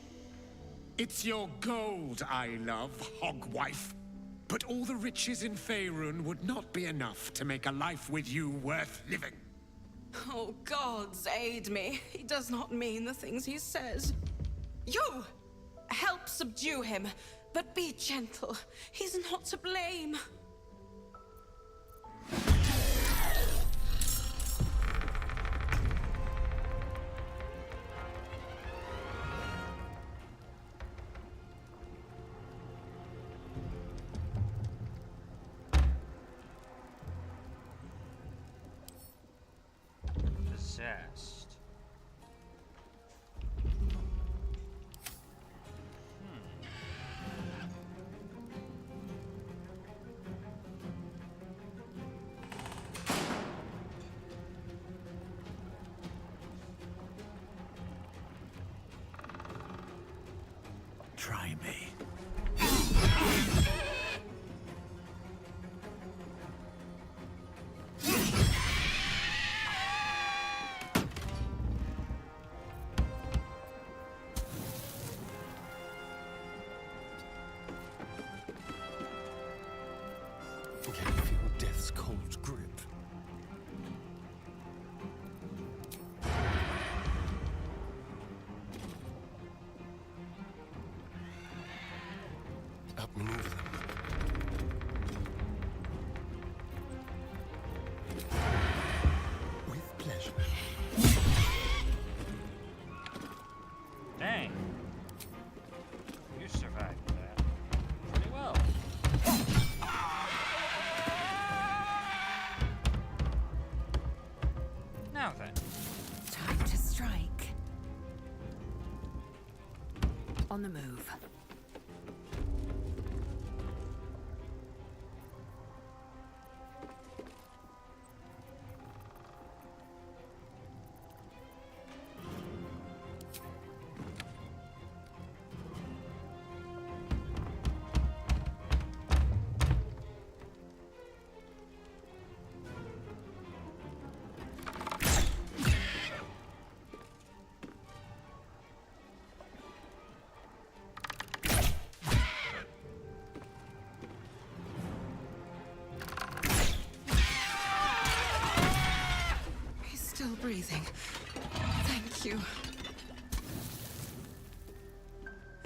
It's your gold I love, hogwife. But all the riches in Faerun would not be enough to make a life with you worth living. Oh, gods aid me. He does not mean the things he says. You! Help subdue him, but be gentle. He's not to blame. Possessed. Try me. Can you feel death's cold grip? Outmaneuver them. With pleasure. Dang. You survived that pretty well. Now then. Time to strike. On the move. Still breathing. Thank you.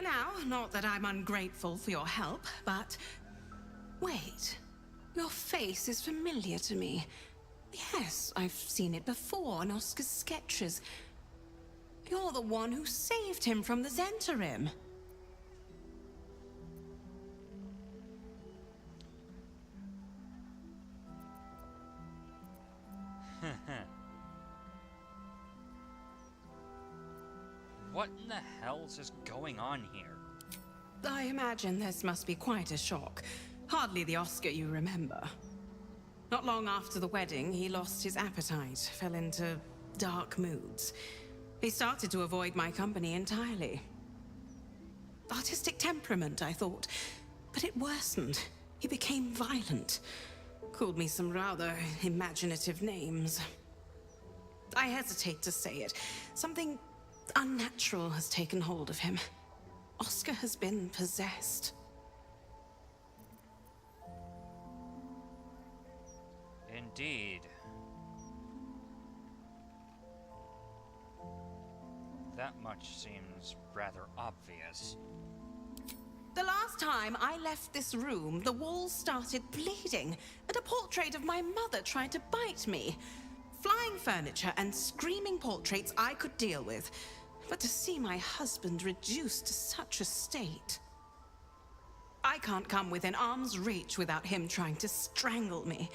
Now, not that I'm ungrateful for your help, but... Wait. Your face is familiar to me. Yes, I've seen it before in Oscar's sketches. You're the one who saved him from the Zentarim. What in the hell's is going on here? I imagine this must be quite a shock. Hardly the Oscar you remember. Not long after the wedding, he lost his appetite, fell into dark moods. He started to avoid my company entirely. Artistic temperament, I thought, but it worsened. He became violent. Called me some rather imaginative names. I hesitate to say it. Something unnatural has taken hold of him. Oscar has been possessed. Indeed. That much seems rather obvious. The last time I left this room, the walls started bleeding, and a portrait of my mother tried to bite me. Flying furniture and screaming portraits I could deal with. But to see my husband reduced to such a state... I can't come within arm's reach without him trying to strangle me.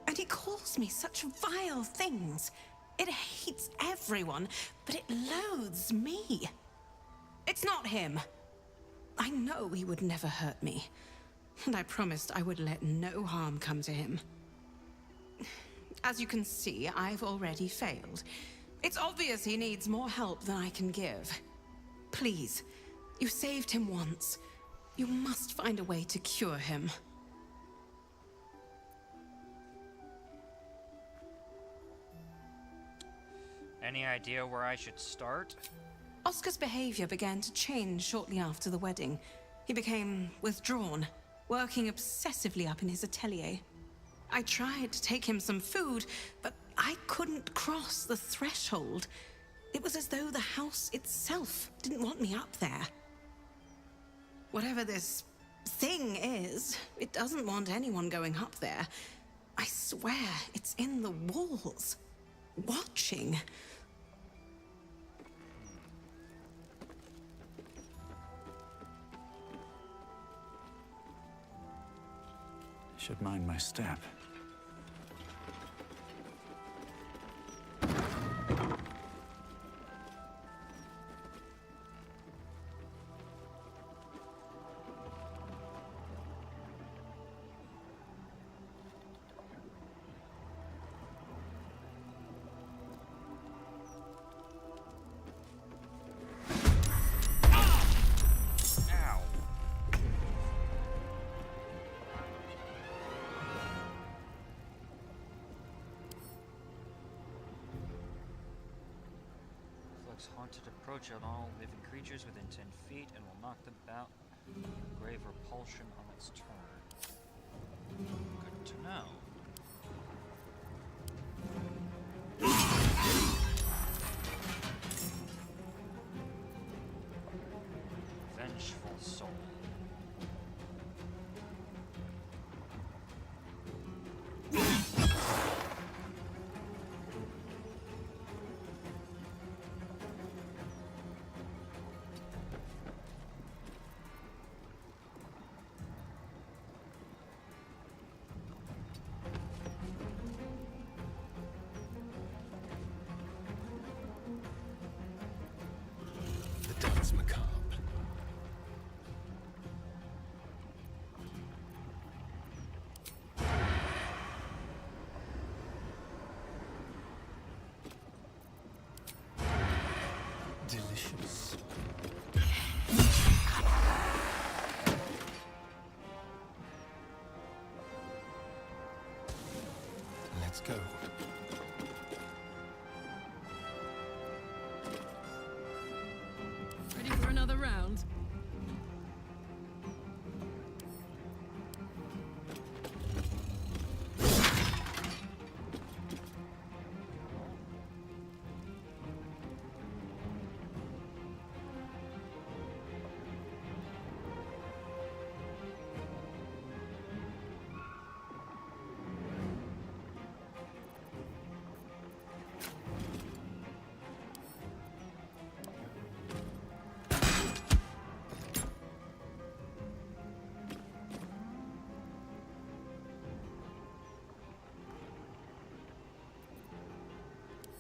And he calls me such vile things. It hates everyone, but it loathes me. It's not him. I know he would never hurt me. And I promised I would let no harm come to him. As you can see, I've already failed. It's obvious he needs more help than I can give. Please, you saved him once. You must find a way to cure him. Any idea where I should start? Oscar's behavior began to change shortly after the wedding. He became withdrawn, working obsessively up in his atelier. I tried to take him some food, but I couldn't cross the threshold. It was as though the house itself didn't want me up there. Whatever this thing is, it doesn't want anyone going up there. I swear it's in the walls, watching. Should mind my step. Haunted approach on all living creatures within 10 feet and will knock them out. Grave repulsion on its turn. Good to know. Vengeful soul. Macabre. Delicious. Let's go. Ready for another round?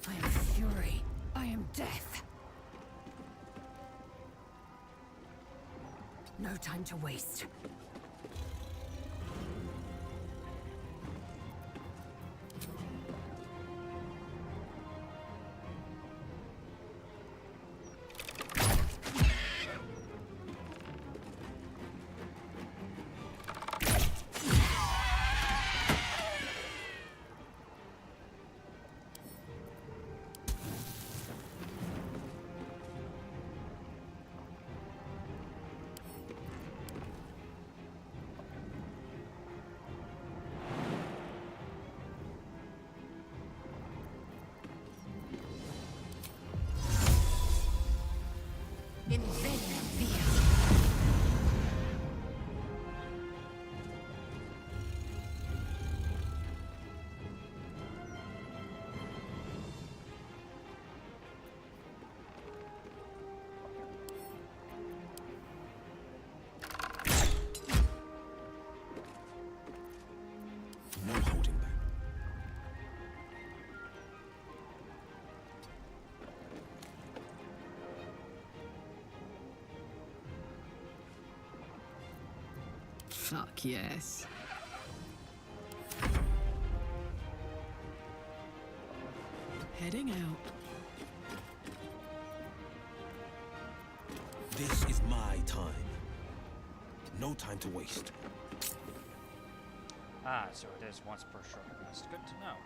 I am fury. I am death. No time to waste. No holding back. Fuck yes. Heading out. No time to waste. Ah, so it is once per short rest. Good to know.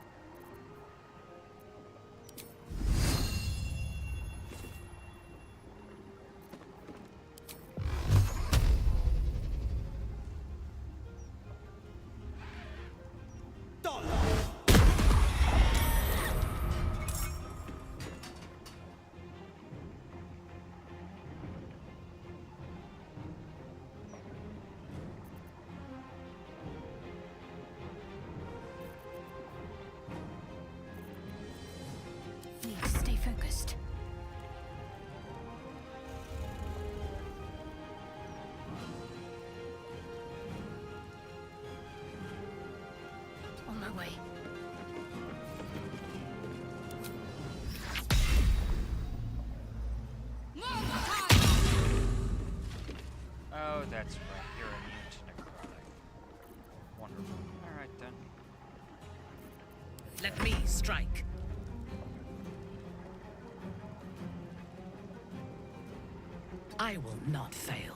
Need to stay focused. On my way. Oh, that's right. You're immune to necrotic. Wonderful. Alright then. Let me strike. I will not fail.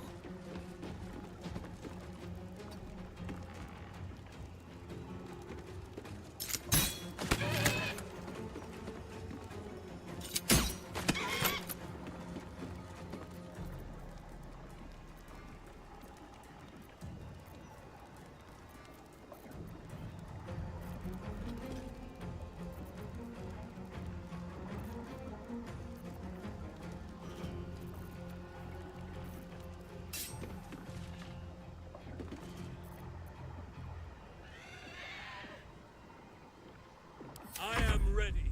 I am ready.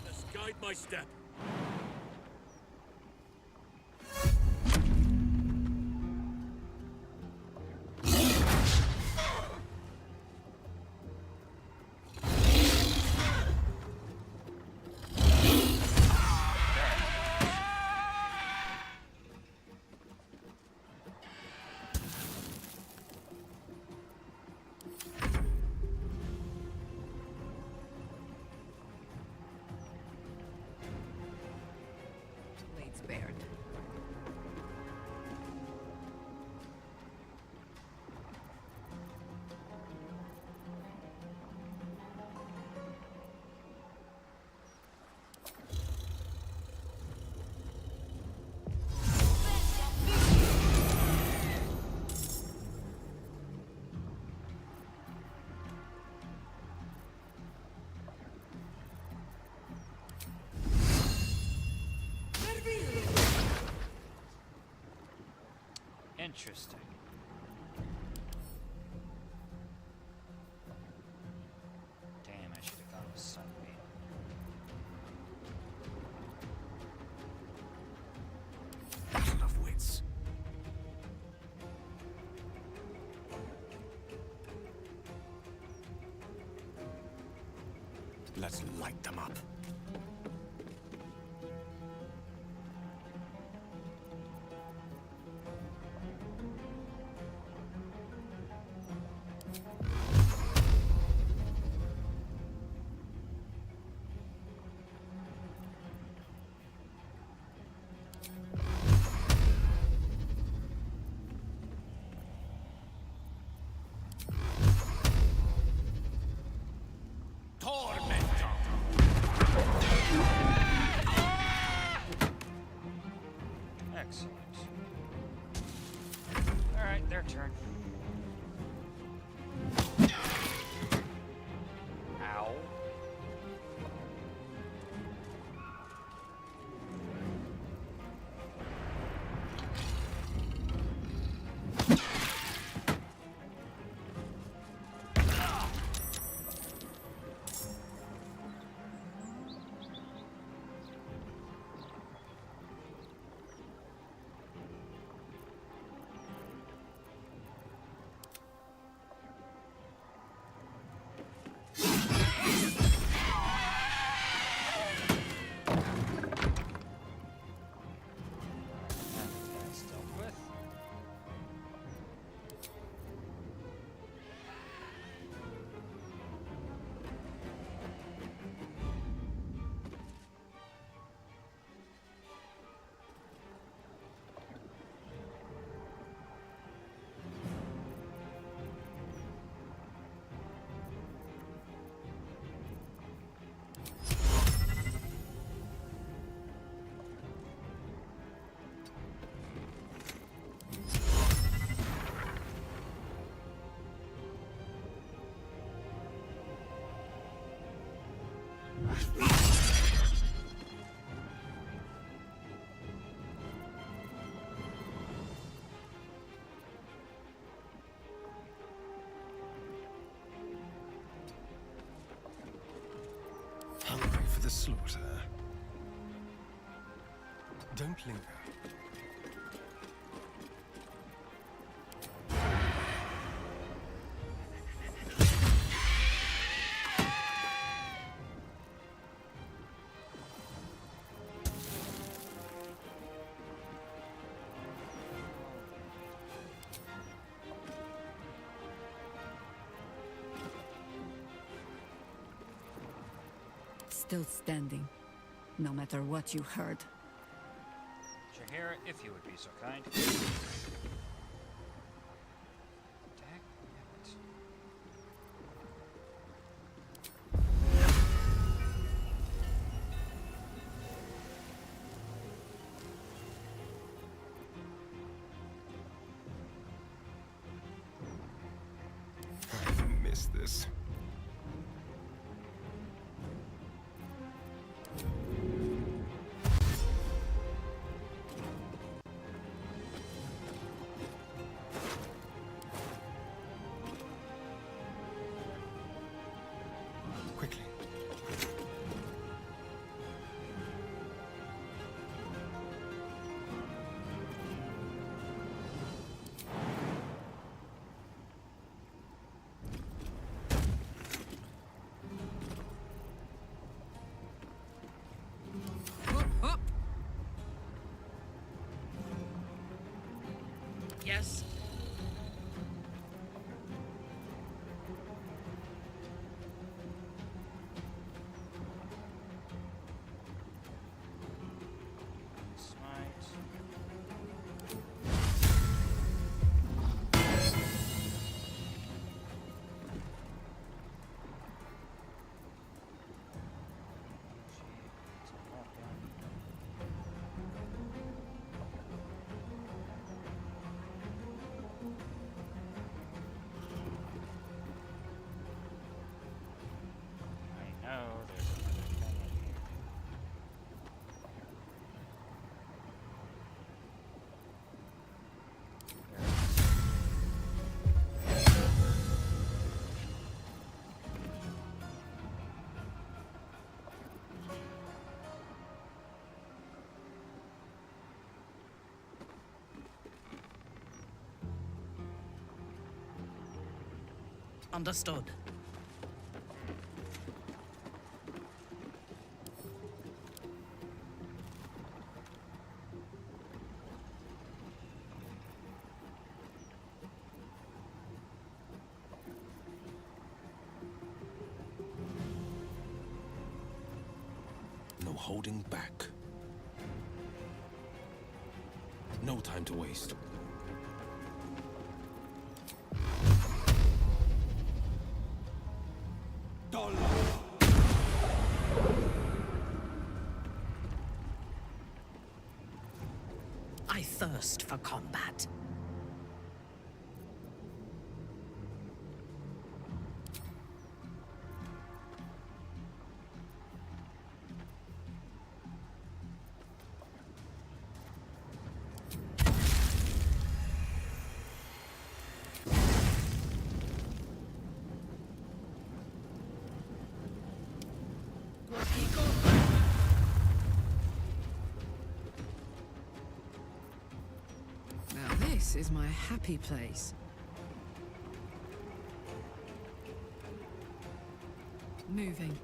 Let us guide my step. Blades bared. Interesting. Damn, I should have gone with Sunbeam. Battle of wits. Let's light them up. Tormentor! Hungry for the slaughter. Don't linger. Still standing, no matter what you heard. Jahira, if you would be so kind. I've missed this. Quickly. Yes. Understood. No holding back. No time to waste. I thirst for combat. Now this is my happy place. Moving.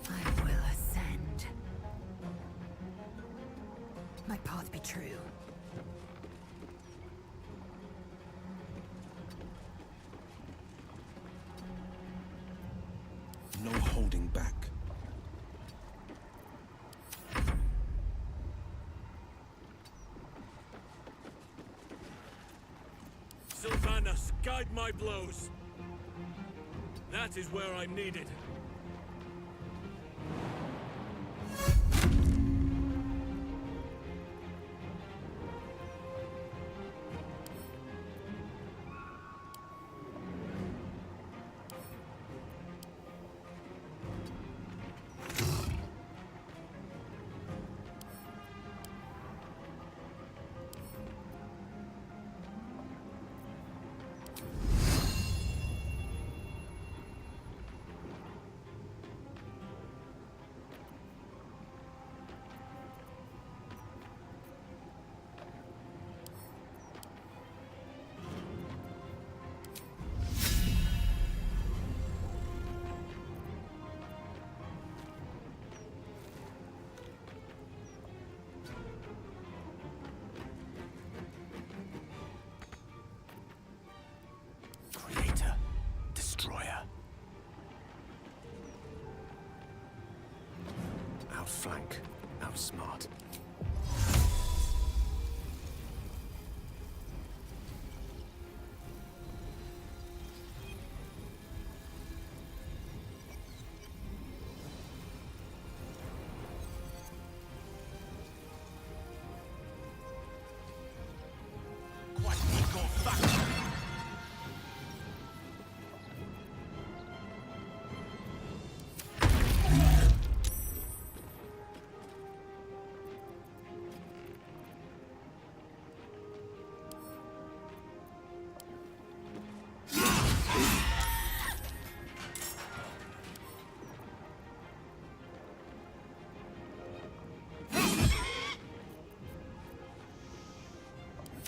I will ascend. My path be true. No holding back. Sylvanas, guide my blows. That is where I'm needed.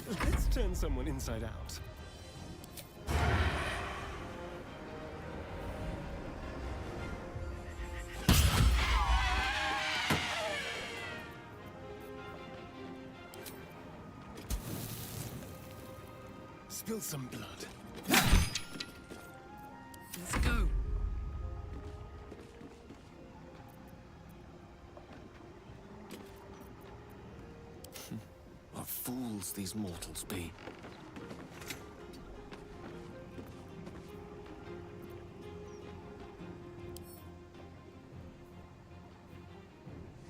Let's turn someone inside out. Spill some blood. Let's go. What fools these mortals be.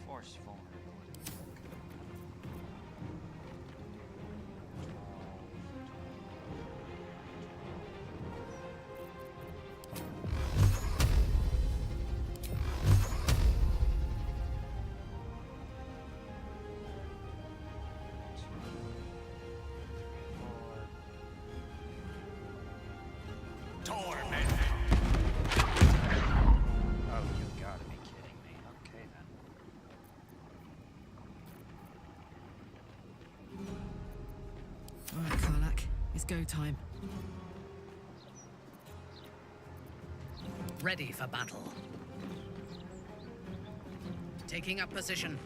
Forceful. Oh, you gotta be kidding me. Okay then. All right, Karlak. It's go time. Ready for battle. Taking up position.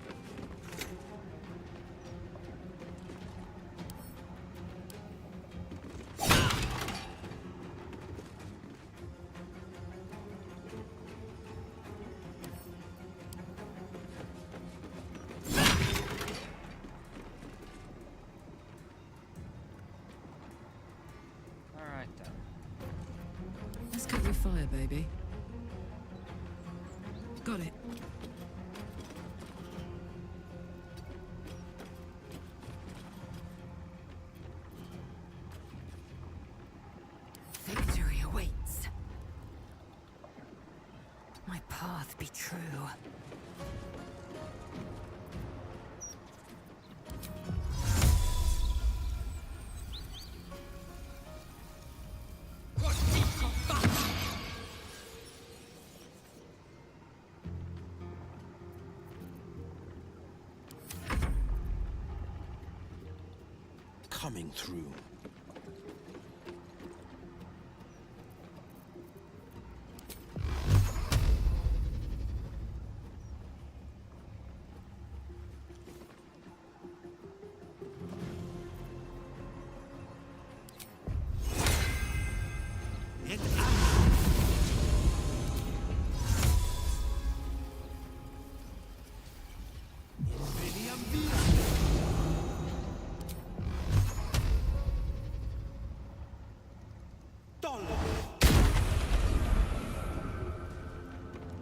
Alright then. Let's cover fire, baby. Got it. Victory awaits. My path be true. Coming through.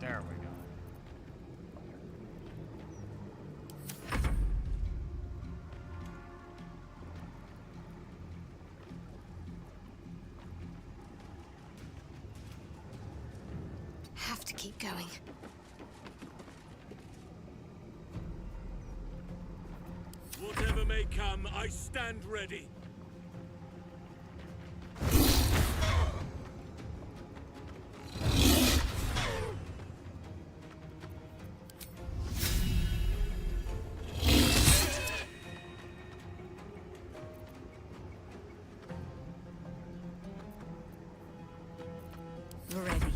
There we go. Have to keep going. Whatever may come, I stand ready. Ready.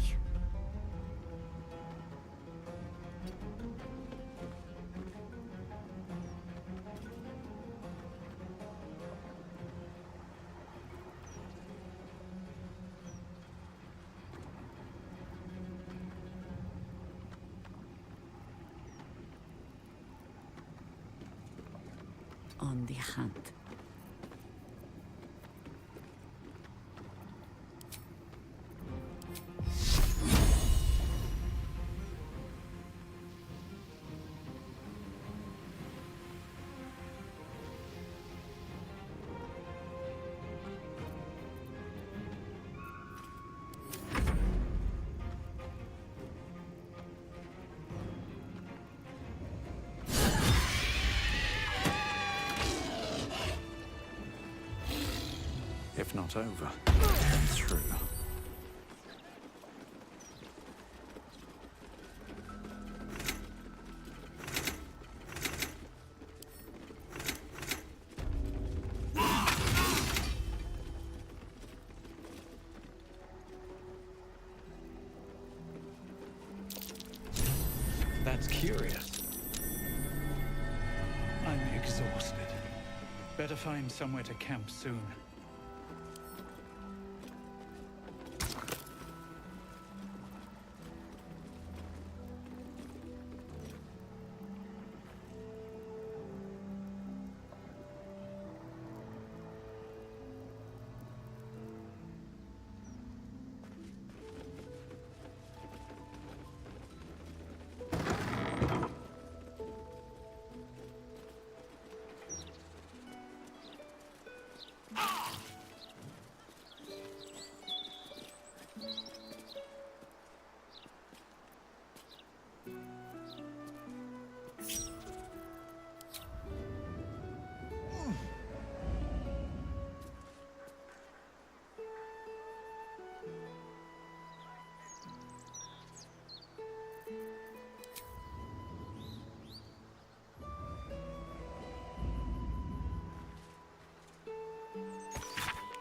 On the hunt. If not over, then through. curious. I'm exhausted. Better find somewhere to camp soon.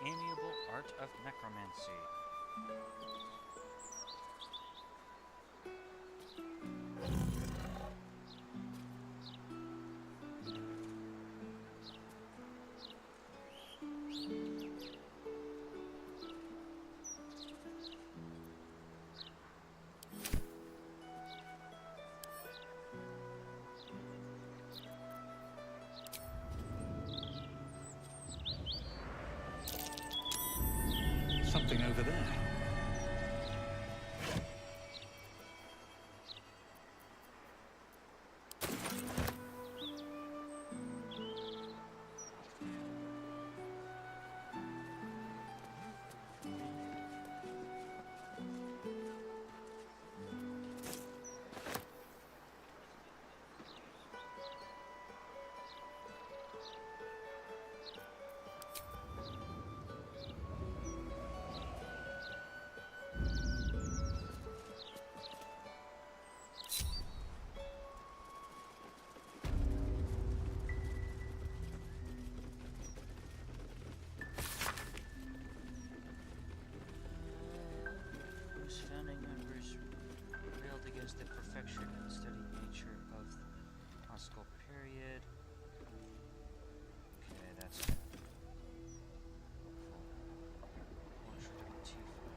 Amiable art of necromancy. Something over there. Whose founding members railed against the perfection and steady nature of the classical period. Okay, that's portrait of Tifa.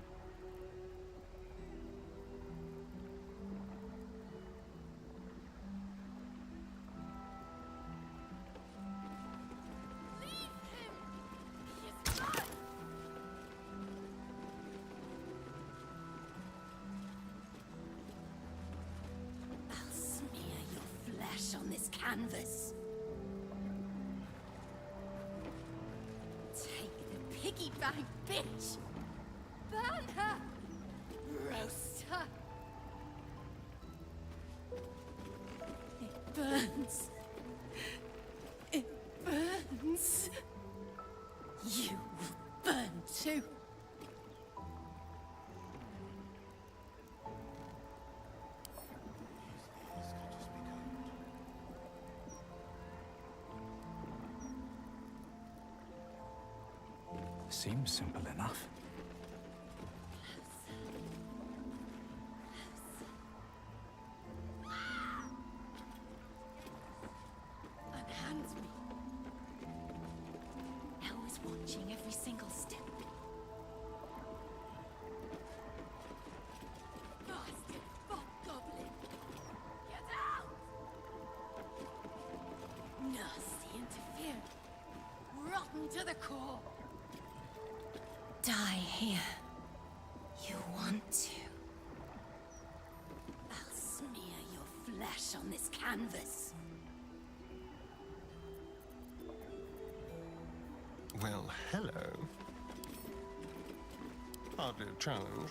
I'll smear your flesh on this canvas. Take the piggy bank, bitch! Burn her! Roast her! It burns. It burns. You will burn too. Seems simple enough. Unhand me. Hell is watching every single step. Bastard fuck goblin! Get out! Nasty interference. Rotten to the core. Die here. You want to. I'll smear your flesh on this canvas. Well, hello. Hardly a challenge.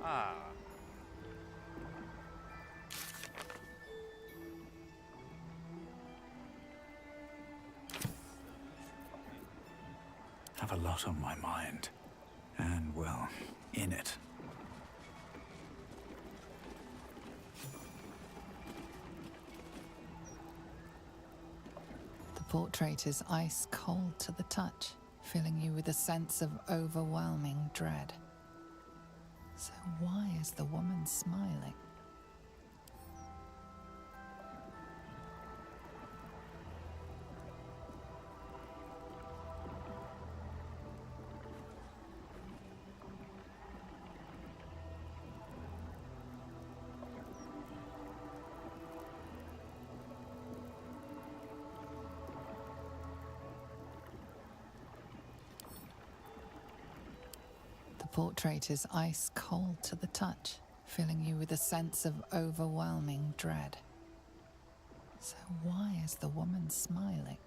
Ah. Have a lot on my mind. And, well, in it. The portrait is ice cold to the touch, filling you with a sense of overwhelming dread. So why is the woman smiling? The portrait is ice cold to the touch, filling you with a sense of overwhelming dread. So why is the woman smiling?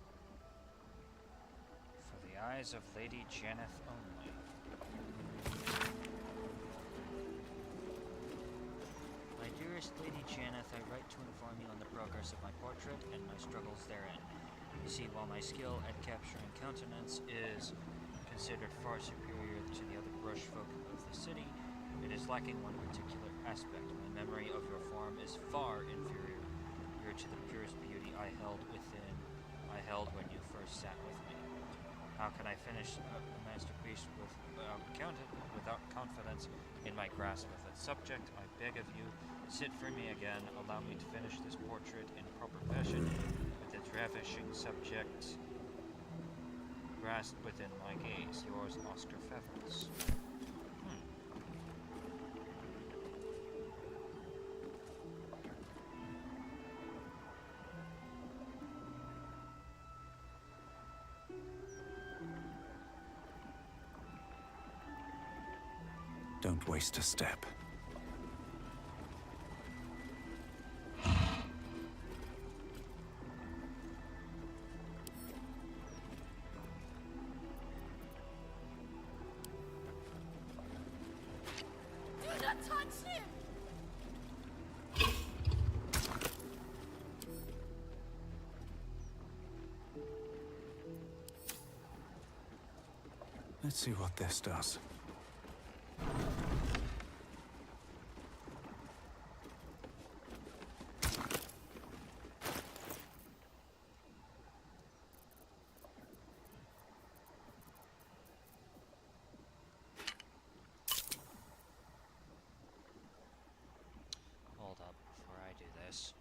For the eyes of Lady Janeth only. My dearest Lady Janeth, I write to inform you on the progress of my portrait and my struggles therein. You see, while my skill at capturing countenance is considered far superior to the other brush folk of the city, it is lacking one particular aspect. My memory of your form is far inferior to the purest beauty I held when you first sat with me. How can I finish a masterpiece without confidence in my grasp of its subject? I beg of you, sit for me again. Allow me to finish this portrait in proper fashion, with its ravishing subject grasped within my gaze. Yours, Oscar Feathers. Don't waste a step. Do not touch him! Let's see what this does. Hold up before I do this.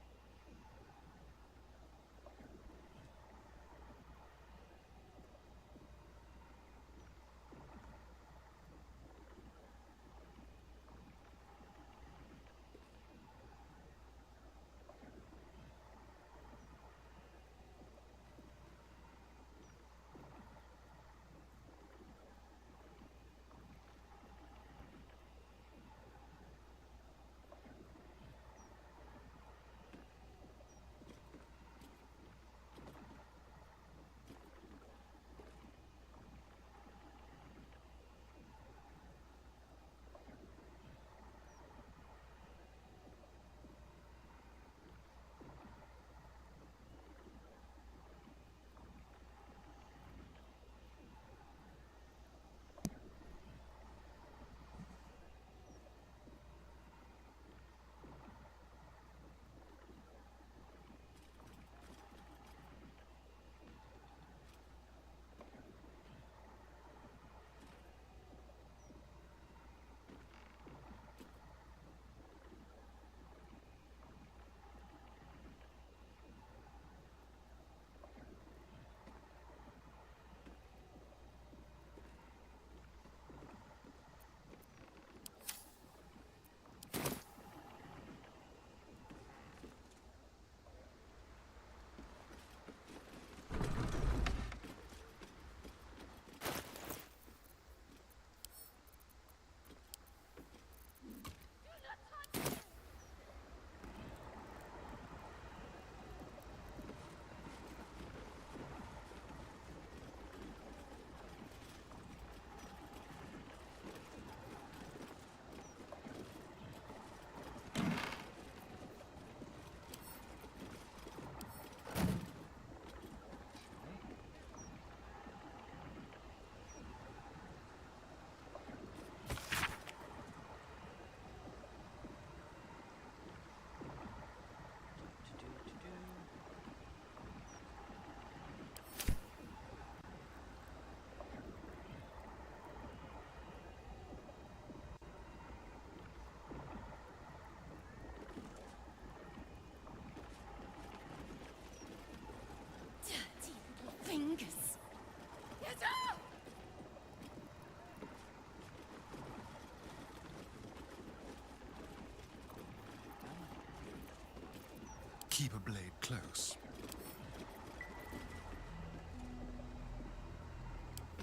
Keep a blade close.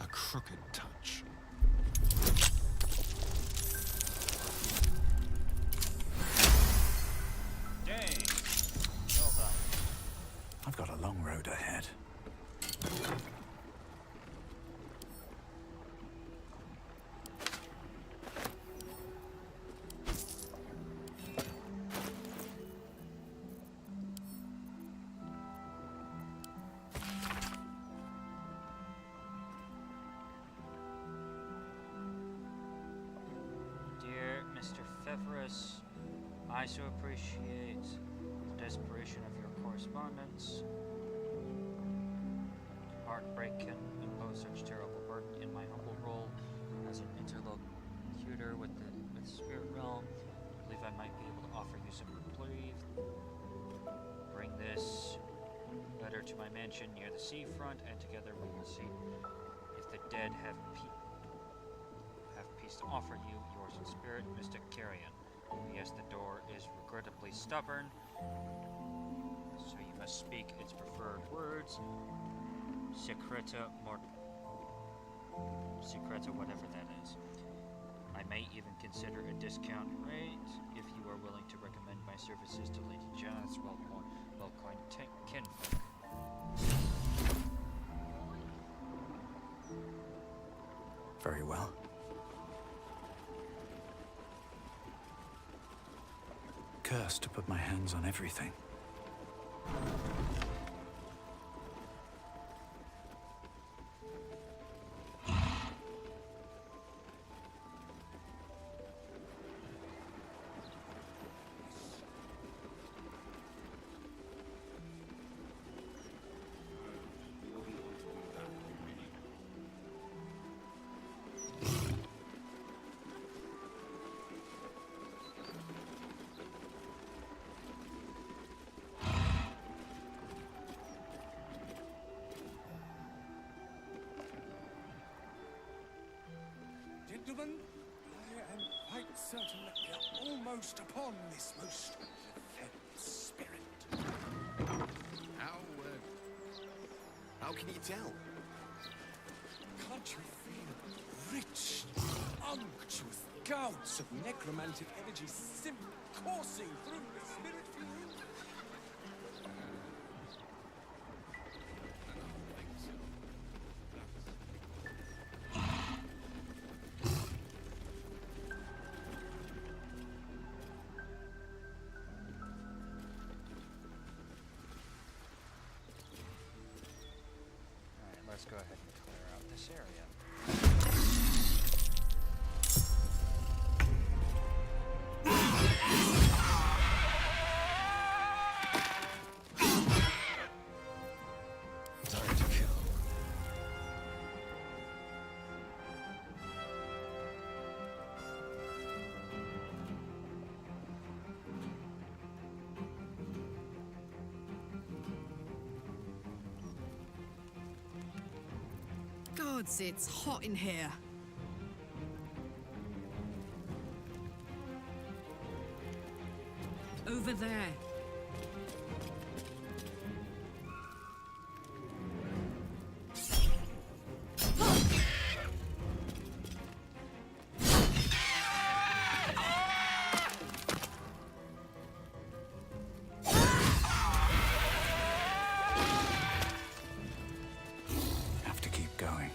A crooked touch. Dang! Well done. I've got a long road ahead. Dear Mr. Feverus, I so appreciate the desperation of your correspondence. Heartbreak can impose such terrible burden in my humble role as an interlocutor with the spirit realm. I believe I might be able to offer you some reprieve. Bring this letter to my mansion near the seafront, and together we will see if the dead have peace to offer you. Yours in spirit, Mr. Carrion. Yes, the door is regrettably stubborn, so you must speak its preferred words. Secreta whatever that is. I may even consider a discount rate if you are willing to recommend my services to Lady Janeth's well-coined kinfolk. Very well. Cursed to put my hands on everything. Gentlemen, I am quite certain that we are almost upon this most revered spirit. How can you tell? Can't you feel rich, unctuous gouts of necromantic energy simply coursing through the spirit field? Let's go ahead and clear out this area. Time to kill. Gods, it's hot in here. Over there. Have to keep going.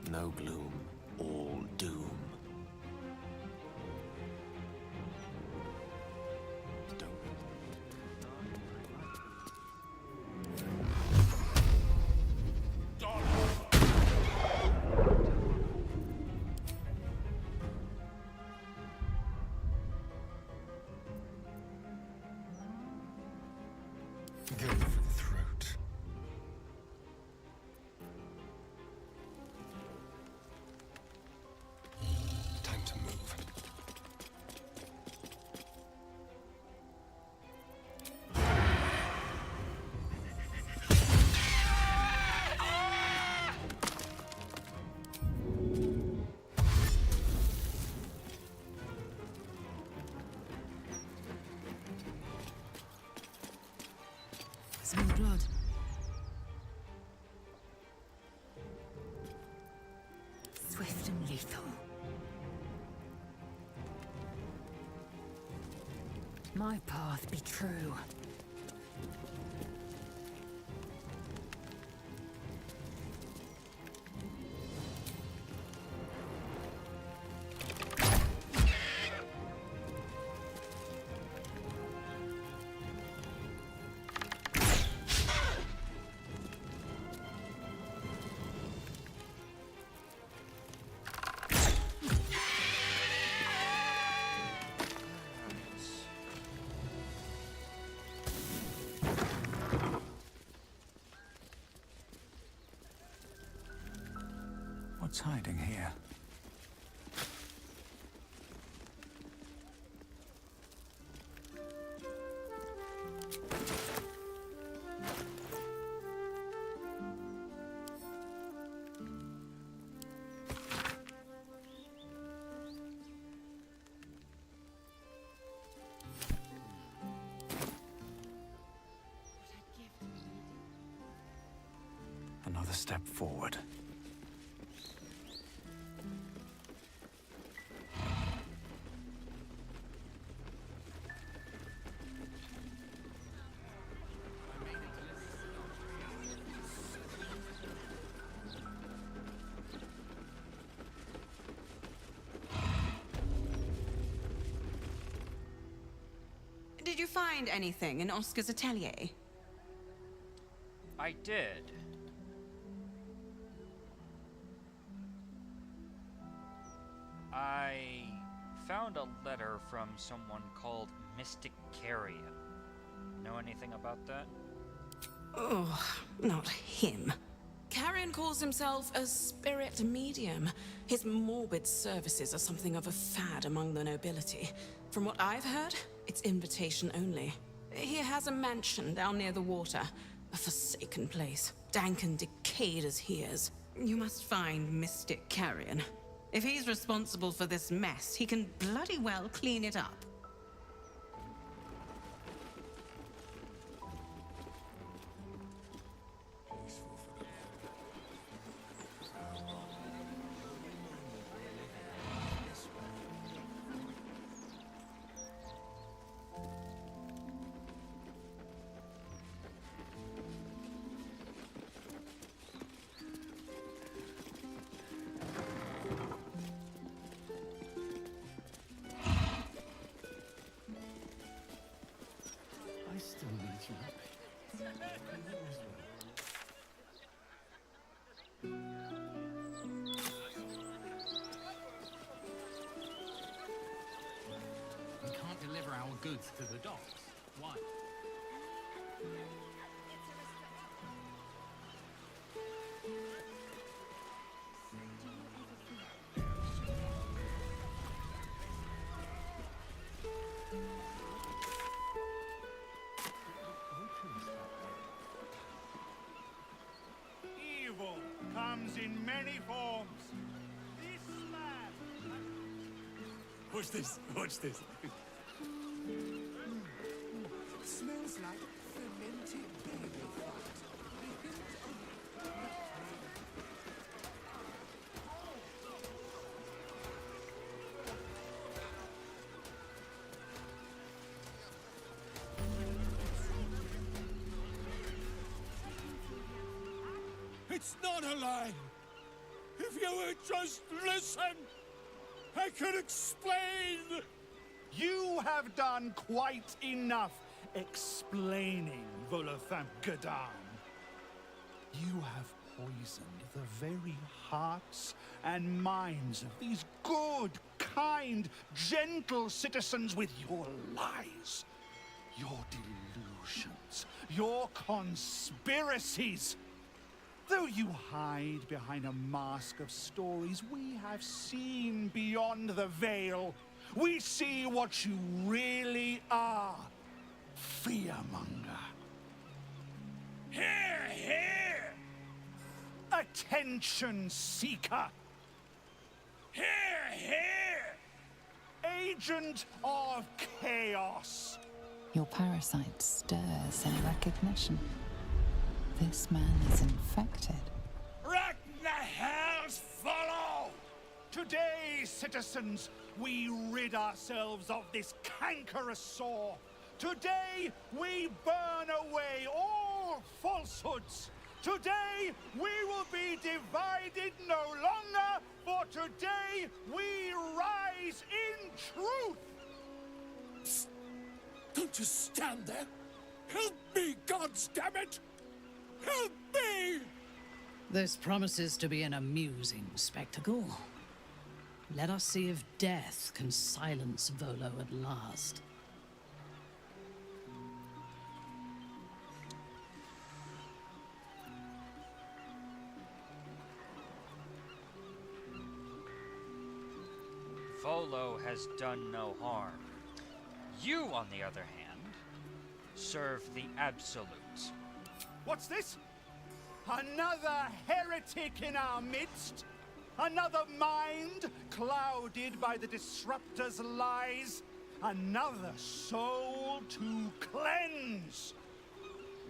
No gloom, all doom. Smell blood. Swift and lethal. My path be true. What's hiding here? Another step forward. Did you find anything in Oscar's atelier? I did. I found a letter from someone called Mystic Carrion. Know anything about that? Oh, not him. Carrion calls himself a spirit medium. His morbid services are something of a fad among the nobility. From what I've heard, it's invitation only. He has a mansion down near the water, a forsaken place, dank and decayed as he is. You must find Mystic Carrion. If he's responsible for this mess, he can bloody well clean it up. I still need you. We can't deliver our goods to the docks. Why? Evil comes in many forms. This man... Watch this, watch this. Smells like fermented baby fat. It's not a lie. If you would just listen, I could explain. You have done quite enough explaining, Volothamp Gadam. You have poisoned the very hearts and minds of these good, kind, gentle citizens with your lies, your delusions, your conspiracies. Though you hide behind a mask of stories, we have seen beyond the veil. We see what you really are. Fearmonger. Here, here! Attention seeker. Here, here! Agent of chaos. Your parasite stirs in recognition. This man is infected. Let the hells follow! Today, citizens, we rid ourselves of this cankerous sore. Today, we burn away all falsehoods. Today, we will be divided no longer, for today, we rise in truth! Don't just stand there. Help me, goddammit! Help me! This promises to be an amusing spectacle. Let us see if death can silence Volo at last. Volo has done no harm. You, on the other hand, serve the Absolute. What's this? Another heretic in our midst? Another mind clouded by the Disruptor's lies? Another soul to cleanse?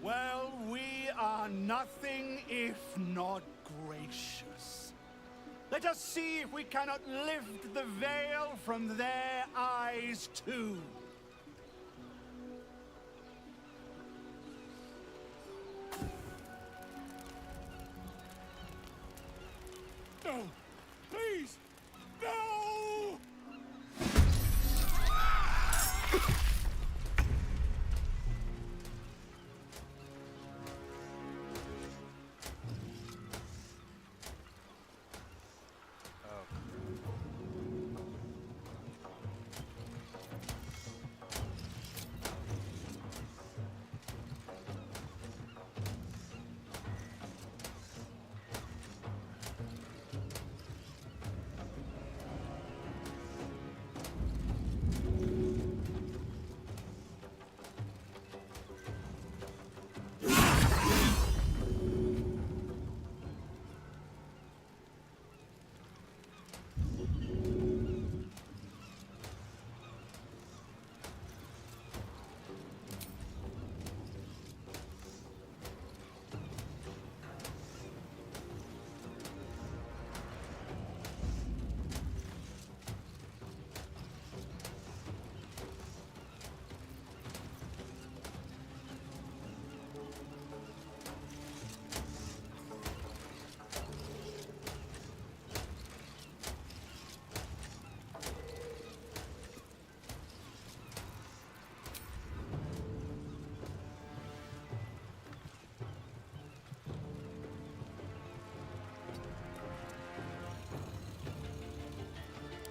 Well, we are nothing if not gracious. Let us see if we cannot lift the veil from their eyes too. No! Please! No!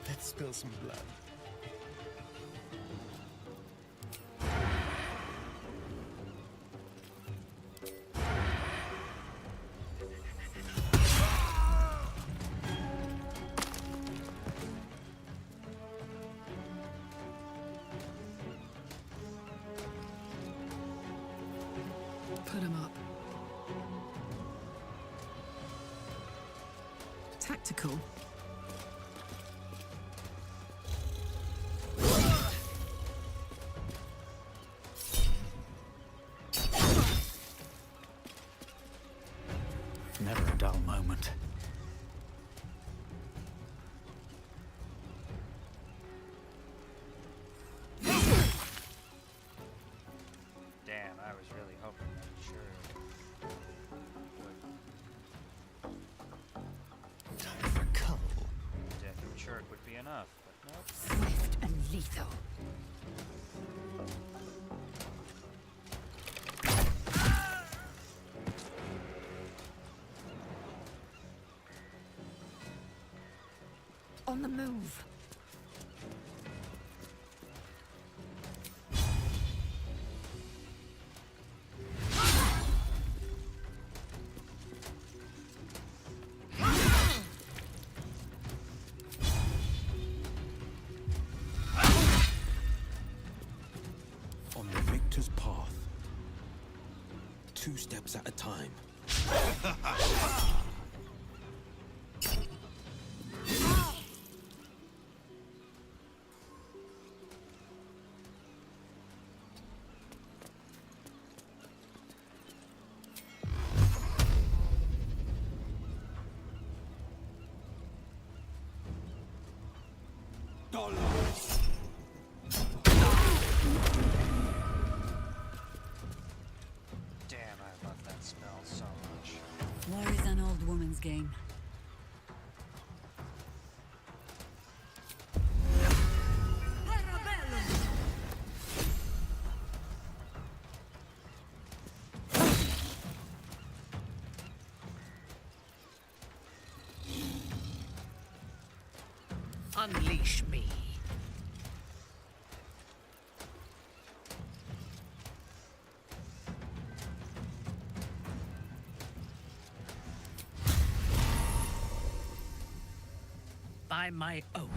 Let's spill some blood. Put him up. Tactical. Never a dull moment. Damn, I was really hoping that sure would. Time for cuddle. Death and Chirk would be enough, but nope. Swift and lethal. On the move. On the victor's path. 2 steps at a time. woman's game. Unleash me. By my oath.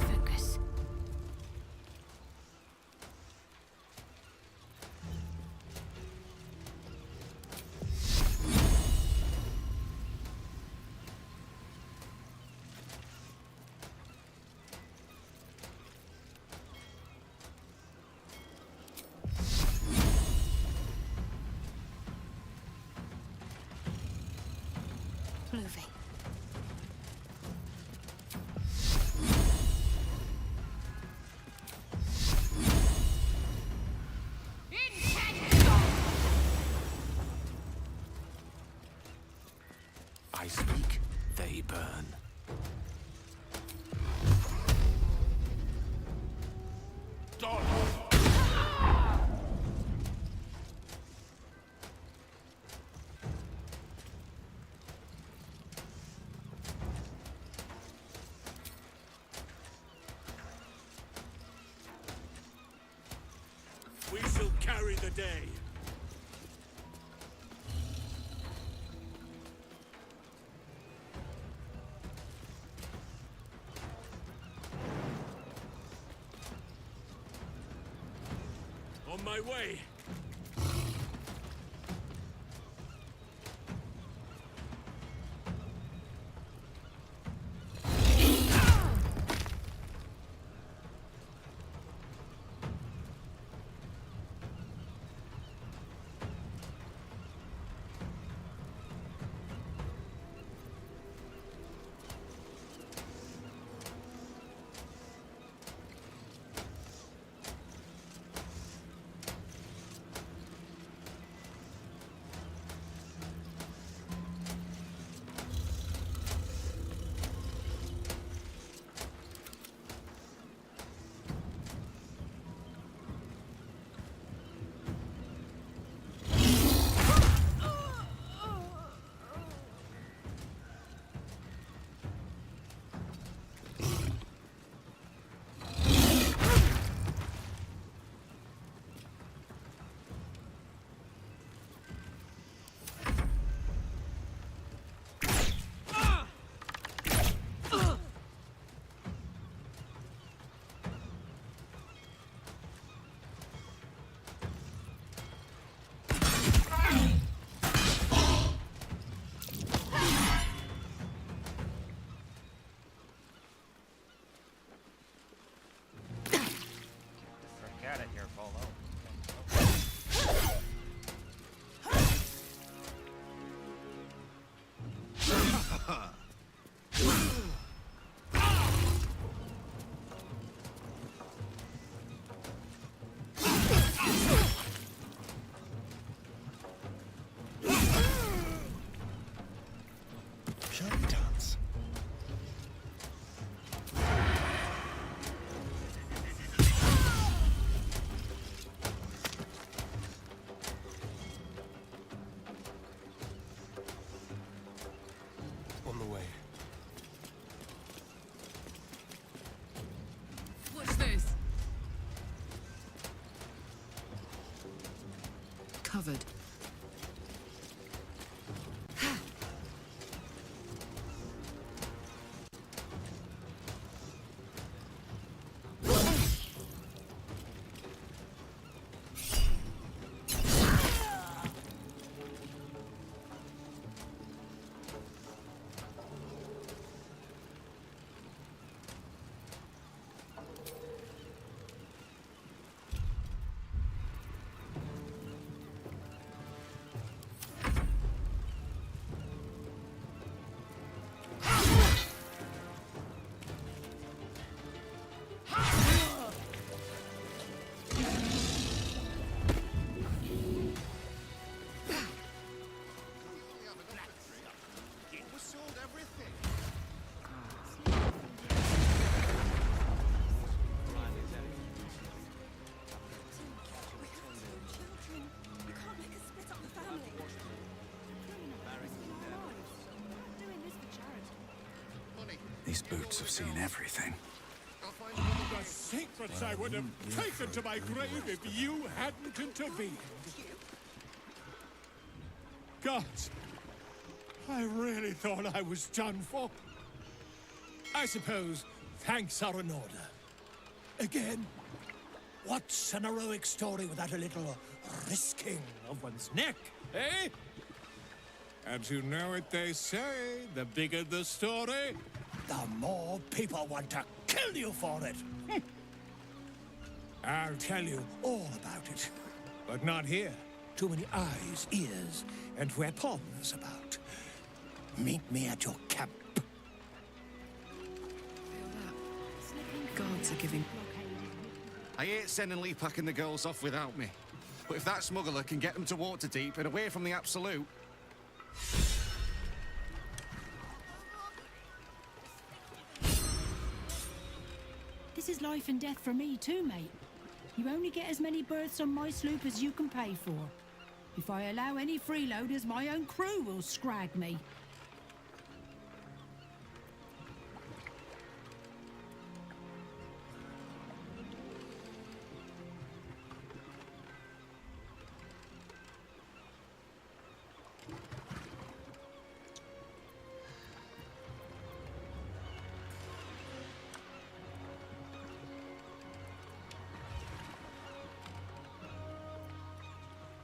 Focus. Moving. I speak, they burn. We shall carry the day. On my way. Forget it, your Volo. Shall we dance? On the way. What's this? Covered. These boots have seen everything. The secrets I would have taken to my grave if you hadn't intervened. Gods, I really thought I was done for. I suppose thanks are in order. Again, what's an heroic story without a little risking of one's neck, eh? And you know what they say, the bigger the story, the more people want to kill you for it. I'll tell you all about it, but not here. Too many eyes, ears, and weapons about. Meet me at your camp. Gods are giving. I hate sending Lee packing the girls off without me. But if that smuggler can get them to Waterdeep and away from the Absolute... This is life and death for me too, mate. You only get as many berths on my sloop as you can pay for. If I allow any freeloaders, my own crew will scrag me.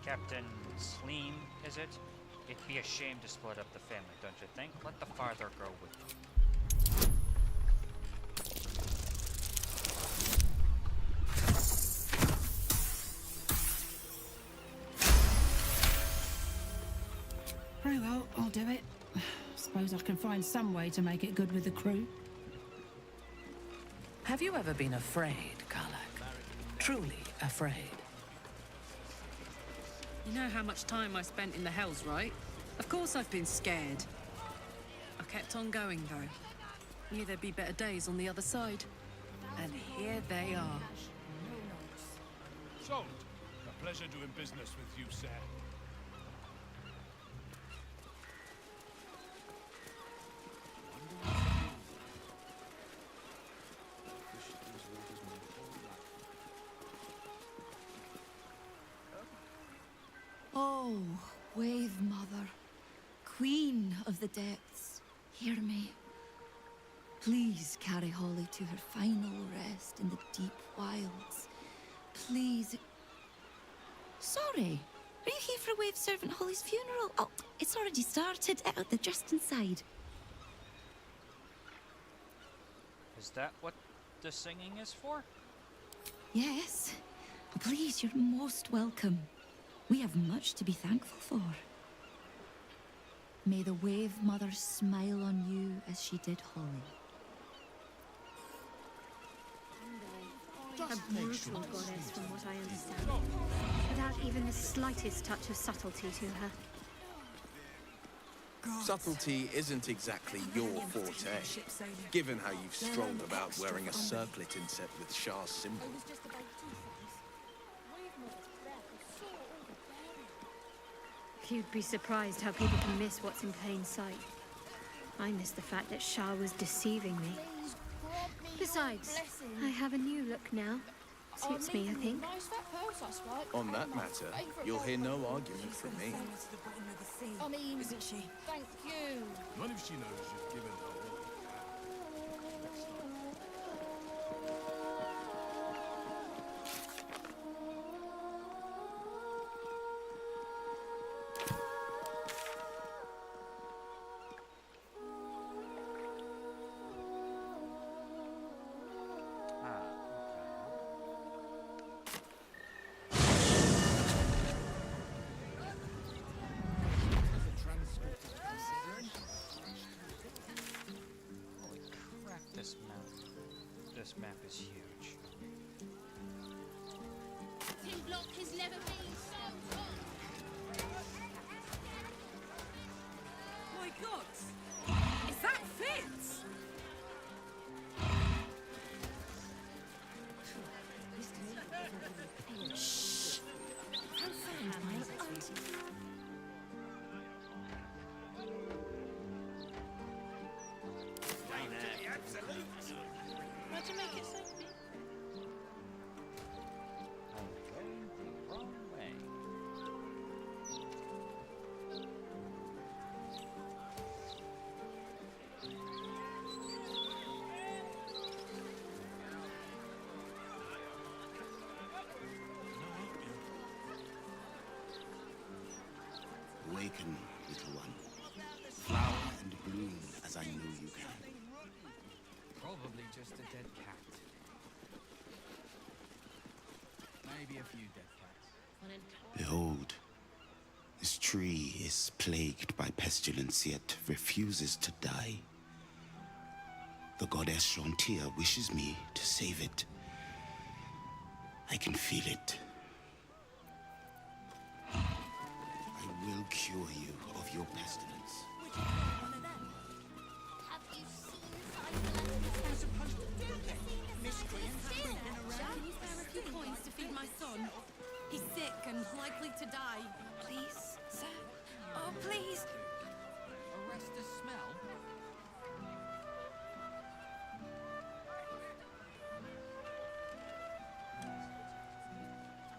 Captain Sleem, is it? It'd be a shame to split up the family, don't you think? Let the father go with them. Very well, I'll do it. Suppose I can find some way to make it good with the crew. Have you ever been afraid, Karlak? Truly afraid? You know how much time I spent in the Hells, right? Of course I've been scared. I kept on going, though. Knew there'd be better days on the other side. And here they are. Sold. A pleasure doing business with you, sir. Oh, Wave Mother, Queen of the Depths, hear me. Please carry Holly to her final rest in the deep wilds. Please. Sorry, are you here for Wave Servant Holly's funeral? Oh, it's already started. They're just inside. Is that what the singing is for? Yes. Please, you're most welcome. We have much to be thankful for. May the Wave Mother smile on you as she did Holly. A brutal goddess, from what I understand, without even the slightest touch of subtlety to her. Subtlety isn't exactly your forte, given how you've strolled about wearing a circlet inset with Shah's symbol. You'd be surprised how people can miss what's in plain sight. I missed the fact that Shah was deceiving me. Besides, I have a new look now. Suits me, I think. On that matter, you'll hear no argument from me. I mean, isn't she? Thank you. Not if she knows you've given her all. This map is huge. Tin block has never been so hot. My God! Is that Fitz? Shh! Confirmed my auntie. Why'd you make it so big? I'm going the wrong way. Awaken, little one. Flower and bloom as I know you can. Probably just a dead cat. Maybe a few dead cats. Behold, this tree is plagued by pestilence, yet refuses to die. The goddess Shantia wishes me to save it. I can feel it. I will cure you of your pestilence. Have you seen We're supposed to do this. Miscreants creeping around. Can you spare a few coins to feed my son? He's sick and likely to die. Please, sir. Oh, please. Arrest the smell?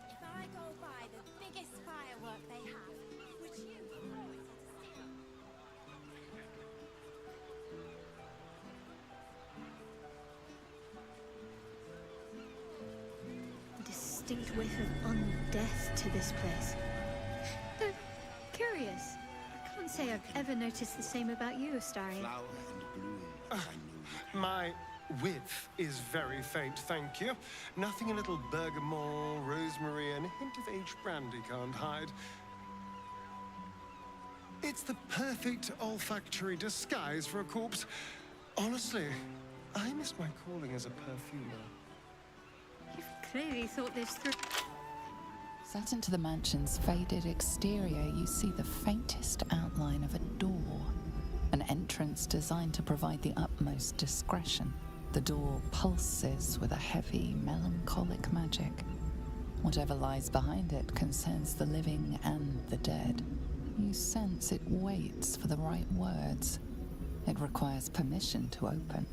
If I go by the biggest firework they have, which you always A distinct whiff of undeath to this place. Though, curious. I can't say I've ever noticed the same about you, Astarion. Flower and bloom as I know you. My width is very faint, thank you. Nothing a little bergamot, rosemary, and a hint of aged brandy can't hide. It's the perfect olfactory disguise for a corpse. Honestly, I miss my calling as a perfumer. You've clearly thought this through. Set into the mansion's faded exterior, you see the faintest outline of a door. An entrance designed to provide the utmost discretion. The door pulses with a heavy, melancholic magic. Whatever lies behind it concerns the living and the dead. You sense it waits for the right words. It requires permission to open.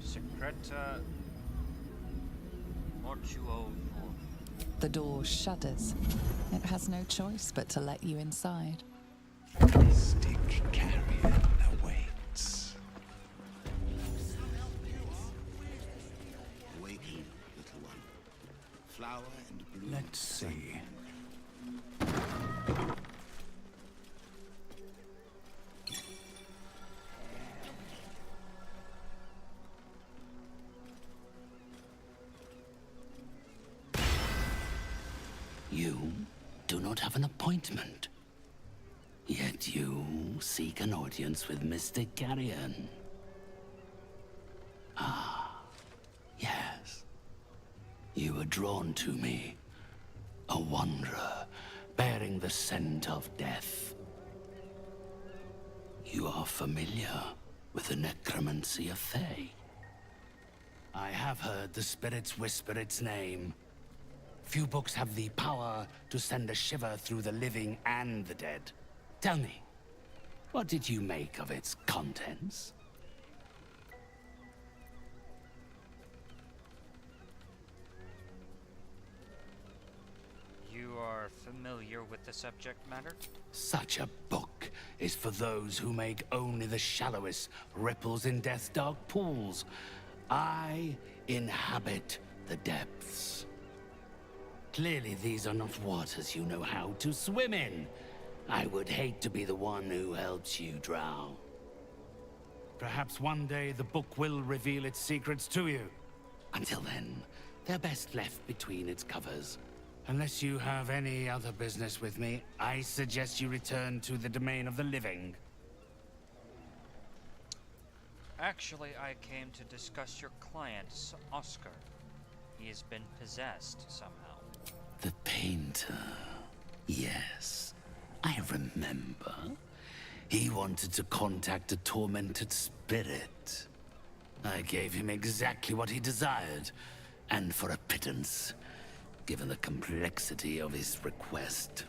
Secreta Mortuo for. The door shudders. It has no choice but to let you inside. Mystic carrion awaits. Awaken, little one. Flower and bloom. Let's see. You do not have an appointment. Yet you seek an audience with Mystic Carrion. Ah, yes. You were drawn to me. A wanderer, bearing the scent of death. You are familiar with the necromancy of Fae. I have heard the spirits whisper its name. Few books have the power to send a shiver through the living and the dead. Tell me, what did you make of its contents? You are familiar with the subject matter? Such a book is for those who make only the shallowest ripples in death's dark pools. I inhabit the depths. Clearly these are not waters you know how to swim in. I would hate to be the one who helps you drown. Perhaps one day the book will reveal its secrets to you. Until then, they're best left between its covers. Unless you have any other business with me, I suggest you return to the domain of the living. Actually, I came to discuss your client, Oscar. He has been possessed somehow. The painter. Yes, I remember. He wanted to contact a tormented spirit. I gave him exactly what he desired, and for a pittance, given the complexity of his request.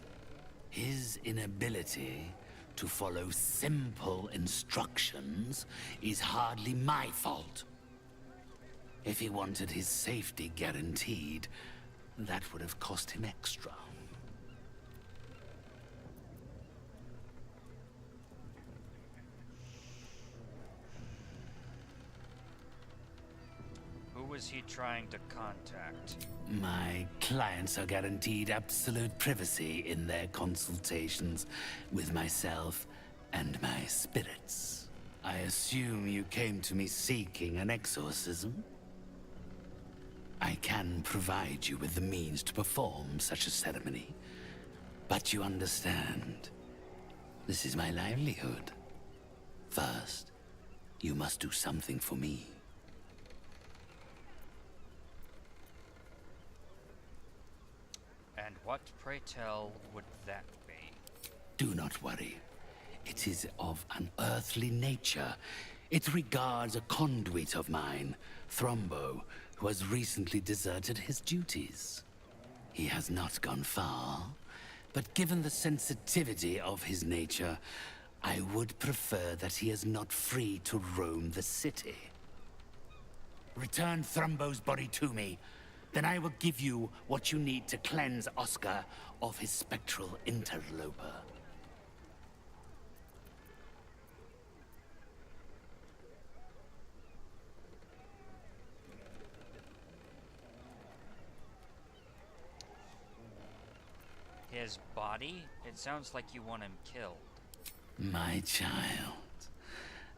His inability to follow simple instructions is hardly my fault. If he wanted his safety guaranteed, that would have cost him extra. Who was he trying to contact? My clients are guaranteed absolute privacy in their consultations with myself and my spirits. I assume you came to me seeking an exorcism? I can provide you with the means to perform such a ceremony, but you understand, this is my livelihood. First, you must do something for me. And what, pray tell, would that be? Do not worry. It is of an earthly nature. It regards a conduit of mine, Thrombo, who has recently deserted his duties. He has not gone far, but given the sensitivity of his nature, I would prefer that he is not free to roam the city. Return Thrombo's body to me. Then I will give you what you need to cleanse Oscar of his spectral interloper. His body? It sounds like you want him killed. My child,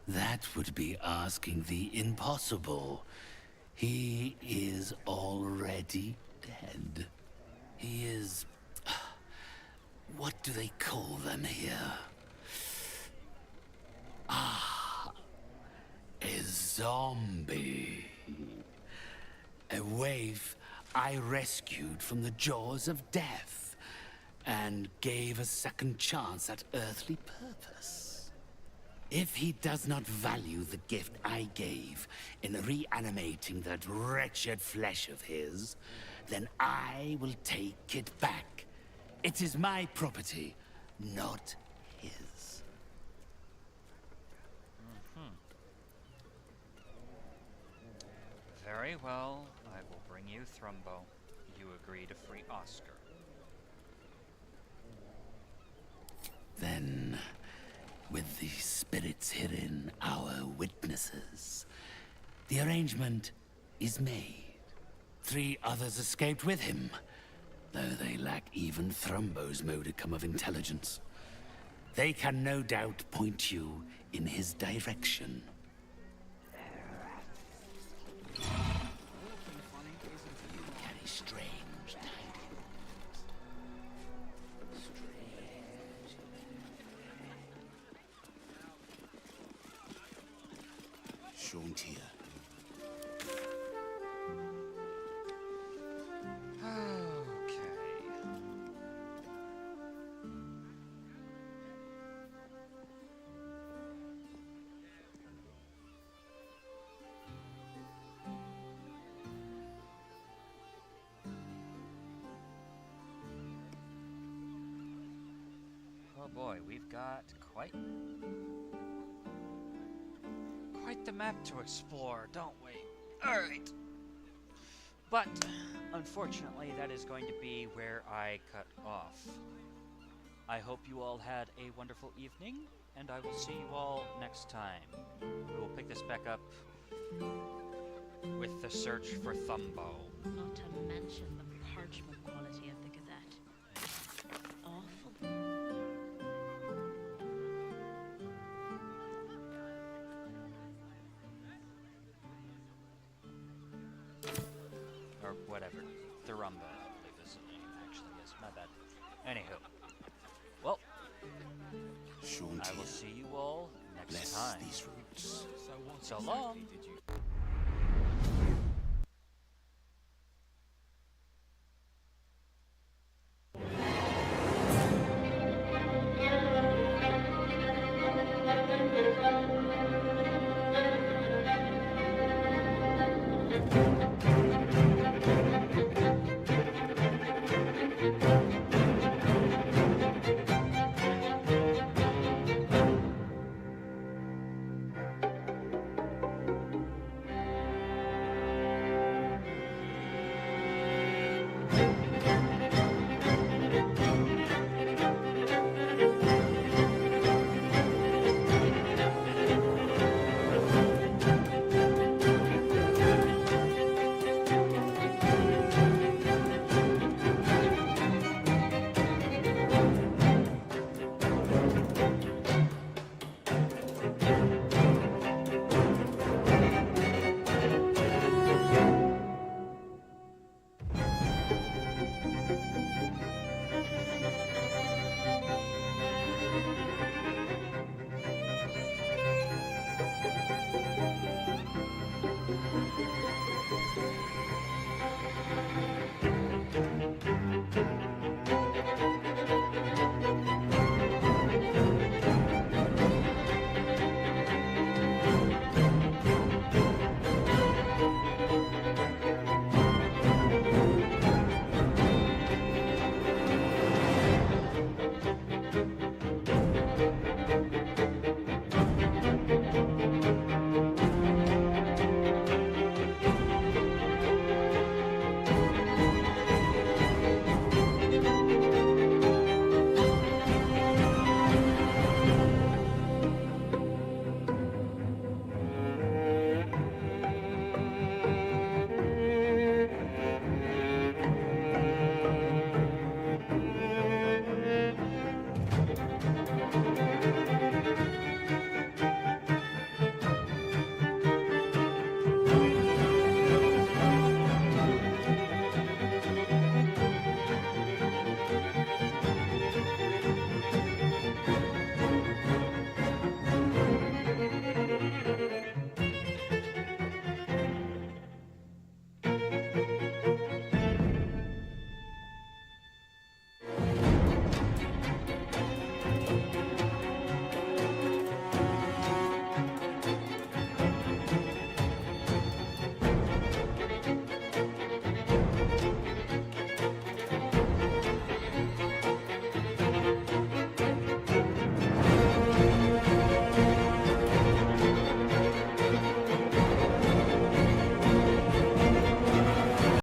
that would be asking the impossible. He is already dead. He is... what do they call them here? Ah, a zombie. A waif I rescued from the jaws of death and gave a second chance at earthly purpose. If he does not value the gift I gave in reanimating that wretched flesh of his, then I will take it back. It is my property, not his. Very well, I will bring you Thrombo. You agree to free Oscar. Then, with the spirits herein our witnesses, the arrangement is made. 3 others escaped with him, though they lack even Thrombo's modicum of intelligence. They can no doubt point you in his direction. You carry strange tidings. Shauntier. Oh boy, we've got quite the map to explore, don't we? Alright. But, unfortunately, that is going to be where I cut off. I hope you all had a wonderful evening, and I will see you all next time. We will pick this back up with the search for Thumbo. Not to mention the parchment quality of the Gazette. Awful. Or whatever. Thurumba, I believe is the name, actually. Yes, my bad. Anywho. Well, I will see you all next time. Bless these roots. So long.